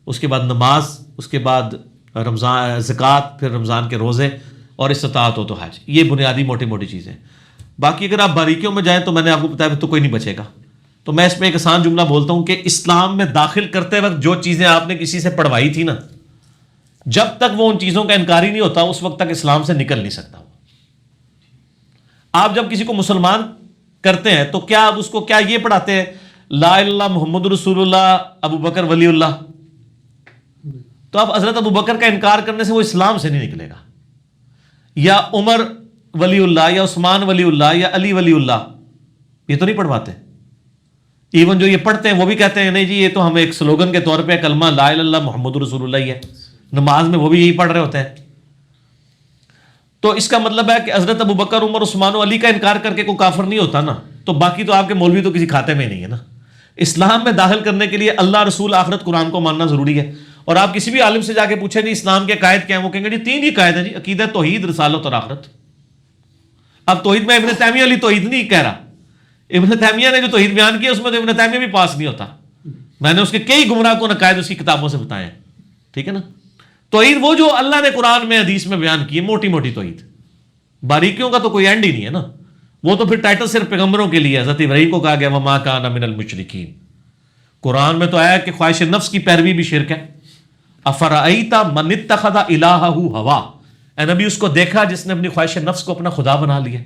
اس کے بعد نماز, اس کے بعد رمضان زکوٰۃ, پھر رمضان کے روزے, اور استطاعت ہو تو حج. یہ بنیادی موٹی موٹی چیزیں. باقی اگر آپ باریکیوں میں جائیں تو میں نے آپ کو بتایا تو کوئی نہیں بچے گا. تو میں اس میں ایک آسان جملہ بولتا ہوں کہ اسلام میں داخل کرتے وقت جو چیزیں آپ نے کسی سے پڑھوائی تھی نا, جب تک وہ ان چیزوں کا انکاری نہیں ہوتا اس وقت تک اسلام سے نکل نہیں سکتا. آپ جب کسی کو مسلمان کرتے ہیں تو کیا آپ اس کو کیا یہ پڑھاتے ہیں لا الہ الا اللہ محمد رسول اللہ ابو بکر ولی اللہ؟ تو آپ حضرت ابو بکر کا انکار کرنے سے وہ اسلام سے نہیں نکلے گا. یا عمر ولی اللہ, یا عثمان ولی اللہ, یا علی ولی اللہ, یہ تو نہیں پڑھواتے. ایون جو یہ پڑھتے ہیں وہ بھی کہتے ہیں نہیں جی یہ تو ہم ایک سلوگن کے طور پہ کلمہ لا الہ الا اللہ محمد رسول اللہ ہی ہے. نماز میں وہ بھی یہی پڑھ رہے ہوتے ہیں. تو اس کا مطلب ہے کہ حضرت ابو بکر, عمر, عثمان و علی کا انکار کر کے کوئی کافر نہیں ہوتا نا. تو باقی تو آپ کے مولوی تو کسی کھاتے میں نہیں ہے نا. اسلام میں داخل کرنے کے لیے اللہ, رسول, آخرت, قرآن کو ماننا ضروری ہے. اور آپ کسی بھی عالم سے جا کے پوچھیں جی اسلام کے قائد کیا ہیں, وہ کہیں گے جی 3 ہی قائد ہیں جی, عقیدہ, توحید, رسالت اور آخرت. اب توحید میں ابن تیمیہ علی توحید نہیں کہہ رہا. ابن تیمیہ نے جو توحید بیان کیا اس میں تو ابن تیمیہ بھی پاس نہیں ہوتا. میں نے اس کے کئی گمراہ کو عقائد اس کی کتابوں سے بتائے ہیں. ٹھیک ہے نا. توحید وہ جو اللہ نے قرآن میں, حدیث میں بیان کی ہے, موٹی موٹی توحید, باریکیوں کا تو کوئی اینڈ ہی نہیں ہے نا. وہ تو پھر ٹائٹل صرف پیغمبروں کے لیے. حضرت ابراہیم کو کہا گیا وما کان من المشرکین. قرآن میں تو آیا کہ خواہش نفس کی پیروی بھی شرک ہے. افرأیت من اتخذ الہہ ہوا, اے نبی اس کو دیکھا جس نے اپنی خواہش نفس کو اپنا خدا بنا لیا.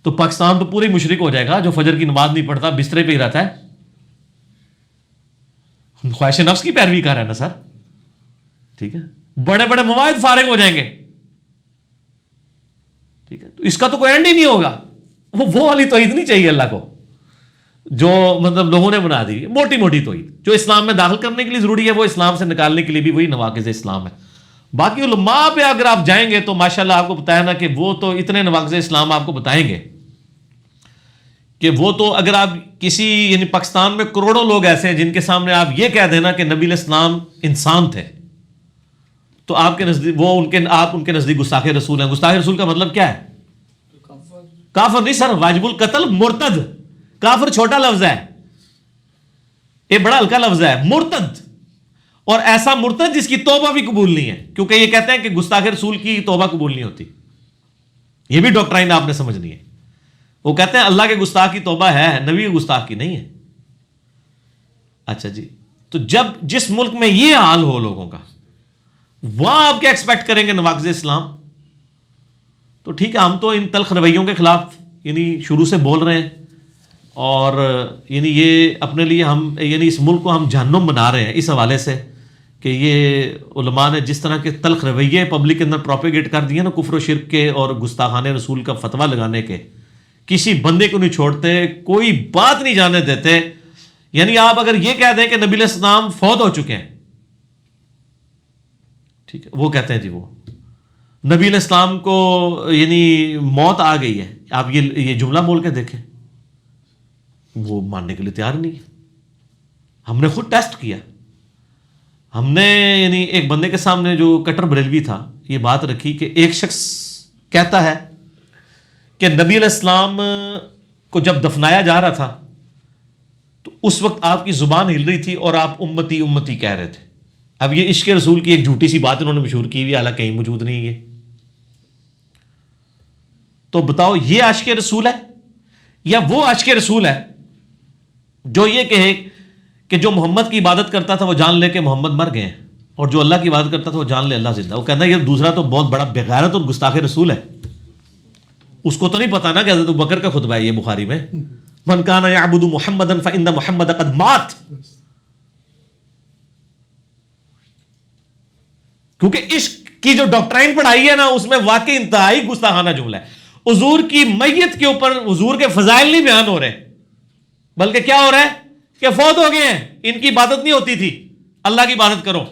تو پاکستان تو پوری مشرک ہو جائے گا جو فجر کی نماز نہیں پڑھتا, بسترے پہ ہی رہتا ہے, خواہش نفس کی پیروی کر رہا ہے نا سر. ٹھیک ہے, بڑے بڑے مواعظ فارغ ہو جائیں گے. ٹھیک ہے, تو اس کا تو کوئی اینڈ ہی نہیں ہوگا. وہ والی توحید نہیں چاہیے اللہ کو جو مطلب لوگوں نے بنا دی. موٹی موٹی توحید جو اسلام میں داخل کرنے کے لیے ضروری ہے وہ اسلام سے نکالنے کے لیے بھی وہی نواقض اسلام ہے. باقی علماء پہ اگر آپ جائیں گے تو ماشاءاللہ آپ کو بتایا نا کہ وہ تو اتنے نواقض اسلام آپ کو بتائیں گے کہ وہ تو اگر آپ کسی یعنی پاکستان میں کروڑوں لوگ ایسے ہیں جن کے سامنے آپ یہ کہہ دینا کہ نبی علیہ السلام انسان تھے, تو آپ کے نزدیک آپ ان کے نزدیک گستاخ رسول ہیں. گستاخ رسول کا مطلب کیا ہے؟ کافر نہیں سر، واجب القتل مرتد. کافر چھوٹا لفظ ہے، یہ بڑا ہلکا لفظ ہے. مرتد، اور ایسا مرتد جس کی توبہ بھی قبول نہیں ہے، کیونکہ یہ کہتے ہیں کہ گستاخ رسول کی توبہ قبول نہیں ہوتی. یہ بھی ڈاکٹرائن آپ نے سمجھنی ہے. وہ کہتے ہیں اللہ کے گستاخ کی توبہ ہے، نبی کے گستاخ کی نہیں ہے. اچھا جی، تو جس ملک میں یہ حال ہو لوگوں کا، وہاں آپ کیا ایکسپیکٹ کریں گے نواقض اسلام؟ تو ٹھیک ہے، ہم تو ان تلخ رویوں کے خلاف شروع سے بول رہے ہیں، اور یہ اپنے لیے ہم اس ملک کو ہم جہنم بنا رہے ہیں اس حوالے سے کہ یہ علماء نے جس طرح کے تلخ رویے پبلک کے اندر پروپیگیٹ کر دیے نا، کفر و شرک کے اور گستاخانہ رسول کا فتویٰ لگانے کے. کسی بندے کو نہیں چھوڑتے، کوئی بات نہیں جانے دیتے. آپ اگر یہ کہہ دیں کہ نبی علیہ السلام فوت ہو چکے ہیں، ٹھیک ہے، وہ کہتے ہیں جی وہ نبی علیہ السلام کو موت آ گئی ہے. آپ یہ جملہ بول کے دیکھیں، وہ ماننے کے لیے تیار نہیں ہے. ہم نے خود ٹیسٹ کیا. ہم نے ایک بندے کے سامنے جو کٹر بریلوی تھا، یہ بات رکھی کہ ایک شخص کہتا ہے کہ نبی علیہ السلام کو جب دفنایا جا رہا تھا تو اس وقت آپ کی زبان ہل رہی تھی اور آپ امتی امتی کہہ رہے تھے. اب یہ عشق رسول کی ایک جھوٹی سی بات انہوں نے مشہور کی ہوئی، حالانکہ کہیں موجود نہیں ہے. تو بتاؤ، یہ عاشق رسول ہے یا وہ عاشق رسول ہے جو یہ کہے کہ جو محمد کی عبادت کرتا تھا وہ جان لے کہ محمد مر گئے ہیں، اور جو اللہ کی عبادت کرتا تھا وہ جان لے اللہ زندہ. وہ کہتا ہے یہ دوسرا تو بہت بڑا بغیرت اور گستاخ رسول ہے. اس کو تو نہیں پتا نا کہ حضرت ابوبکر کا خطبہ ہے یہ بخاری میں، من کان یعبد محمدا فإن محمد قد مات. کیونکہ عشق کی جو ڈاکٹرائن پڑھائی ہے نا، اس میں واقعی انتہائی گستاخانہ جملہ ہے. حضور کی میت کے اوپر حضور کے فضائل نہیں بیان ہو رہے، بلکہ کیا ہو رہا ہے کہ فوت ہو گئے ہیں، ان کی عبادت نہیں ہوتی تھی، اللہ کی عبادت کرو.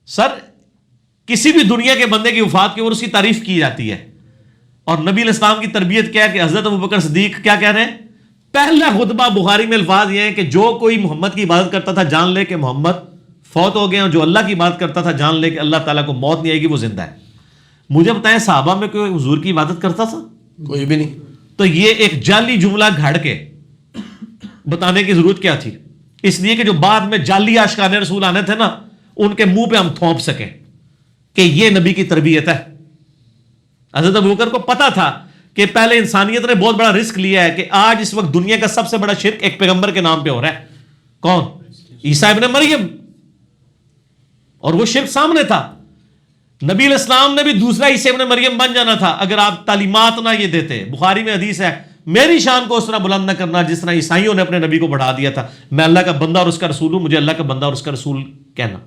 سر، کسی بھی دنیا کے بندے کی وفات کے اوپر اس کی تعریف کی جاتی ہے، اور نبی علیہ السلام کی تربیت کیا ہے کہ حضرت ابوبکر صدیق کیا کہہ رہے ہیں؟ پہلا خطبہ بخاری میں الفاظ یہ ہیں کہ جو کوئی محمد کی عبادت کرتا تھا جان لے کہ محمد فوت ہو گئے، اور جو اللہ کی عبادت کرتا تھا جان لے کہ اللہ تعالیٰ کو موت نہیں آئے گی، وہ زندہ ہے. مجھے بتائیں، صحابہ میں کوئی حضور کی عبادت کرتا تھا؟ کوئی بھی نہیں. تو یہ ایک جعلی جملہ گھڑ کے بتانے کی ضرورت کیا تھی؟ اس لیے کہ جو بعد میں جعلی عاشقان رسول آنے تھے نا، ان کے منہ پہ ہم تھوپ سکیں کہ یہ نبی کی تربیت ہے. حضرت ابوبکر کو پتا تھا کہ پہلے انسانیت نے بہت بڑا رسک لیا ہے کہ آج اس وقت دنیا کا سب سے بڑا شرک ایک پیغمبر کے نام پہ ہو رہا ہے. کون؟ عیسیٰ ابن مریم. اور وہ شرک سامنے تھا. نبی علیہ السلام نے بھی دوسرا عیسیٰ ابن مریم بن جانا تھا اگر آپ تعلیمات نہ یہ دیتے. بخاری میں حدیث ہے، میری شان کو اس طرح بلند نہ کرنا جس طرح عیسائیوں نے اپنے نبی کو بڑھا دیا تھا. میں اللہ کا بندہ اور اس کا رسول ہوں، مجھے اللہ کا بندہ اور اس کا رسول کہنا.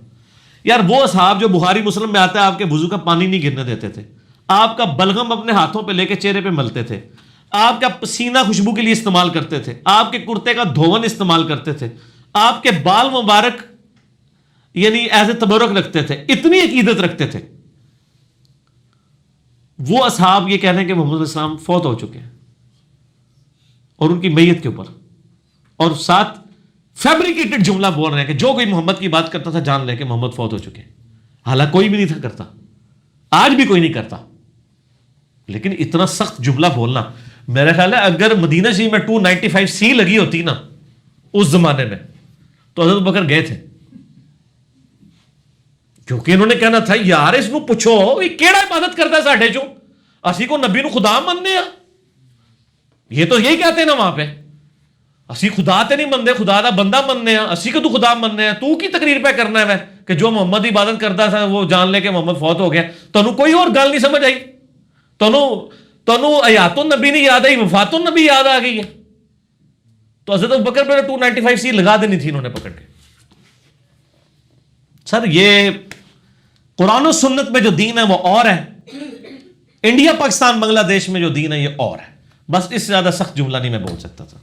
یار وہ اصحاب جو بخاری مسلم میں آتا ہے، آپ کے وضو کا پانی نہیں گرنے دیتے تھے، آپ کا بلغم اپنے ہاتھوں پہ لے کے چہرے پہ ملتے تھے، آپ کا پسینہ خوشبو کے لیے استعمال کرتے تھے، آپ کے کرتے کا دھون استعمال کرتے تھے، آپ کے بال مبارک ایسے تبرک رکھتے تھے، اتنی عقیدت رکھتے تھے. وہ اصحاب یہ کہہ رہے ہیں کہ محمد علیہ السلام فوت ہو چکے ہیں، اور ان کی میت کے اوپر، اور ساتھ فیبریکیٹڈ جملہ بول رہے ہیں کہ جو کوئی محمد کی بات کرتا تھا جان لے کہ محمد فوت ہو چکے ہیں. حالانکہ کوئی بھی نہیں تھا کرتا، آج بھی کوئی نہیں کرتا. لیکن اتنا سخت جملہ بولنا، میرا خیال ہے اگر مدینہ شریف میں 295C لگی ہوتی نا اس زمانے میں تو حضرت بکر گئے تھے. کیونکہ انہوں نے کہنا تھا یار اس کو پوچھو یہ کیڑا عبادت کرتا ہے ساڈے چوں، اسی کو نبی نو خدا مننے ہاں. یہ تو یہی کہتے ہیں نا وہاں پہ، اسی خدا تے نہیں منتے، خدا دا بندہ مننے ہاں، اسی کو تو خدا مننے ہاں. تو کی تقریر پہ کرنا ہے کہ جو محمد عبادت کرتا تھا وہ جان لے کہ محمد فوت ہو گیا. تنوں کوئی اور گل نہیں سمجھ آئی؟ تنوں حیات النبی نہیں یاد آئی، وفات النبی یاد آ گئی ہے؟ تو حضرت ابوبکر پہ 295C لگا دینی تھی انہوں نے پکڑ کے. سر یہ قرآن و سنت میں جو دین ہے وہ اور ہے، انڈیا پاکستان بنگلہ دیش میں جو دین ہے یہ اور ہے. بس اس سے زیادہ سخت جملہ نہیں میں بول سکتا تھا.